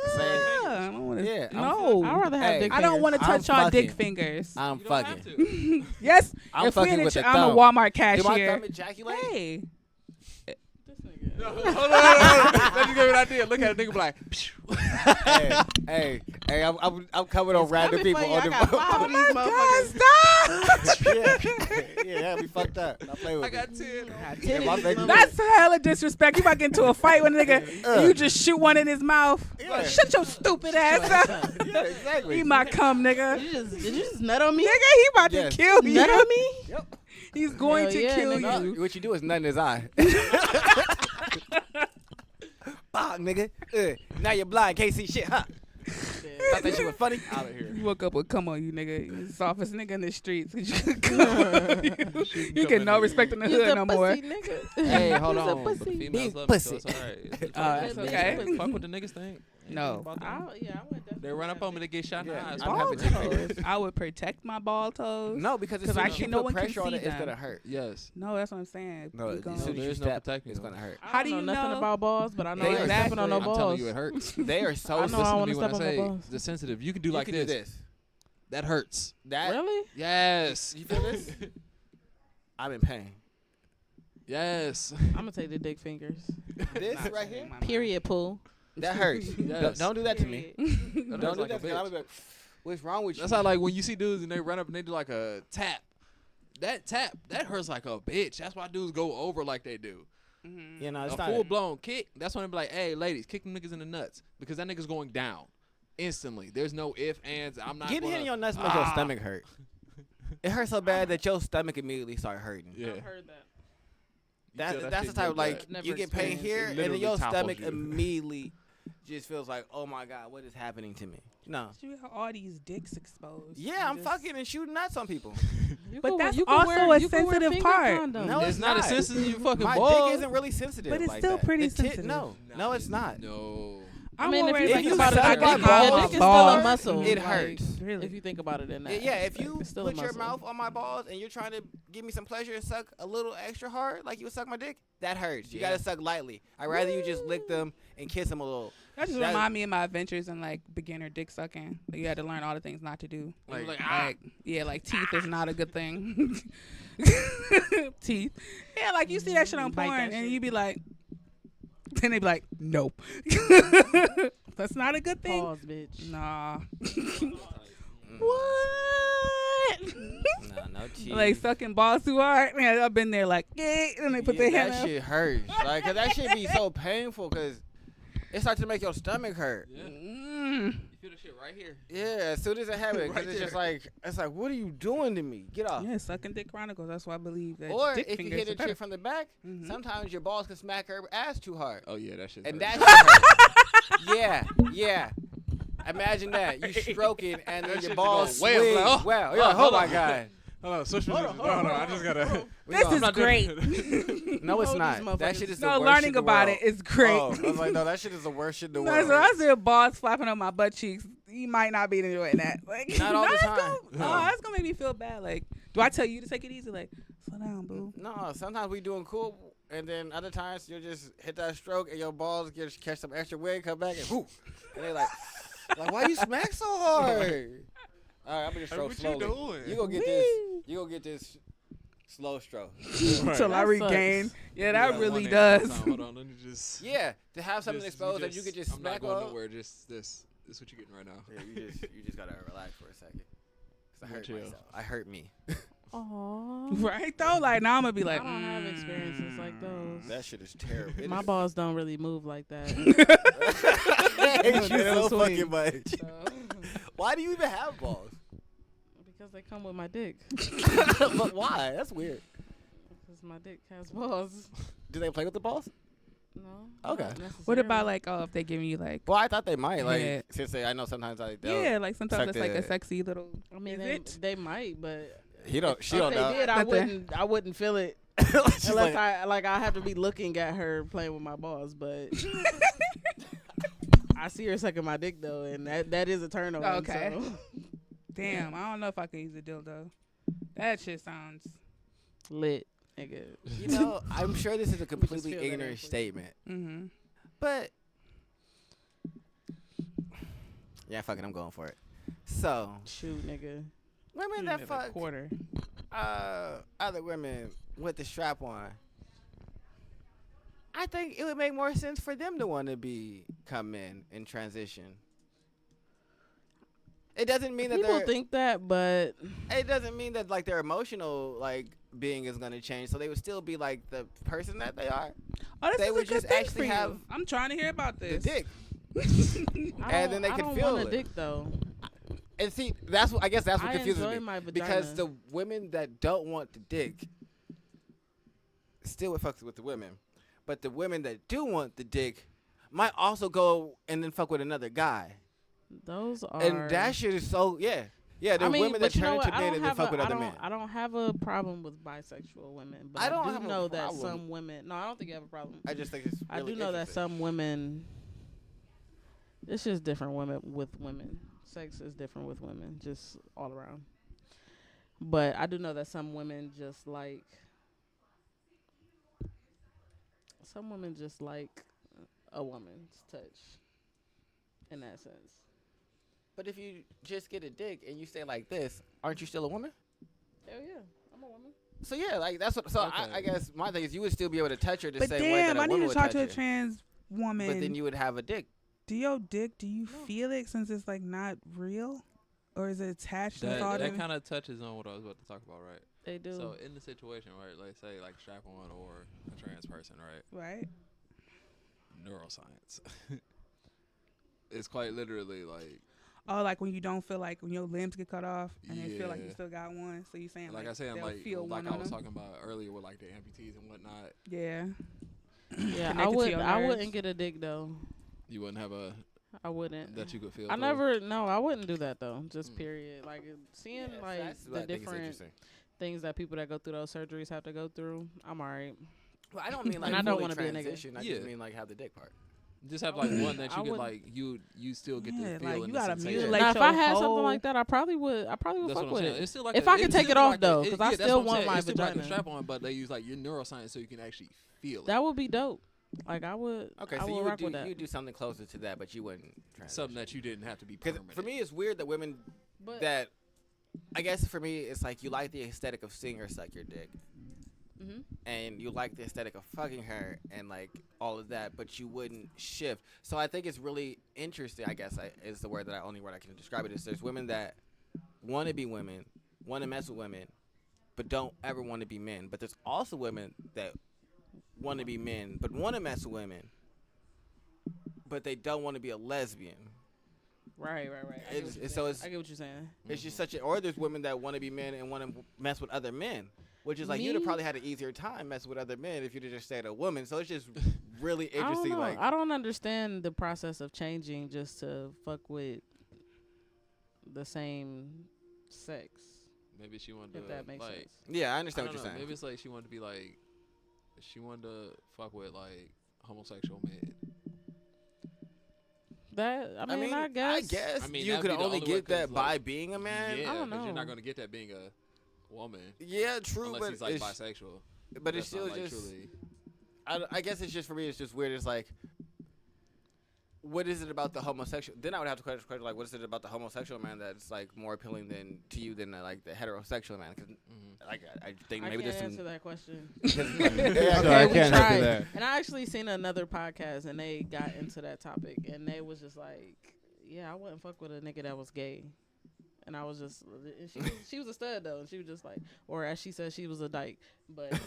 ugh, I don't wanna, Yeah, I'm- no. I'd rather have Hey, dick I fingers. don't want to I'm touch y'all dick fucking. fingers. I'm you don't have fucking. to. Yes, I'm if we fucking in with the the I'm a thumb. Walmart Do my cashier. thumb ejaculate? Hey, Hold on. Let me give you an idea. Look at a nigga be like, hey, I'm coming on random people on the Five of these God, motherfuckers. stop! yeah, that'll be fucked up. I play with I it. got 10. Yeah, my baby- That's hella disrespect. You might get into a fight with a nigga, and you just shoot one in his mouth. Yeah. Shut your stupid ass up. Yeah, exactly. He might come, nigga. Did you just nut on me? Nigga, he about Yes. to kill Nut you. on me? Yep. He's going Hell to yeah, kill nigga. you. What you do is nut in his eye. Bah, nigga. Now you're blind, can't see shit, huh? Thought that shit was funny? Out of here. You woke up with come on you, nigga. You the softest nigga in the streets. You come get in no there. respect in the He's hood a no more. pussy nigga. Hey, hold He's a on. But pussy. females Big love pussy. me, so it's alright. That's okay. Fuck what the niggas think. No. I would definitely. They run up on me to get shot in the Yeah, eyes. I'm Ball having dick toes. fingers. I would protect my ball toes. No, because as 'Cause soon I as you can- no put one can pressure on see it, it's them. gonna hurt. Yes. No, that's what I'm saying. No, You as gonna- soon as you there's no step, protecting it's them. gonna hurt. I How don't do you know nothing know? about balls, but I know They I are ain't stepping on no I'm balls. telling you, it hurts. They are so. I know I Listen to wanna me when I step on my say balls. the sensitive. You can do you like can this. do this. That hurts. That Really? Yes. you feel this? I'm in pain. Yes. I'm gonna take the dick fingers. This Not right changing here, my mind. Period. Pool. that hurts. Yes. Don't do that to me. Period. Don't do like that. a 'Cause I'll bitch. be like, what's wrong with you? That's how like when you see dudes and they run up and they do like a tap. That tap that hurts like a bitch. That's why dudes go over like they do. Mhm. You know, it's A not. full blown kick. That's when they be like, "Hey, ladies, kick them niggas in the nuts," because that nigga's going down instantly. There's no if ands. I'm not Getting gonna, hit in your nuts makes your stomach hurt. It hurts so bad that your stomach immediately start hurting. Yeah. I've heard that. You feel that That's shit the type real of like bad. Never you get pain experienced here, it. and then Literally your topples stomach you. immediately just feels like, oh my god, what is happening to me? No. You have all these dicks exposed. Yeah, I'm fucking and shooting nuts on people. But that's also a sensitive part. No, It's not as sensitive as you fucking My balls. dick isn't really sensitive. But it's like still that. pretty The tit- sensitive. No, it's not. No. I I'm mean, if already you If think you about it, suck I my think balls, my dick is still balls, a muscle. it Like, hurts. Really? If you think about it in that. Yeah, if aspect, you it's still a put your muscle. mouth on my balls and you're trying to give me some pleasure and suck a little extra hard, like you would suck my dick, that hurts. You Yeah. gotta suck lightly. I'd rather you just lick them and kiss them a little. That just That- remind me of my adventures in like beginner dick sucking. Like, you had to learn all the things not to do. Like, Like, yeah, like teeth is not a good thing. Teeth. Yeah, like you see that shit on Bite porn that and shit. you be like, then they be like, nope. That's not a good thing. Pause, bitch. Nah. What? What? No cheese. Like sucking balls too hard. Man, I've been there like, and they put their hand that up. shit hurts. Like, 'cause that shit be so painful, 'cause it starts to make your stomach hurt. Yeah. Mm. You feel the shit right here. Yeah, as soon as it happens, 'cause Right it's just there. like, it's like, what are you doing to me? Get off. Yeah, sucking dick chronicles. That's why I believe that. Or dick if you fingers hit are a better. chick from the back, Mhm. sometimes your balls can smack her ass too hard. Oh yeah, that shit. And hurts. that shit hurts. Yeah. Imagine that. You stroking and then That your shit balls go way up, swing. like, oh, Wow. oh, You're like, oh hold my on. God. Hold on, social Hold on, no, hold on, no, I hold just on, gotta. hold on. This No, is not doing great. it. No, it's Hold not. these That motherfuckers. shit is the No, worst learning shit in the about world. it is great. Oh, I was like, no, that shit is the worst shit in the No, world. so I see balls flapping on my butt cheeks. You might not be enjoying that. Like, Not all the that's time. Gonna, No. that's gonna make me feel bad. Like, do I tell you to take it easy? Like, slow down, boo. No, sometimes we doing cool, and then other times you'll just hit that stroke and your balls catch some extra wind, come back and whoo, and they like why you smack so hard? All right, I'm gonna stroke What you slowly. doing? You gonna get this? You gonna get this slow stroke? Till I That regain. sucks. Yeah, that Yeah, really one does. time. Hold on, let me just. Yeah, to have something just- exposed that you could just I'm not smack going on. nowhere. Just this. This is what you're getting right now. Yeah, you just gotta relax for a second. 'Cause I hurt Chill. myself. I hurt me. Aww. Right though, like now I'm gonna be like, I don't have experiences like those. That shit is terrible. It My is- balls don't really move like that. I hate you so Little swing. fucking much. So, Why do you even have balls? because they come with my dick. But why? That's weird. Because my dick has balls. Do they play with the balls? No. Okay. not What about necessarily. like, oh, if they giving you like, Well, I thought they might. Like, Yeah. since I know sometimes like yeah, like sometimes suck it's like a the- sexy little. I mean, Is they it? might, but he don't. She if don't they know. did, I Nothing. wouldn't feel it She's unless like, I have to be looking at her playing with my balls. But I see her sucking my dick though, and that is a turn on. Okay. So. Damn, I don't know if I can use a dildo. That shit sounds. Lit, nigga. you know, I'm sure this is a completely feel that ignorant energy. statement, Mm-hmm. but yeah, fuck it, I'm going for it. So, Shoot, nigga. women that fuck quarter. other women with the strap on, I think it would make more sense for them to want to come in and transition. It doesn't mean that People they're. think that, but It doesn't mean that like their emotional like being is gonna change, so they would still be like the person that they are. Oh, this They is would a good just thing actually for have you. I'm trying to hear about The this. dick, I And then they I can don't feel want it. a dick though. and see that's what I guess that's what I confuses enjoy me my vagina. because the women that don't want the dick still would fuck with the women, but the women that do want the dick might also go and then fuck with another guy, Those are and that shit is so yeah. The I mean, women but that you know turn what? to I men don't and then have fuck a- with I other don't- men. I don't have a problem with bisexual women, but I I, don't do have a know that problem. some women. No, I don't think you have a problem. I just think it's. I Really do know that interesting. some women It's just different women with women. Sex is different with women, just all around. But I do know that some women just like a woman's touch in that sense. But if you just get a dick and you stay like this, aren't you still a woman? Hell yeah, I'm a woman. So yeah, like that's what. So I Okay. guess my thing is you would still be able to touch her the But same way that damn, a I need woman to would talk touch to a her. trans woman. But then you would have a dick. Do your dick? Do you No. feel it since it's like not real, or is it attached and That thought that in? kind of touches on what I was about to talk about, right? They do. So in the situation, right, like say like strap on or a trans person, right? Right. Neuroscience. It's quite literally like Oh, like when you don't feel like when your limbs get cut off and they feel like you Yeah. still got one. So you saying like I said, they'll like feel like one I on was them? talking about earlier with like the amputees and whatnot. Yeah. Yeah, Connected to your I nerves. wouldn't get a dick though. You wouldn't have a I wouldn't. that you could feel. I through. never. No, I wouldn't do that though. Just Mm. period. Like seeing Yeah, so like that's what the I think is different interesting. things that people that go through those surgeries have to go through. I'm alright. Well, I don't mean like And I don't fully wanna be a nigga. transition. I Yeah. just mean like have the dick part. Just have like one that I you could wouldn't- like you still get Yeah, to feel like, in you the gotta sensation. mutilate Now, if I your had something whole- like that, I probably would That's fuck what I'm with saying. it. It's still like If a, I could it's take still it off, like though, a, 'cause I that's still what I'm want saying. my It's still like a vagina. strap on, but they use like your neuroscience so you can actually feel it. That would be dope. Like I would. Okay, I so would you rock would do with that. you do something closer to that, but you wouldn't transition. Something that you didn't have to be Because permanent. for me, it's weird that women But that I guess for me, it's like you like the aesthetic of seeing her suck your dick, mhm. and you like the aesthetic of fucking her, and like all of that, but you wouldn't shift. So I think it's really interesting. I guess is the word that only word I can describe it is. There's women that want to be women, want to mess with women, but don't ever want to be men. But there's also women that want to be men, but want to mess with women, but they don't want to be a lesbian. Right. I get It's- what you're so saying. it's- I get what you're saying. It's just such a. Or there's women that want to be men and want to mess with other men, which is like you'd have Me? probably had an easier time messing with other men if you'd have just stayed a woman. So it's just really I don't interesting. know. Like I don't understand the process of changing just to fuck with the same sex. Maybe she wanted If to that makes like. sense. yeah, I I understand don't what know. you're saying. Maybe it's like she wanted to be like. She wanted to fuck with like homosexual men. That I mean, I guess. I mean, you that'd could be the only only way, get 'cause, that like, by being a man. Yeah, I don't 'cause you're know. not gonna get that being a woman. Yeah, true, Unless but he's like it's, bisexual. but it's That's not, still like, just. truly. I guess it's just for me. It's just weird. It's like, what is it about the homosexual? Then I would have to question like, what is it about the homosexual man that's like more appealing to you than like the heterosexual man? Because like I think I maybe can't there's answer some. that question. Yeah, Okay, I we can't tried. answer that. And I actually seen another podcast and they got into that topic and they was just like, yeah, I wouldn't fuck with a nigga that was gay. And I was just, and she was a stud though, and she was just like, or as she said, she was a dyke. But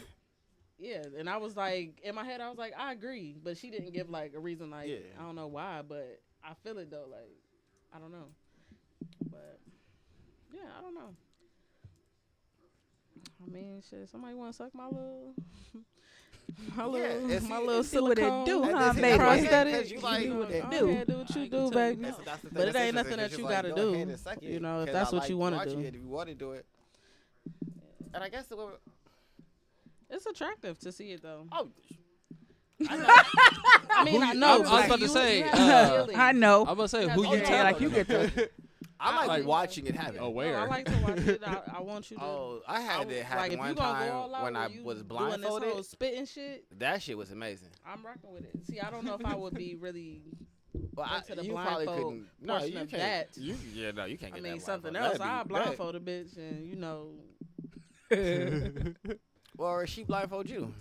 yeah, and I was like, in my head, I was like, I agree, but she didn't give like a reason, like Yeah. I don't know why, but I feel it though, like I don't know, but yeah, I don't know. I mean, shit, somebody want to suck my little, it's- my little see what it silicone do, And huh, this is baby? prosthetic, prosthetic. you like- do what they go do. ahead, do what I you can do, tell you baby. that. That's the thing But it that's ain't nothing interesting, that it's you just gotta go do, ahead and suck it, you know, if 'cause that's I what like you wanna watching do. it if you want to do it. And I guess the women. It's attractive to see it though. Oh, I mean, I know. I was about but to you say, have to feel it. I know. I'm about to say That's who all you right. tell. like you get the. I like like- watching it happen. Oh, No, where? I like to watch it. I want you to. Oh, I had it like happen if one you gonna time go all out when where I you was doing this whole blindfolded. spitting shit, That shit was amazing. I'm rocking with it. See, I don't know if I would be really. Well, Into the you probably blindfold couldn't. No, portion you of can't. that. Yeah, no, you can't I get mean, that something blindfold. else. I That'd be- blindfold a bitch, and you know. Well, or she blindfold you.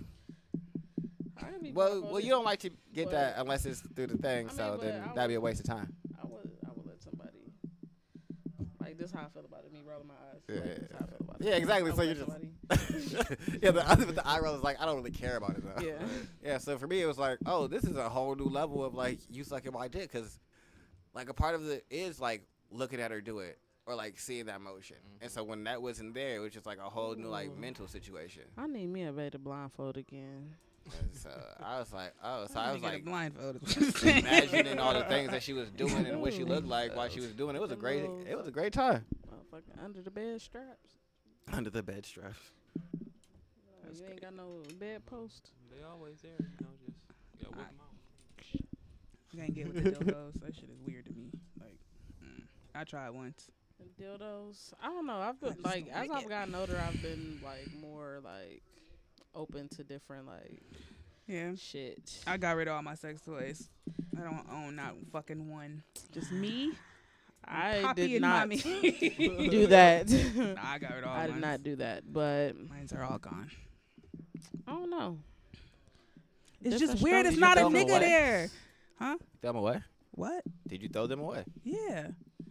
I can be Well, blindfolded. you don't like to get But- that unless it's through the thing. I mean, So but then I that'd be a would- waste of time. I would let somebody. Like this, how I feel about it. Me rolling my eyes. Yeah. Like, this how I feel about it. Yeah, exactly. I So would you let just somebody- yeah. The other with the eye roll is like I don't really care about it though. Yeah. Yeah. So for me, it was like, oh, this is a whole new level of like you sucking my dick because like a part of it is like looking at her do it or like seeing that motion. And so when that wasn't there, it was just like a whole new like Ooh. mental situation. I need me a baby blindfold again. And so I was like, oh, so I I was like blindfolded. imagining all the things that she was doing and what she looked like while she was doing it. It was a great time. Motherfucking under the bed straps. Under the bed straps. No, you ain't got no bed post. They always there, you know. Just gotta whip 'em out. You can't get with the dildos. That shit is weird to me. Like, I tried once. Dildos. I don't know. I've been just like don't as like I've it. gotten older, I've been like more like open to different like Yeah. shit. I got rid of all my sex toys. I don't own not fucking one. Just me, I Poppy, did and not mommy. do that. Nah, I got rid of all I did mine. not do that, but Mine's are all gone. I don't know. It's Different just weird. strokes It's Did not a you throw them nigga away? there. Huh? Throw them away? What? Did you throw them away? Yeah.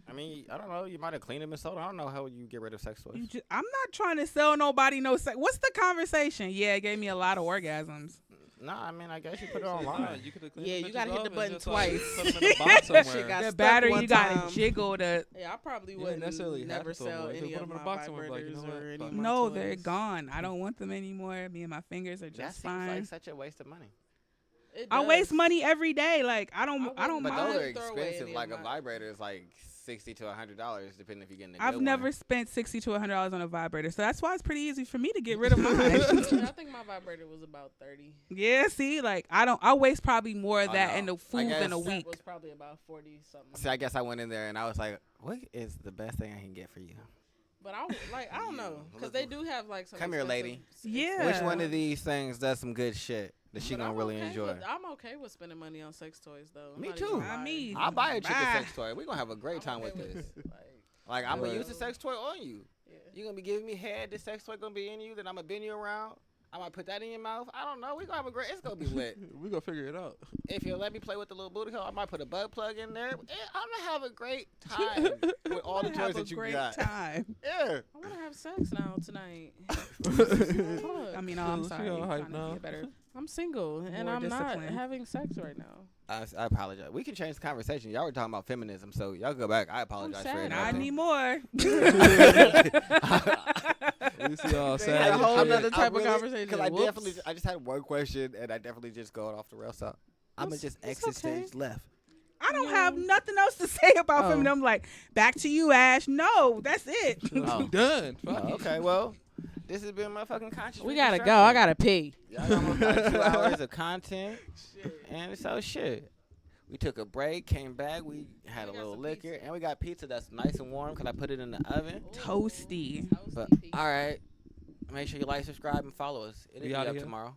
I mean, I don't know. You might have cleaned them and sold them. I don't know how you get rid of sex toys. I'm not trying to sell nobody no sex. What's the conversation? Yeah, it gave me a lot of orgasms. Nah, I mean, I guess you put it Nah, online. you could've Yeah, cleaned you the gotta bitches hit the up button and just, like, twice. put 'em in a box That shit somewhere. got The stuck battery, one you got time. to jiggle the. Yeah, I probably You didn't wouldn't necessarily have never to throw 'em sell away. You could any put of 'em in a my box somewhere, like, you vibrators know what? or any Fuck of it. my No, toys. they're gone. I don't want them anymore. Me and my fingers are That just seems fine. like such a waste of money. It I does. waste money every day. Like I I don't wouldn't But mind. those are throw away expensive. any Like of a my- vibrator is like $60 to $100, depending if you're getting a I've good never one. spent $60 to $100 on a vibrator, so that's why it's pretty easy for me to get rid of mine. Yeah, I think my vibrator was about 30. Yeah, see, like I waste probably more of Oh, that no. in the I food than a guess- week. That was probably about 40 something. See, I guess I went in there and I was like, "What is the best thing I can get for you?" But I don't know, because Look- they do have like some. Come here, lady. Yeah. Which one of these things does some good shit that she But gonna I'm really okay enjoy? I'm okay with spending money on sex toys though. I'm Me not too. even gonna I lie. mean, I'll buy a chick a Bye. sex toy. We're gonna have a great I'm time okay with this. Like, Like, I'm gonna But- use the sex toy on you. yeah. You're gonna be giving me head. The sex toy gonna be in you. Then I'm gonna bend you around. I might put that in your mouth. I don't know. We gonna have a great. It's gonna be lit. We gonna figure it out. If you let me play with the little booty hole, I might put a butt plug in there. I'm gonna have a great time with all the I'm gonna toys have that a you great got. time. Yeah. I want to have sex now tonight. I mean, oh, I'm She sorry. all I'm hyped trying to now. get better. I'm single and More I'm not discipline. having sex right now. I apologize. We can change the conversation. Y'all were talking about feminism, so y'all go back. I apologize for sad. it. I need more. We see y'all They sad. had a whole I'm nother just- type I'm of really- conversation. Cause I Whoops. definitely, I just had one question, and I definitely just going off the rails. So I'm gonna just It's exit okay. stage left. I don't have nothing else to say about Oh. feminism. I'm like, back to you, Ash. No, that's it. Oh. Done. Fuck Oh, it. okay, well, this has been my fucking conscious. We gotta go. I gotta pee. Y'all almost got 2 hours of content, and so shit. We took a break, came back. We had a We got little some liquor, pizza. and we got pizza that's nice and warm because I put it in the oven. Toasty. But all right, make sure you like, subscribe, and follow us. It'll We be outta up here. tomorrow.